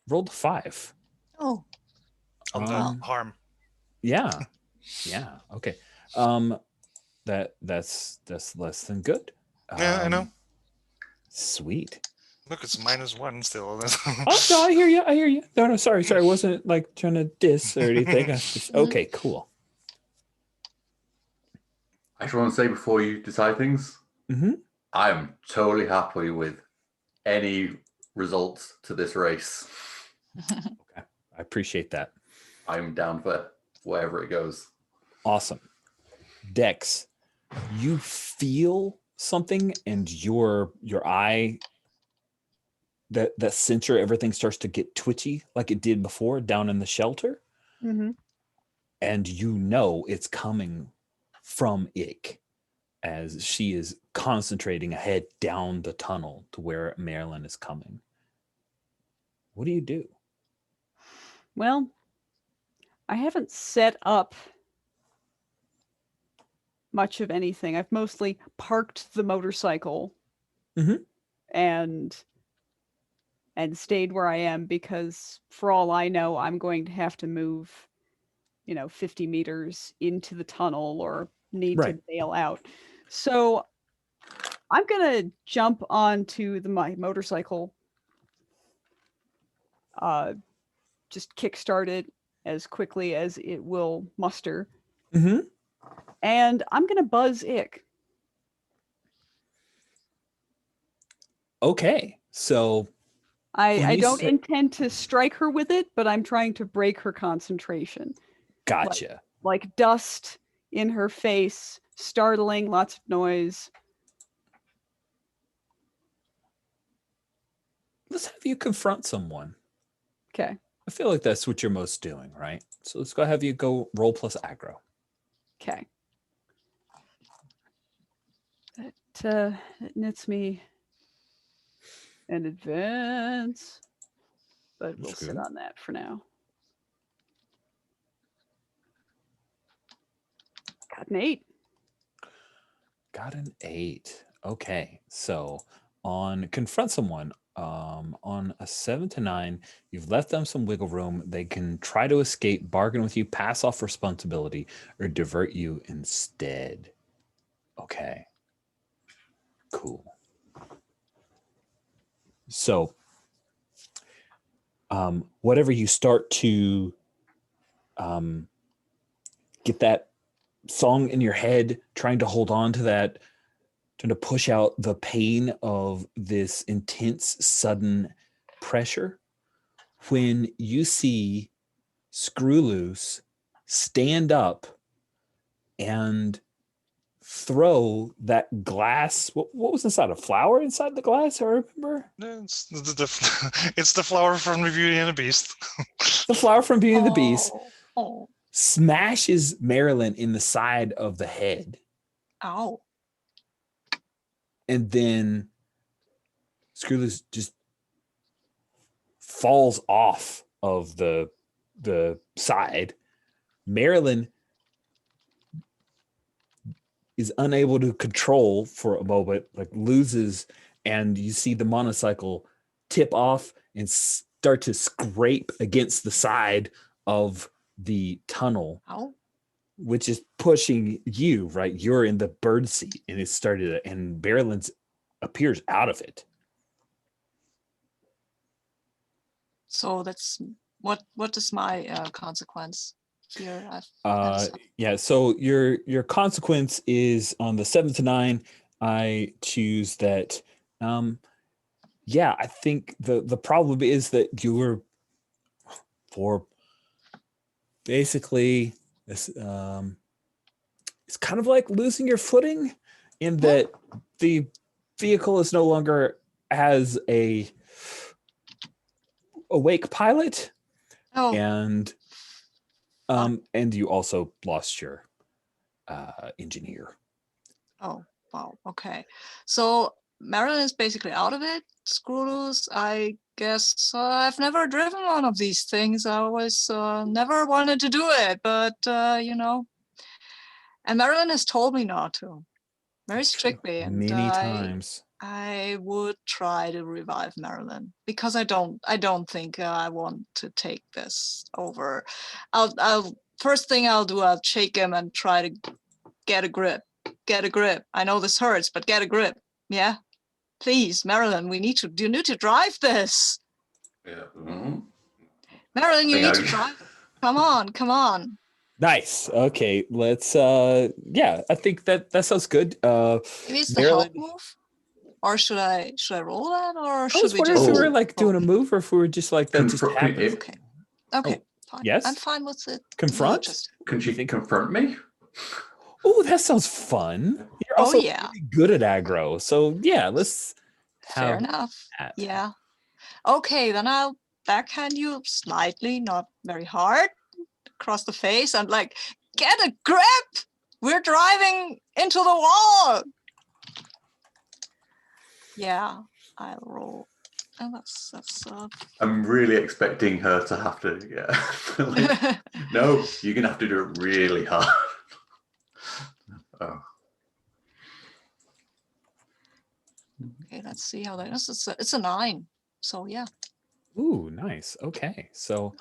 Rolled a 5. Oh, on the harm. Yeah. Yeah. Okay. That's less than good. Yeah, I know. Sweet. Look, it's -1 still. Oh no, I hear you. I hear you. No, sorry. I wasn't like trying to diss or anything. Okay, cool. I just want to say before you decide things, I'm totally happy with any results to this race. Okay. I appreciate that. I'm down for wherever it goes. Awesome. Dex, you feel something and your eye, that sensor, everything starts to get twitchy like it did before down in the shelter. And you know it's coming from Ik as she is concentrating ahead down the tunnel to where Marilyn is coming. What do you do? Well, I haven't set up much of anything. I've mostly parked the motorcycle and stayed where I am, because for all I know, I'm going to have to move, 50 meters into the tunnel or need to bail out. So I'm going to jump onto my motorcycle, just kickstart it as quickly as it will muster. And I'm going to buzz Ik. Okay. So I don't intend to strike her with it, but I'm trying to break her concentration. Gotcha. Like dust in her face, startling, lots of noise. Let's have you confront someone. Okay. I feel like that's what you're most doing, right? So let's go have you go roll plus aggro. Okay. That nets me an advance, but we'll sit on that for now. Got an 8. Got an 8. Okay. So on confront someone, on a 7 to 9, you've left them some wiggle room. They can try to escape, bargain with you, pass off responsibility, or divert you instead. Okay. Cool. So whatever you start to get that song in your head, trying to hold on to that, trying to push out the pain of this intense, sudden pressure, when you see Screw Loose stand up and throw that glass. What was inside? A flower inside the glass? I remember. It's it's the flower from the Beauty and the Beast. The flower from Beauty and the Beast Oh. smashes Marilyn in the side of the head, Ow. and then Screw Loose just falls off of the side. Marilyn is unable to control for a moment, like loses, and you see the motorcycle tip off and start to scrape against the side of the tunnel, Ow. which is pushing you, right? You're in the bird seat, and it started, and Marilyn's appears out of it. So that's what is my consequence here? Yeah, so your consequence is on the 7 to 9. I choose that. I think the problem is that you were, for basically this, it's kind of like losing your footing, in that the vehicle is no longer as a awake pilot, and you also lost your engineer. Oh, wow. Okay. So Marilyn is basically out of it. Screw Loose, I guess I've never driven one of these things. I always never wanted to do it, but and Marilyn has told me not to, very strictly, and Many times. I would try to revive Marilyn, because I don't think I want to take this over. I'll first thing I'll do, I'll shake him and try to get a grip. I know this hurts, but get a grip. Yeah, please, Marilyn, you need to drive this. Yeah. Mm-hmm. Marilyn, you need to drive. Come on. Nice. Okay, let's I think that sounds good. Maybe it's the help move. Or should I roll that, or should we just? If we were like doing a move, or if we were just like that just happened. Okay. Fine. Yes. I'm fine with it. Confront? Can she confront me? Oh, that sounds fun. You're also really good at aggro, so yeah, let's. Fair enough. Yeah. Okay, then I'll backhand you slightly, not very hard, across the face, and like, get a grip. We're driving into the wall. Yeah, I'll roll. And that's I'm really expecting her to have to, like, no, you're gonna have to do it really hard. Oh. Okay, let's see how that is. It's a 9. So yeah. Ooh, nice. Okay. So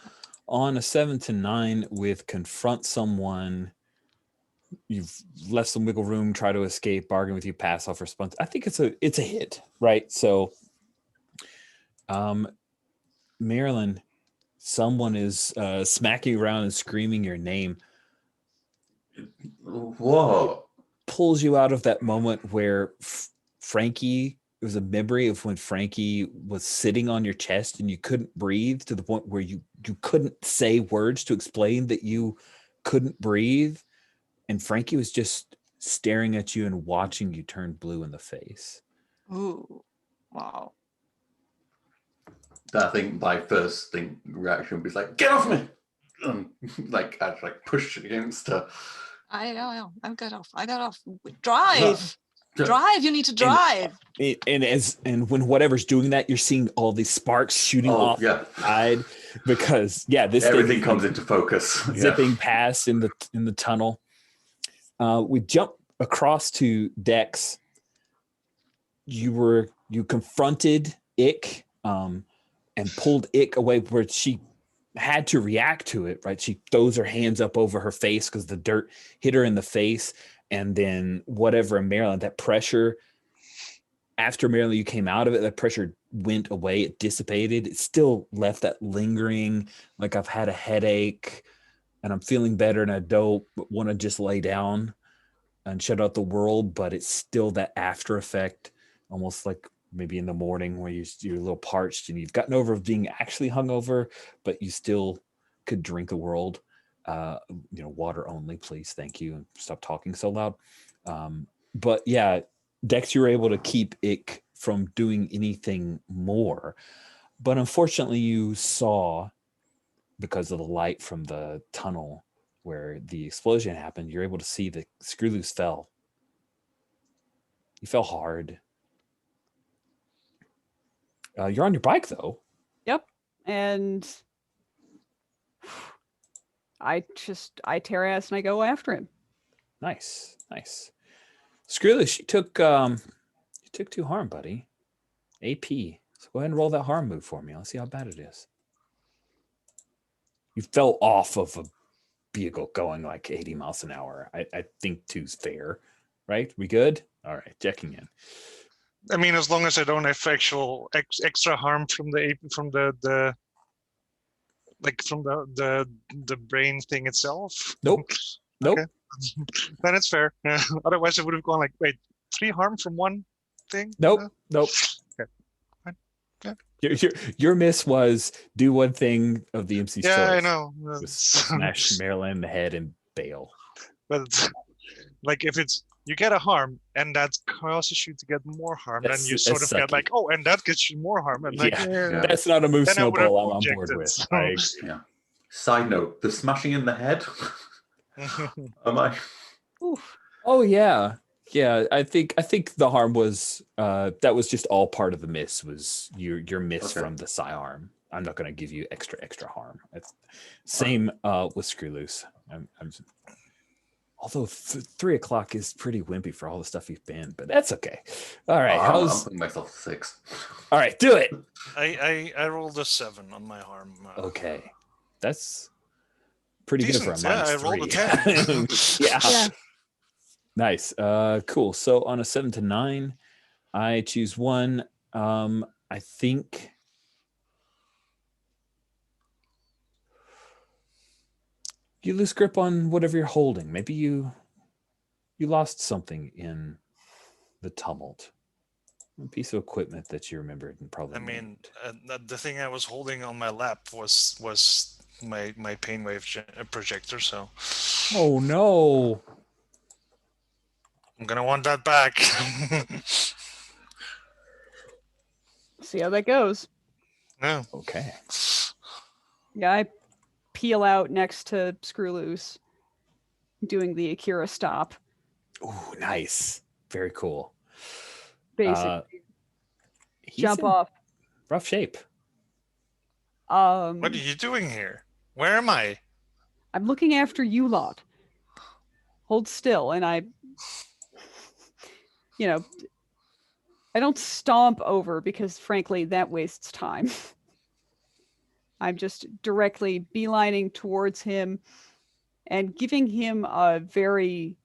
on a 7 to 9 with confront someone, you've left some wiggle room, try to escape, bargain with you, pass off response. I think it's a hit, right? So Marilyn, someone is smacking around and screaming your name. Whoa. Pulls you out of that moment where Frankie, it was a memory of when Frankie was sitting on your chest and you couldn't breathe, to the point where you couldn't say words to explain that you couldn't breathe. And Frankie was just staring at you and watching you turn blue in the face. Ooh, wow. I think my first reaction was like, get off me! Like, I'd like push against her. I got off. Drive! Drive, you need to drive. And when whatever's doing that, you're seeing all these sparks shooting off the side, because this everything comes into focus. Zipping past in the tunnel. We jump across to Dex. You confronted Ick, and pulled Ick away, where she had to react to it, right? She throws her hands up over her face because the dirt hit her in the face. And then whatever in Maryland, that pressure after Maryland, you came out of it, that pressure went away, it dissipated. It still left that lingering, like I've had a headache and I'm feeling better and I don't want to just lay down and shut out the world, but it's still that after effect, almost like maybe in the morning where you're a little parched and you've gotten over being actually hungover, but you still could drink the world. Water only, please. Thank you. And stop talking so loud. But yeah, Dex, you were able to keep Ick from doing anything more. But unfortunately, you saw, because of the light from the tunnel where the explosion happened, you're able to see that Screw Loose fell. You fell hard. You're on your bike, though. Yep. And I tear ass and I go after him. Nice. Screw Loose, you took 2 harm, buddy. AP. So go ahead and roll that harm move for me. Let's see how bad it is. You fell off of a vehicle going like 80 miles an hour. I think 2's fair, right? We good? All right, checking in. I mean, as long as I don't have actual extra harm from the brain thing itself. Nope. Okay. Then it's fair. Otherwise, I would have gone like, wait, 3 harm from one thing? Nope. Okay. Fine. Yeah. Your miss was do one thing of the MC's choice. Yeah, I know. Smash Marilyn in the head and bail. But like, if it's you get a harm and that causes you to get more harm, then you sort of get like, oh, and that gets you more harm, and like, that's not a move Snowball I'm on board with. So. Yeah. Side note: the smashing in the head. Am I? Oof. Oh yeah. I think the harm was that was just all part of the miss, was your miss from the sidearm. I'm not going to give you extra harm. It's same with Screw Loose. Although 3 o'clock is pretty wimpy for all the stuff you've been, but that's okay. All right, I'm putting myself 6. All right, do it. I rolled a 7 on my harm. Okay, that's pretty decent. Good for a minus I 3. rolled a 10. yeah. Nice. Cool. So on a 7 to 9, I choose 1. I think you lose grip on whatever you're holding. Maybe you lost something in the tumult. A piece of equipment that you remembered and probably. I mean, the thing I was holding on my lap was my painwave projector. So. Oh no. I'm gonna want that back. See how that goes. No. Okay. Yeah, I peel out next to Screw Loose, doing the Akira stop. Ooh, nice. Very cool. Basically, jump off. Rough shape. What are you doing here? Where am I? I'm looking after you lot. Hold still, and I don't stomp over because, frankly, that wastes time. I'm just directly beelining towards him and giving him a very,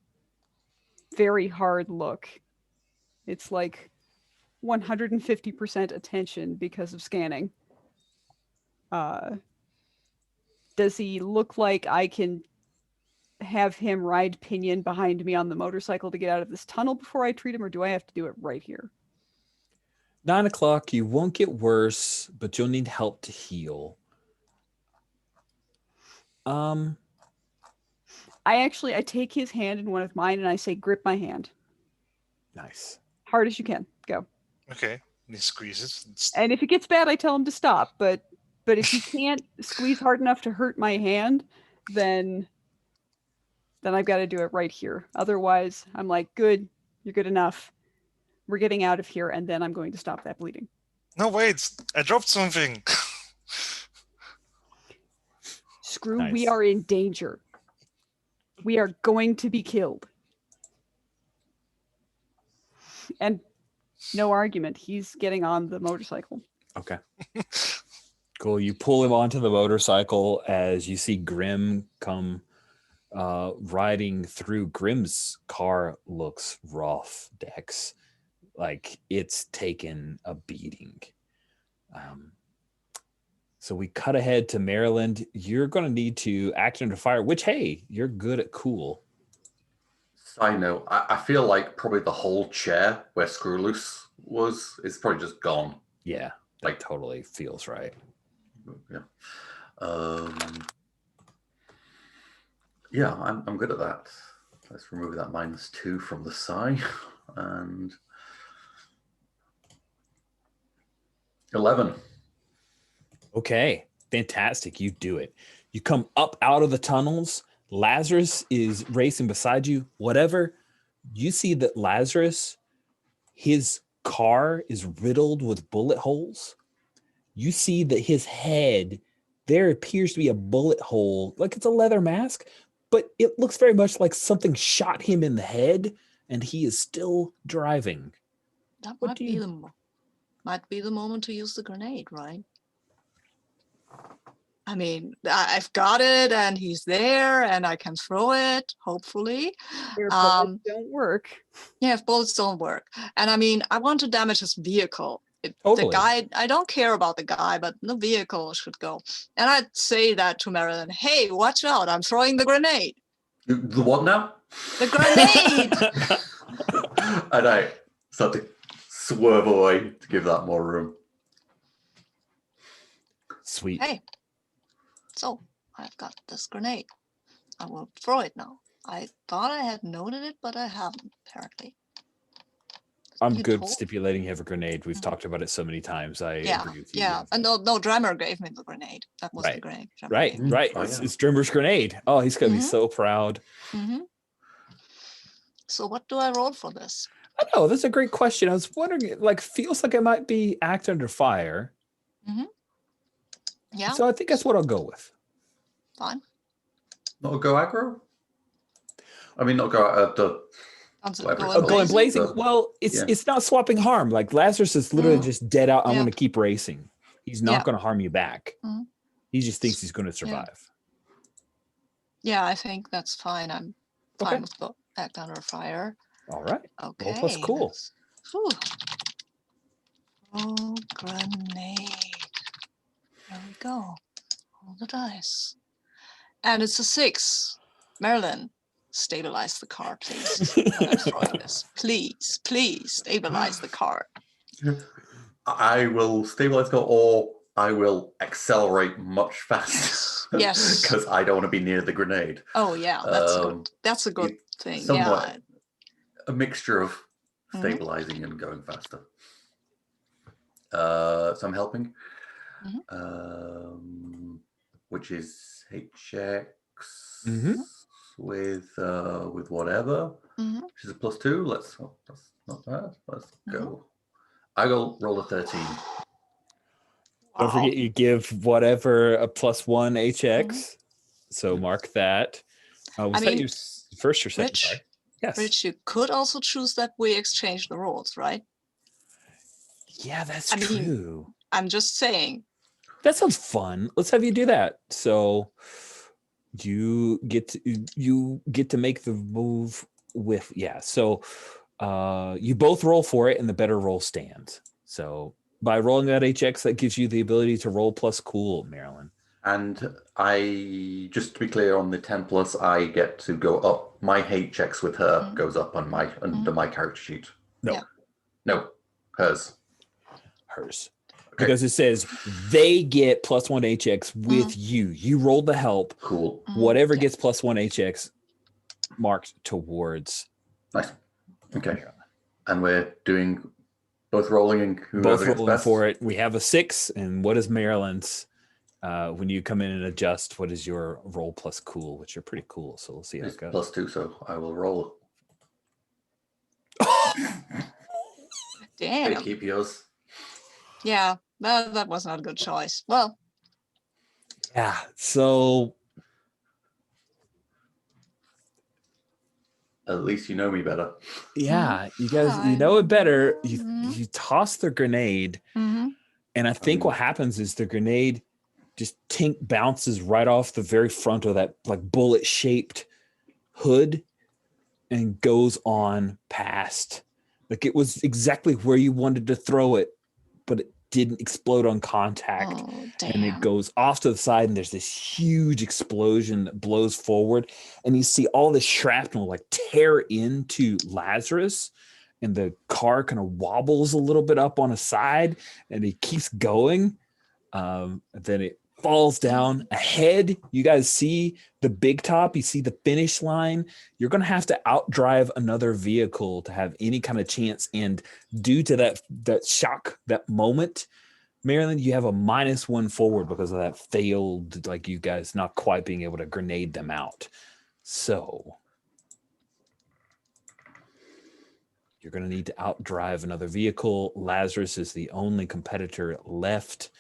very hard look. It's like 150% attention because of scanning. Does he look like I can have him ride pinion behind me on the motorcycle to get out of this tunnel before I treat him, or do I have to do it right here? 9 o'clock, you won't get worse, but you'll need help to heal. I take his hand in one of mine and I say, grip my hand. Nice. Hard as you can. Go. Okay. And he squeezes. And if it gets bad, I tell him to stop. But if he can't squeeze hard enough to hurt my hand, then I've got to do it right here. Otherwise, I'm like, good, you're good enough. We're getting out of here, and then I'm going to stop that bleeding. No, wait, I dropped something. Screw, Nice. We are in danger. We are going to be killed. And no argument, he's getting on the motorcycle. Okay. Cool. You pull him onto the motorcycle as you see Grim come riding through. Grim's car looks rough, Dex. like it's taken a beating. So we cut ahead to Maryland. You're going to need to act under fire, which, hey, you're good at cool. Side note, I feel like probably the whole chair where Screw Loose was is probably just gone. Yeah, that totally feels right. Yeah. Yeah, I'm good at that. Let's remove that -2 from the side. And 11. Okay, fantastic. You do it. You come up out of the tunnels. Lazarus is racing beside you. Whatever. You see that Lazarus, his car is riddled with bullet holes. You see that his head, there appears to be a bullet hole, like it's a leather mask, but it looks very much like something shot him in the head, and he is still driving. That What might do be you- might be the moment to use the grenade, right? I mean, I've got it, and he's there, and I can throw it, hopefully. Their bullets don't work. Yeah, if bullets don't work. And I mean, I want to damage his vehicle. The Totally. guy, I don't care about the guy, but the vehicle should go. And I'd say that to Marilyn, hey, watch out, I'm throwing the grenade. The what now? The grenade! And I start to swerve away to give that more room. Sweet. Hey, so I've got this grenade. I will throw it now. I thought I had noted it, but I haven't, apparently. I'm You good told- stipulating you have a grenade. We've Mhm. talked about it so many times. I Yeah, agree with you. yeah. And no, Drummer gave me the grenade. That was the Right, grenade. Drummer Right, gave me. right. Oh, It's, yeah. it's Drimmer's grenade. Oh, he's gonna be Mhm. so proud. Mhm. So what do I roll for this? I know that's a great question. I was wondering, like, feels like it might be act under fire. Yeah, So I think that's what I'll go with. fine. Not go aggro? I mean, not go whatever it's Oh, called. going blazing. So, Well, it's yeah. it's not swapping harm. Like Lazarus is literally just dead out. I'm Yeah. going to keep racing. He's not Yeah. going to harm you back. Mhm. He just thinks he's going to survive. Yeah, I think that's fine. I'm fine Okay. with the act under fire. All right. Okay. plus cool. Whew. Oh, grenade. There we go. Roll the dice. And it's a 6. Marilyn, stabilize the car, please. When I'm throwing this. Please, please stabilize the car. I will stabilize go, or I will accelerate much faster. Yes. Because I don't want to be near the grenade. Oh yeah, that's a good thing. Somewhat Yeah. a mixture of Mhm. stabilizing and going faster. So I'm helping. Mhm. Which is HX Mhm. with whatever. Mhm. Which is a +2. That's not bad. Let's Mhm. go. I will roll a 13. Don't Wow. forget you give whatever a +1 HX. So mark that. Was I that mean, your first or second? Rich, Sorry. Yes. Rich, you could also choose that we exchange the roles, right? Yeah, that's I mean- true. I'm just saying. That sounds fun. Let's have you do that. So you get to make the move with So you both roll for it, and the better roll stands. So by rolling that HX, that gives you the ability to roll plus cool, Marilyn. And I, just to be clear, on the 10+, I get to go up. My HX with her Mhm. goes up on my under my character sheet. No, Yeah. No, hers. hers. Okay. Because it says they get +1 HX with you. You rolled the help. Cool. Mhm. Whatever Yeah. gets +1 HX marked towards Nice. Okay. Marilyn. And we're doing both rolling and whoever Both gets rolling best. for it. We have a 6. And what is Maryland's? When you come in and adjust, what is your roll plus cool, which are pretty cool. So we'll see how It's it goes. +2, so I will roll. Damn. Okay, keep yours. Yeah, that was not a good choice. Well, Yeah. So At least you know me better. yeah, you guys, I you know it better. Mhm. You toss the grenade, mhm. and I think what happens is the grenade just bounces right off the very front of that like bullet shaped hood and goes on past Like it was exactly where you wanted to throw it, but it didn't explode on contact. Oh, And it damn. goes off to the side, and there's this huge explosion that blows forward. And you see all this shrapnel like tear into Lazarus, and the car kind of wobbles a little bit up on a side, and he keeps going. Then it falls down ahead. You guys see the big top, you see the finish line. You're going to have to outdrive another vehicle to have any kind of chance. And due to that shock, that moment, Maryland, you have a -1 forward because of that failed, like you guys not quite being able to grenade them out. So you're going to need to outdrive another vehicle. Lazarus is the only competitor left.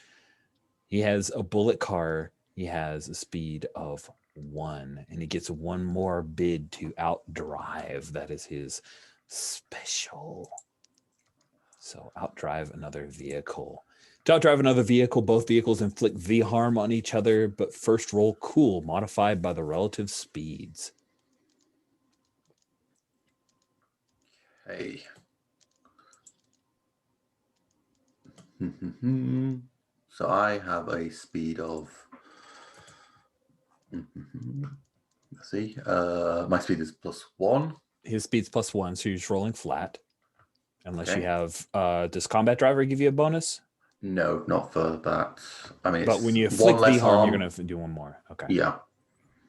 He has a bullet car. He has a speed of 1, and he gets one more bid to outdrive. That is his special. So outdrive another vehicle. To outdrive another vehicle, both vehicles inflict V harm on each other, but first roll cool, modified by the relative speeds. Hey. So I have a speed of. Let's see. My speed is +1. His speed's +1, so you're just rolling flat. Unless Okay. you have, does combat driver give you a bonus? No, not for that. I mean, But when you one inflict less V harm, harm. you're going to do one more. Okay. Yeah,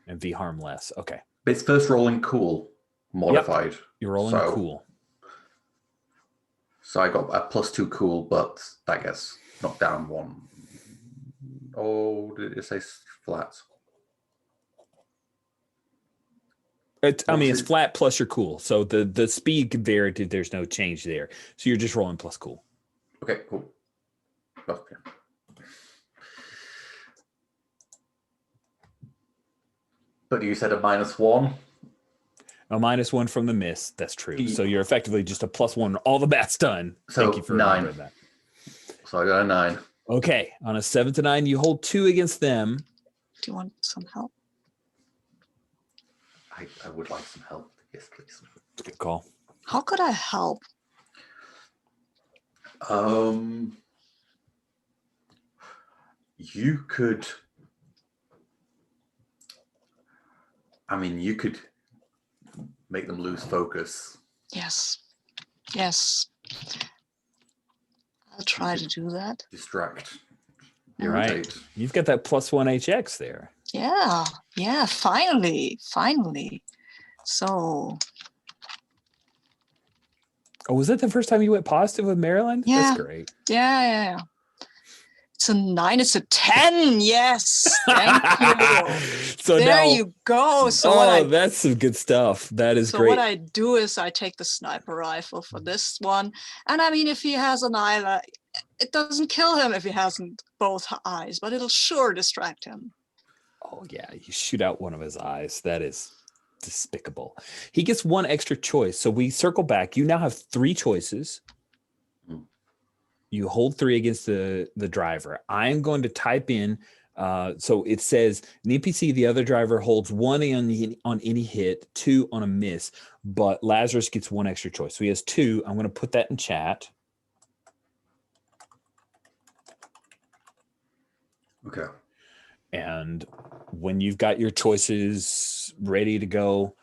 And V harm less. Okay. it's first rolling cool, modified. You're rolling So- cool. So I got a +2 cool, but that gets knocked down 1. Oh, did it say flat? It's What's it? flat plus your cool. So the speed can vary. There's no change there. So you're just rolling plus cool. Okay, cool. Okay. But you said a -1? A -1 from the miss. That's true. So you're effectively just a +1. All the math's done. So Thank you for 9. remembering that. So I got a 9. Okay. On a 7 to 9, you hold 2 against them. Do you want some help? I would like some help. Yes, please. Good call. How could I help? You could. You could make them lose focus. Yes. Yes. I'll try to do that. Distract. You're right. Irritate. You've got that +1 HX there. Yeah. Yeah. Finally. Finally. So, Oh, was that the first time you went positive with Maryland? Yeah. That's great. yeah. It's a 9. It's a 10. Yes. Thank you. So There now, you go. So what that's some good stuff. That is So great. what I do is I take the sniper rifle for this one. And if he has an eye, it doesn't kill him if he hasn't both eyes, but it'll sure distract him. Oh, yeah. You shoot out one of his eyes. That is despicable. He gets 1 extra choice. So we circle back. You now have 3 choices. You hold 3 against the driver. I'm going to type in. So it says an NPC, the other driver holds 1 on any hit, 2 on a miss, but Lazarus gets 1 extra choice. So he has 2. I'm going to put that in chat. Okay. And when you've got your choices ready to go,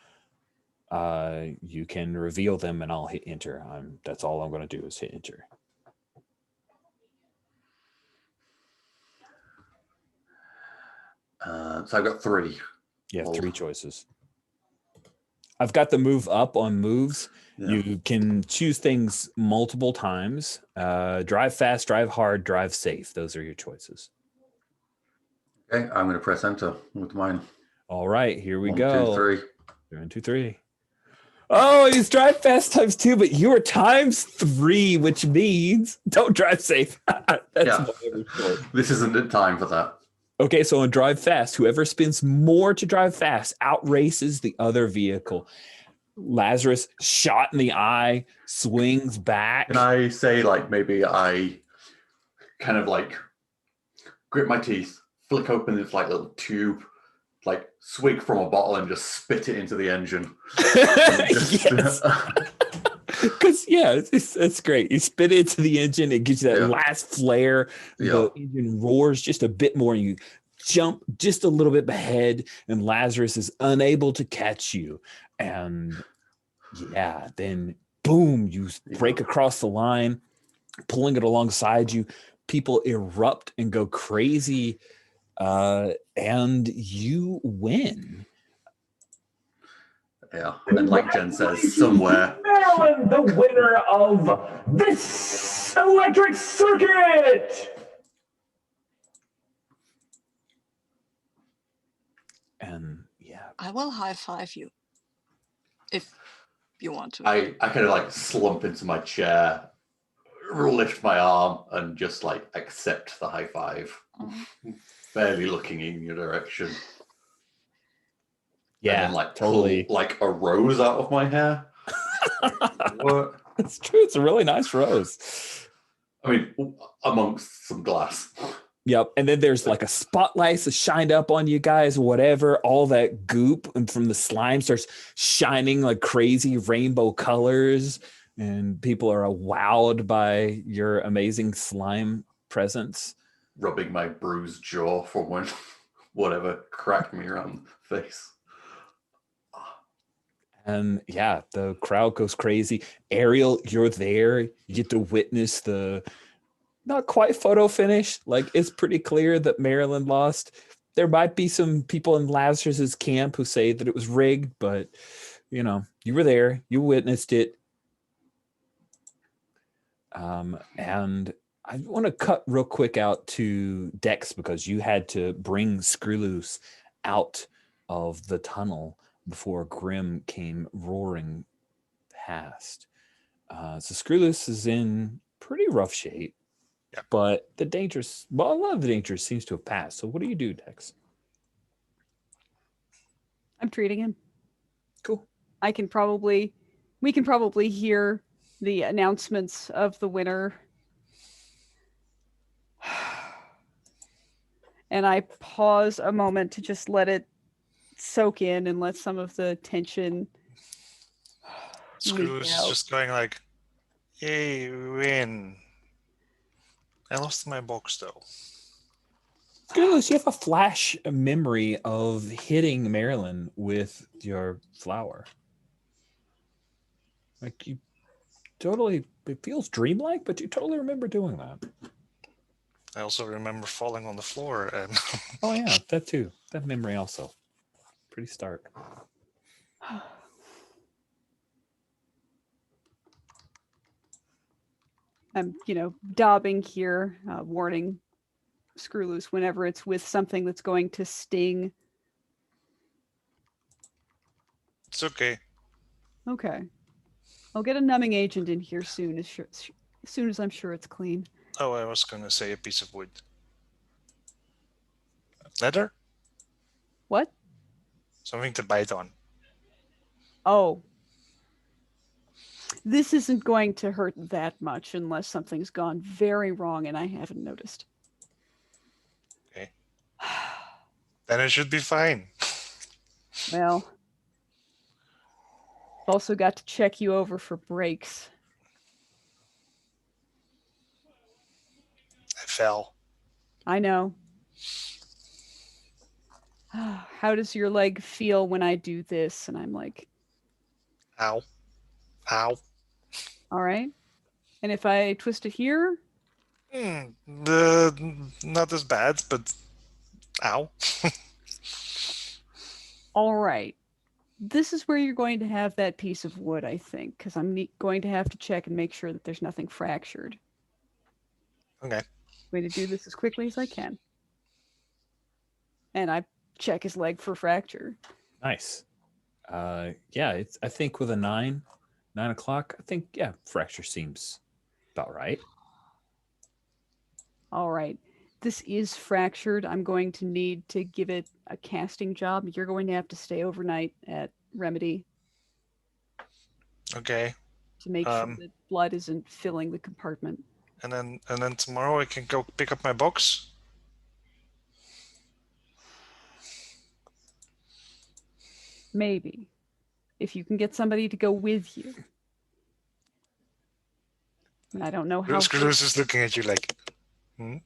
you can reveal them and I'll hit enter. That's all I'm going to do is hit enter. So I've got 3. You have Oh. 3 choices. I've got the move up on moves. Yeah. You can choose things multiple times. Drive fast, drive hard, drive safe. Those are your choices. Okay, I'm going to press enter with mine. All right, here we 1, go. 2, 3. 1, 2, 3. Oh, he's drive fast ×2, but you are ×3, which means don't drive safe. That's Yeah. my other choice. This isn't the time for that. Okay, so on drive fast, whoever spends more to drive fast outraces the other vehicle. Lazarus, shot in the eye, swings back. Can I say, maybe I kind of grip my teeth, flick open this little tube, swig from a bottle and just spit it into the engine. Just- Yes. Because it's great. You spit it into the engine, it gives you that Yeah. last flare. The engine roars just a bit more, and you jump just a little bit ahead, and Lazarus is unable to catch you. And then boom, you break across the line, pulling it alongside you. People erupt and go crazy, and you win. Yeah, and like Jen says, somewhere. Maryland, the winner of this electric circuit. And I will high five you if you want to. I kind of like slump into my chair, lift my arm, and just like accept the high five, barely looking in your direction. Yeah, and then like totally. pull like a rose out of my hair. What? It's true. It's a really nice rose. I mean, amongst some glass. Yep. And then there's like a spotlight that shined up on you guys, whatever. All that goop and from the slime starts shining like crazy rainbow colors. And people are wowed by your amazing slime presence. Rubbing my bruised jaw from when whatever cracked me around the face. And the crowd goes crazy. Ariel, you're there. You get to witness the not quite photo finish. Like, it's pretty clear that Maryland lost. There might be some people in Lazarus's camp who say that it was rigged, but you were there. You witnessed it. And I want to cut real quick out to Dex because you had to bring Screwloose out of the tunnel before Grim came roaring past. So Screwloose is in pretty rough shape, but a lot of the danger seems to have passed. So what do you do, Dex? I'm treating him. Cool. we can probably hear the announcements of the winner. And I pause a moment to just let it soak in and let some of the tension Screwloose leak is out. just going like, yay, we win. I lost my box though. Screwloose, you have a flash memory of hitting Marilyn with your flower. Like, you totally, it feels dreamlike, but you totally remember doing that. I also remember falling on the floor and Oh yeah, that too. That memory also. Pretty stark. I'm, daubing here, warning Screwloose whenever it's with something that's going to sting. it's okay. Okay. I'll get a numbing agent in here soon, as soon as I'm sure it's clean. Oh, I was gonna say a piece of wood. Leather? What? Something to bite on. Oh. This isn't going to hurt that much unless something's gone very wrong and I haven't noticed. Okay. Then it should be fine. Well, I've also got to check you over for breaks. I fell. I know. How does your leg feel when I do this? And I'm like, Ow. Ow. all right. And if I twist it here? Not as bad, but ow. All right. This is where you're going to have that piece of wood, I think, because I'm going to have to check and make sure that there's nothing fractured. Okay. I'm going to do this as quickly as I can. And I check his leg for fracture. Nice. It's, I think with a 9 o'clock, I think, fracture seems about right. All right. This is fractured. I'm going to need to give it a casting job. You're going to have to stay overnight at Remedy Okay. to make sure that blood isn't filling the compartment. And then tomorrow I can go pick up my box. Maybe. If you can get somebody to go with you. And I don't know how. Screws is looking at you like, Maybe.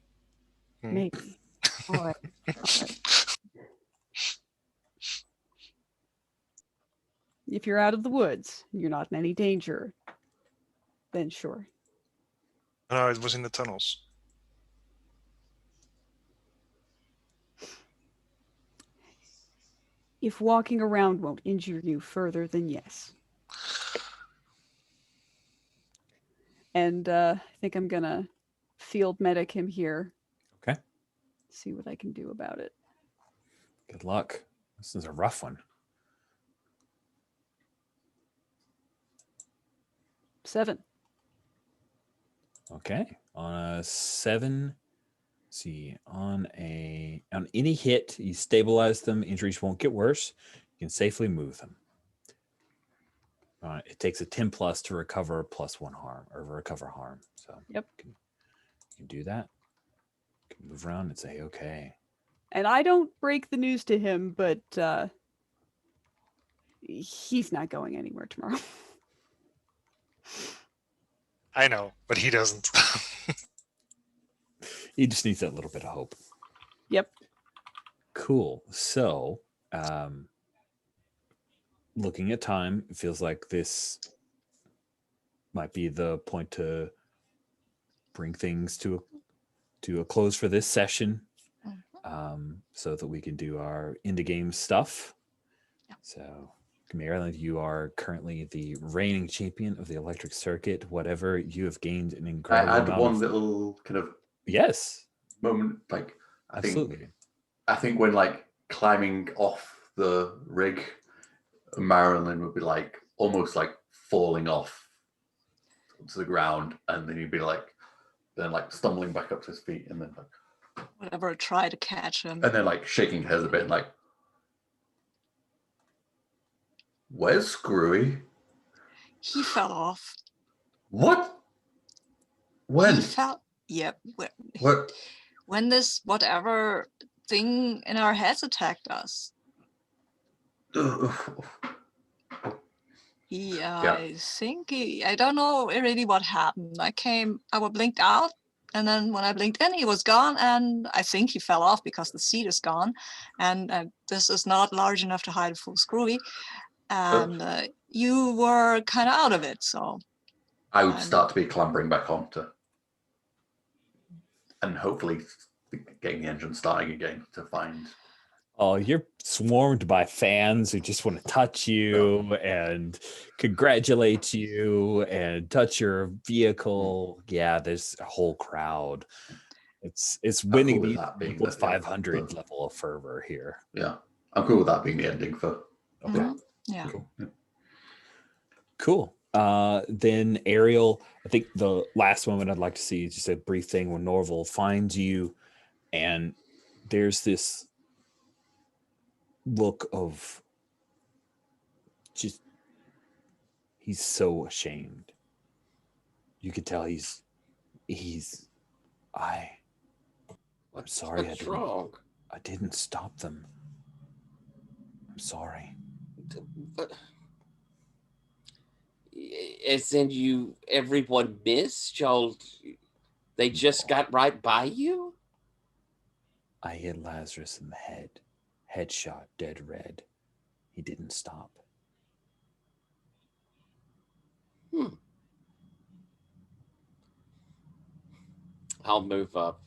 All right. All right. If you're out of the woods, you're not in any danger, then sure. No, it was in the tunnels. If walking around won't injure you further, then yes. And I think I'm going to field medic him here. Okay. See what I can do about it. Good luck. This is a rough one. 7. Okay. On a 7, see, on any hit, you stabilize them. Injuries won't get worse. You can safely move them. It takes a 10 plus to recover +1 harm or recover harm. So yep, you can do that. You can move around and say okay. And I don't break the news to him, but he's not going anywhere tomorrow. I know, but he doesn't. He just needs that little bit of hope. Yep. Cool. So, looking at time, it feels like this might be the point to bring things to a close for this session, so that we can do our end-of-game stuff. Yeah. So, Maryland, you are currently the reigning champion of the electric circuit. Whatever, you have gained an incredible I had amount one of... little kind of Yes. moment, like Absolutely. I think when like climbing off the rig, Marilyn would be like almost like falling off to the ground, and then he'd be like stumbling back up to his feet, and then like Whatever, try to catch him. and then like shaking his head a bit, and like, where's Screwy? He fell off. What? When? He fell. Yep. What? When this whatever thing in our heads attacked us. I think I don't know really what happened. I blinked out, and then when I blinked in, he was gone, and I think he fell off because the seat is gone, and this is not large enough to hide a full Screwy, and you were kind of out of it, so. I would start to be clambering back onto, and hopefully getting the engine starting again to find. Oh, you're swarmed by fans who just want to touch you and congratulate you and touch your vehicle. Yeah, there's a whole crowd. It's winning cool these that being equals the- 500 level of fervor here. Yeah, I'm cool with that being the ending for. Okay. Mhm. Yeah. Cool. Then Ariel, I think the last moment I'd like to see is just a brief thing when Norval finds you, and there's this look of just, he's so ashamed. You could tell I'm sorry. What's wrong? I didn't stop them. I'm sorry. But as in everyone missed y'all. They just got right by you. I hit Lazarus in the head. Headshot, dead red. He didn't stop. I'll move up.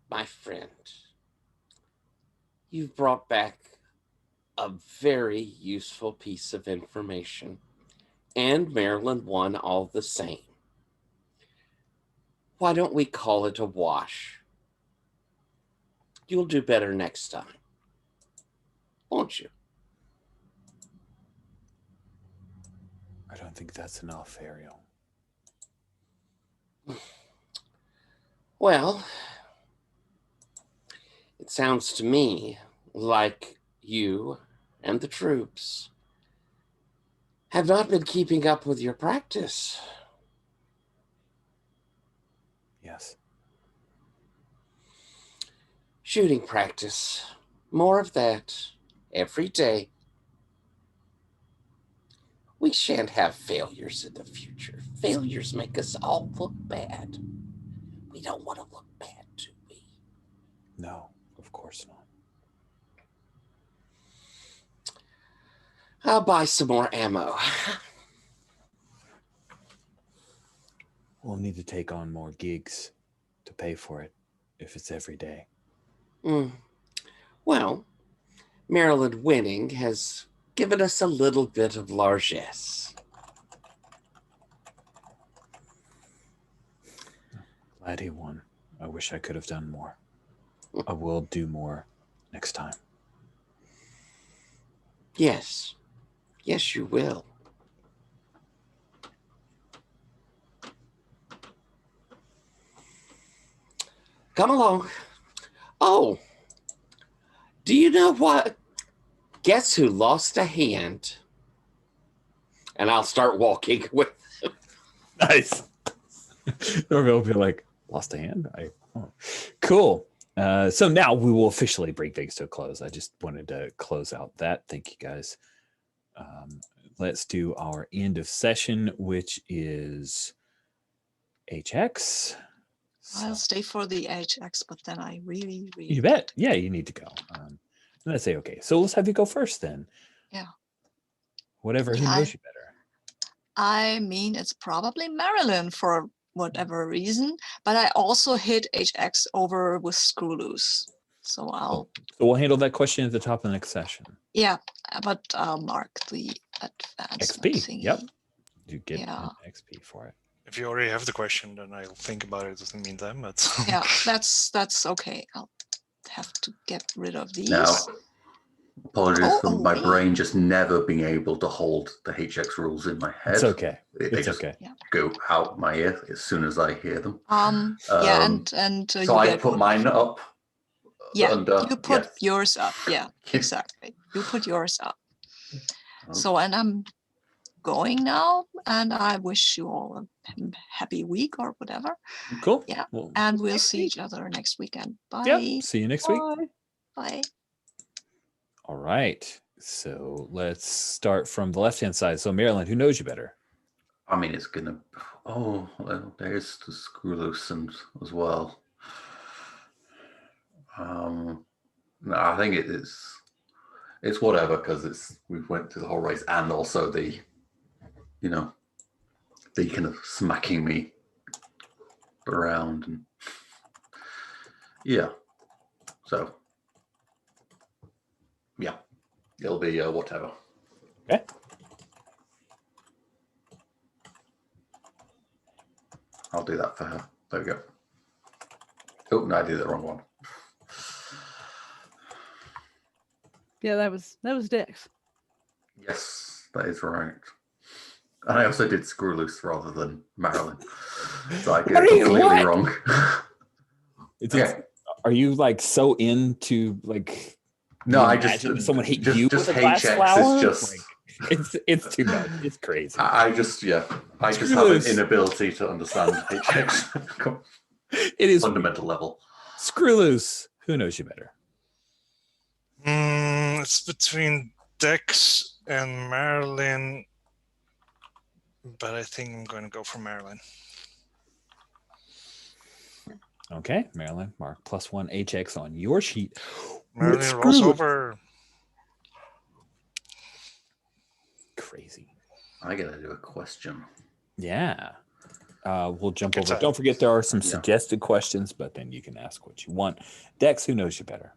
My friend, you've brought back a very useful piece of information, and Maryland won all the same. Why don't we call it a wash? You'll do better next time, won't you? I don't think that's enough, Ariel. Well, it sounds to me like you and the troops have not been keeping up with your practice. Yes. Shooting practice. More of that every day. We shan't have failures in the future. Failures make us all look bad. We don't want to look bad, do we? No, of course not. I'll buy some more ammo. We'll need to take on more gigs to pay for it if it's every day. Well, Maryland winning has given us a little bit of largesse. Glad he won. I wish I could have done more. I will do more next time. Yes. Yes, you will. Come along. Oh, do you know what? Guess who lost a hand? And I'll start walking with him. Nice. Norville will be like, lost a hand? Cool. So now we will officially bring things to a close. I just wanted to close out that. Thank you, guys. Let's do our end of session, which is HX. I'll stay for the HX, but then I really. You bet. Yeah, you need to go. And I say, okay, so let's have you go first then. Yeah. Whatever, who knows you better? I mean, it's probably Marilyn for whatever reason, but I also hit HX over with Screw Loose. So I'll. So we'll handle that question at the top of the next session. Yeah, but I'll mark the advancement XP. thingy. Yep. You get Yeah. an XP for it. If you already have the question, then I'll think about it in the meantime. But Yeah, that's okay. I'll have to get rid of these. Now, apologies for my wait. brain just never being able to hold the HX rules in my head. It's okay. They It's just okay. go out my ear as soon as I hear them. Yeah, and So you I get put one. mine up. Yeah, under, you put yes. yours up. Yeah, exactly. You put yours up. So, and I'm going now, and I wish you all a happy week or whatever. Cool. Yeah, Well, and we'll see each other next weekend. Bye. yep. See you next week. Bye. Bye. All right. So let's start from the left-hand side. So Marilyn, who knows you better? I mean, it's gonna. Oh, well, there's the Screw Loose as well. No, I think it's whatever, because we went through the whole race, and also the kind of smacking me around, and yeah. So yeah, it'll be whatever. Okay. I'll do that for her. There we go. Oh no, I did the wrong one. Yeah, that was Dex. Yes, that is right. And I also did Screw Loose rather than Marilyn. So I did it completely wrong. Are you like so into like? No, I imagine just someone hit just, you just with a glass HX flower. is just. Like, it's too much. It's crazy. I just have an inability to understand HX. It is fundamental level. Screw Loose. Who knows you better? it's between Dex and Marilyn, but I think I'm going to go for Marilyn. Okay, Marilyn, mark +1 HX on your sheet. Marilyn rolls over. Crazy. I gotta do a question. Yeah. We'll jump over. time. Don't forget there are some Yeah. suggested questions, but then you can ask what you want. Dex, who knows you better?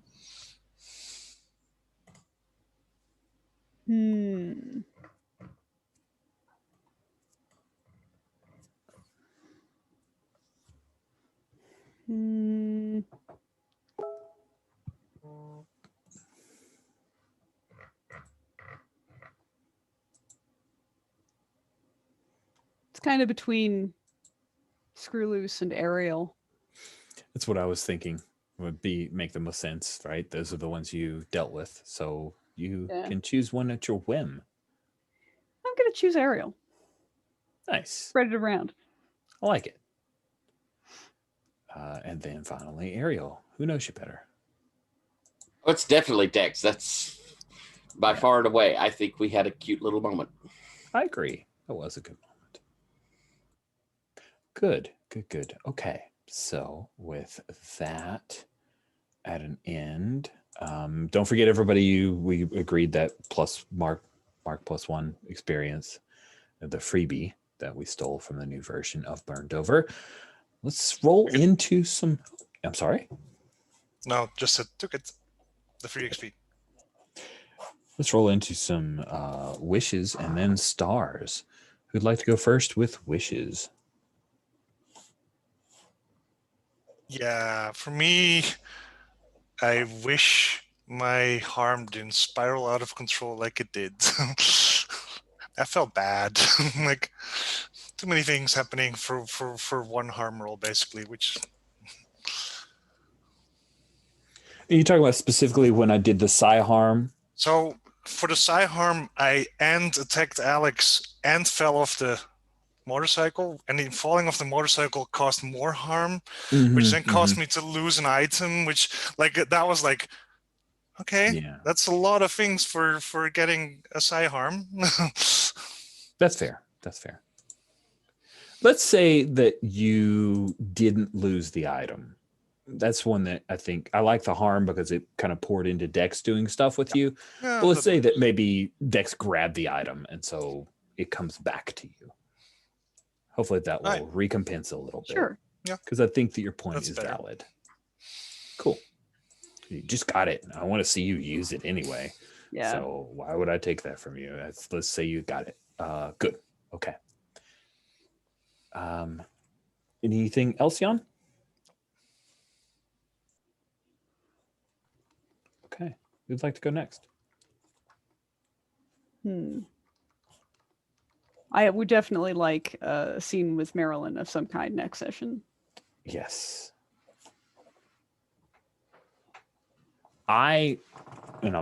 It's kind of between Screw Loose and Ariel. That's what I was thinking would make the most sense, right? Those are the ones you dealt with. So you can choose one at your whim. I'm going to choose Ariel. Nice. Spread it around. I like it. And then finally, Ariel. Who knows you better? Oh, it's definitely Dex. That's by far and away. I think we had a cute little moment. I agree. That was a good moment. Good. Okay. So with that at an end, don't forget everybody. We agreed that plus Mark +1 experience, the freebie that we stole from the new version of Burned Over. Let's roll into some. I'm sorry. No, just took it. The free XP. Let's roll into some wishes and then stars. Who'd like to go first with wishes? Yeah, for me, I wish my harm didn't spiral out of control like it did. I felt bad. Like too many things happening for one harm roll, basically. Which Are you talking about specifically when I did the psi harm? so for the psi harm, I attacked Alex and fell off the motorcycle, and then falling off the motorcycle caused more harm, which then caused me to lose an item, which like that was like, okay, Yeah, that's a lot of things for getting a psi harm. that's fair. Let's say that you didn't lose the item. That's one that I think I like the harm because it kind of poured into Dex doing stuff with you. Yeah, But let's say that maybe Dex grabbed the item and so it comes back to you. Hopefully that will recompense a little bit. Sure. Yeah. Because I think that your point That's is better. valid. Cool. You just got it. I want to see you use it anyway. Yeah. So why would I take that from you? Let's say you got it. Good. Okay. Anything else, Jan? Okay. Who'd like to go next? I would definitely like a scene with Marilyn of some kind next session. Yes. I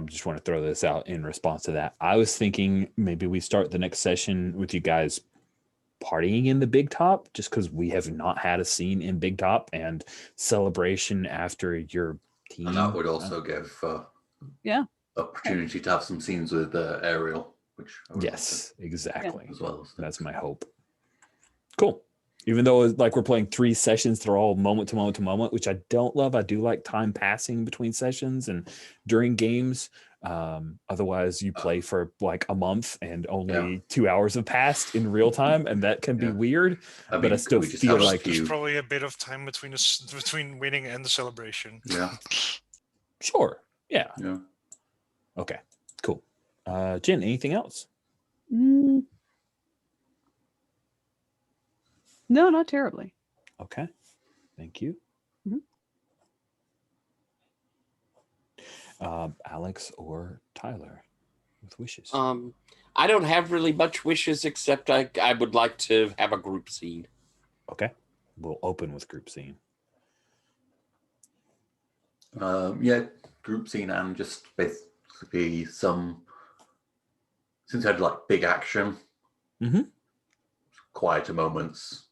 just want to throw this out in response to that. I was thinking maybe we start the next session with you guys partying in the Big Top, just because we have not had a scene in Big Top, and celebration after your team. And that would also give opportunity to have some scenes with Ariel, which I would exactly. as well. That's my hope. Cool. Even though like we're playing 3 sessions, they're all moment to moment to moment, which I don't love. I do like time passing between sessions and during games. Otherwise, you play for like a month and only 2 hours have passed in real time, and that can be weird. I mean, but I still feel like there's probably a bit of time between winning and the celebration. Yeah. Sure. Yeah. Yeah. Okay. Cool. Jen, anything else? No, not terribly. Okay. Thank you. Alex or Tyler with wishes? I don't have really much wishes, except I would like to have a group scene. Okay. We'll open with group scene. Group scene and just basically some, since I had like big action, quieter moments,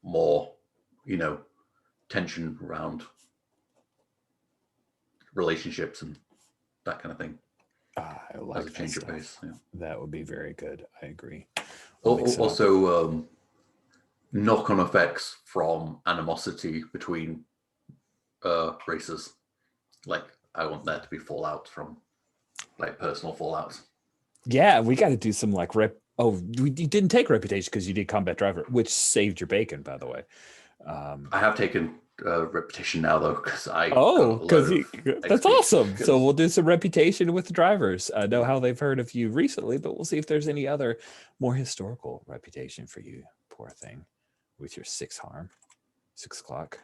more, tension around relationships and that kind of thing. I like as a change of pace. Yeah. That would be very good. I agree. Also, knock-on effects from animosity between races. Like, I want there to be fallout from, like, personal fallout. Yeah, we got to do some like you didn't take reputation because you did combat driver, which saved your bacon, by the way. I have taken reputation now though, because that's awesome. So we'll do some reputation with the drivers. I know how they've heard of you recently, but we'll see if there's any other more historical reputation for you. Poor thing, with your 6 harm, 6 o'clock.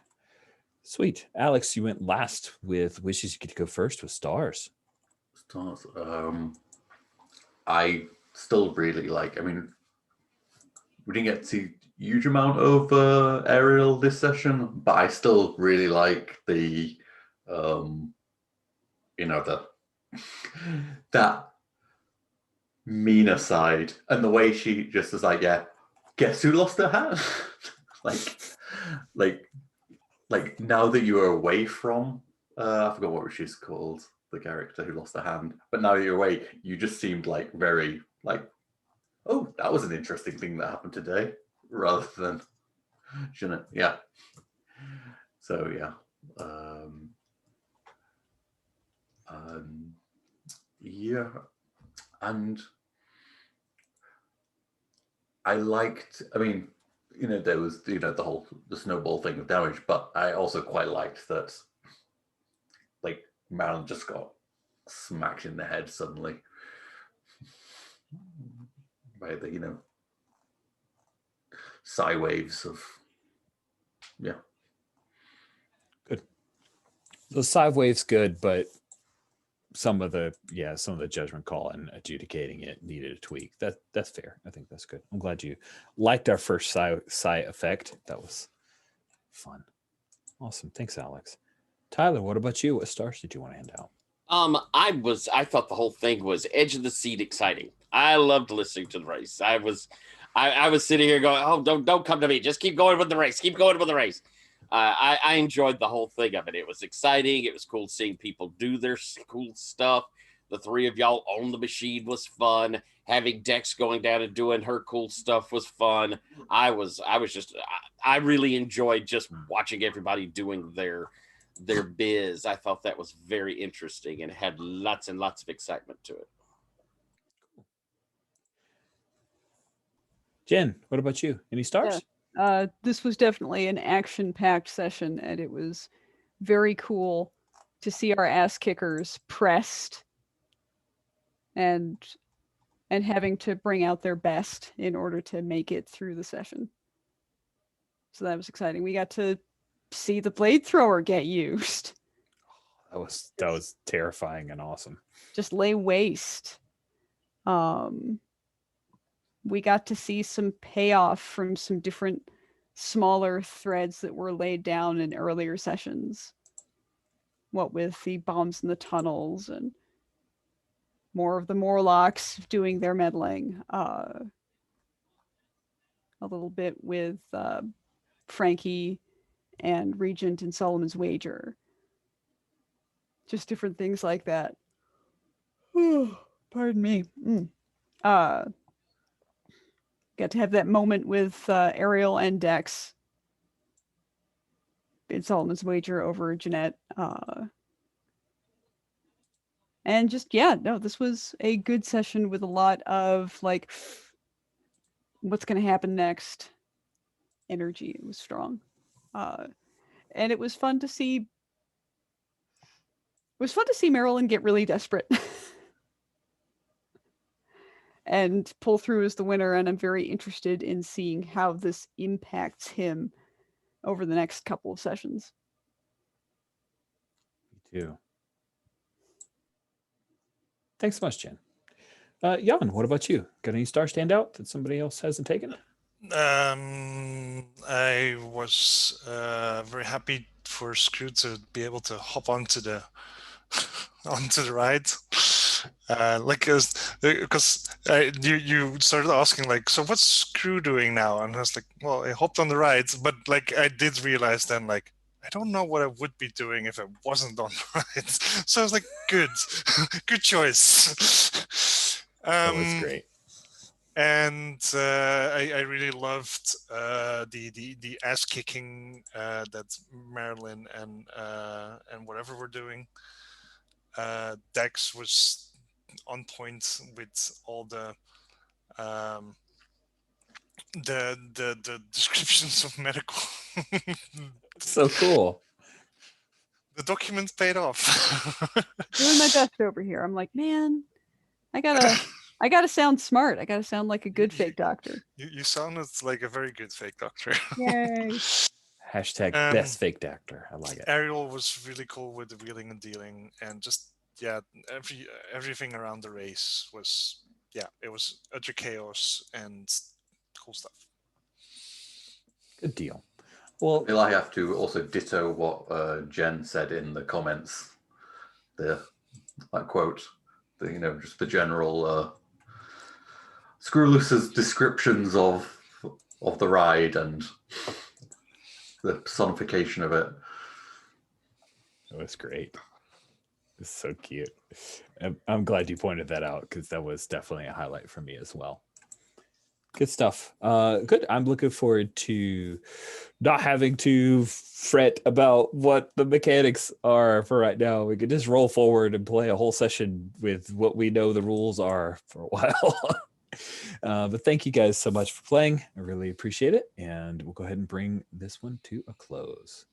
Sweet, Alex, you went last with wishes. You get to go first with stars. Stars. I still really like. I mean, we didn't get to see huge amount of Ariel this session, but I still really like the that meaner side, and the way she just is like, guess who lost her hand? like now that you are away from I forgot what she's called, the character who lost her hand, but now you're away, you just seemed like very like oh, that was an interesting thing that happened today, rather than, shouldn't it? Yeah. So yeah. Yeah, and I liked. I mean, there was the snowball thing of damage, but I also quite liked that, like, Marilyn just got smacked in the head suddenly by the psi waves of, yeah. Good. The side wave's good, but some of the judgment call and adjudicating it needed a tweak. That's fair. I think that's good. I'm glad you liked our first psi effect. That was fun. Awesome. Thanks, Alex. Tyler, what about you? What stars did you want to hand out? I thought the whole thing was edge of the seat exciting. I loved listening to the race. I was sitting here going, oh, don't come to me. Just keep going with the race. Keep going with the race. I enjoyed the whole thing of it. It was exciting. It was cool seeing people do their cool stuff. The three of y'all on the machine was fun. Having Dex going down and doing her cool stuff was fun. I really enjoyed just watching everybody doing their biz. I thought that was very interesting and had lots and lots of excitement to it. Jen, what about you? Any stars? This was definitely an action-packed session, and it was very cool to see our ass kickers pressed and having to bring out their best in order to make it through the session. So that was exciting. We got to see the blade thrower get used. That was terrifying and awesome. Just lay waste. We got to see some payoff from some different smaller threads that were laid down in earlier sessions. What with the bombs in the tunnels and more of the Morlocks doing their meddling. A little bit with Frankie and Regent and Solomon's Wager. Just different things like that. Pardon me. Got to have that moment with Ariel and Dex in Solomon's Wager over Jeanette. And just, this was a good session with a lot of, like, what's going to happen next energy. It was strong. And it was fun to see. It was fun to see Marilyn get really desperate and pull through as the winner. And I'm very interested in seeing how this impacts him over the next couple of sessions. Me too. Thanks so much, Jen. Jan, what about you? Got any star stand out that somebody else hasn't taken? I was very happy for Screw to be able to hop onto the ride. Because you started asking, like, so what's Screw doing now? And I was like, well, I hopped on the ride, but like I did realize then, like, I don't know what I would be doing if I wasn't on the ride. So I was like, good choice. That was great. And I really loved the ass kicking that Marilyn and whatever we're doing. Dex was on point with all the descriptions of medical. So cool. The document paid off. Doing my best over here. I'm like, man, I gotta sound smart. I gotta sound like a good fake doctor. You sounded like a very good fake doctor. Yay. Hashtag best fake doctor. I like it. Ariel was really cool with the wheeling and dealing, and just everything around the race was it was utter chaos and cool stuff. Good deal. Well, I feel I have to also ditto what Jen said in the comments. That quote, just the general Screwloose's descriptions of the ride and the personification of it. That was great. It's so cute. I'm glad you pointed that out because that was definitely a highlight for me as well. Good stuff. Good. I'm looking forward to not having to fret about what the mechanics are for right now. We can just roll forward and play a whole session with what we know the rules are for a while. But thank you guys so much for playing. I really appreciate it. And we'll go ahead and bring this one to a close.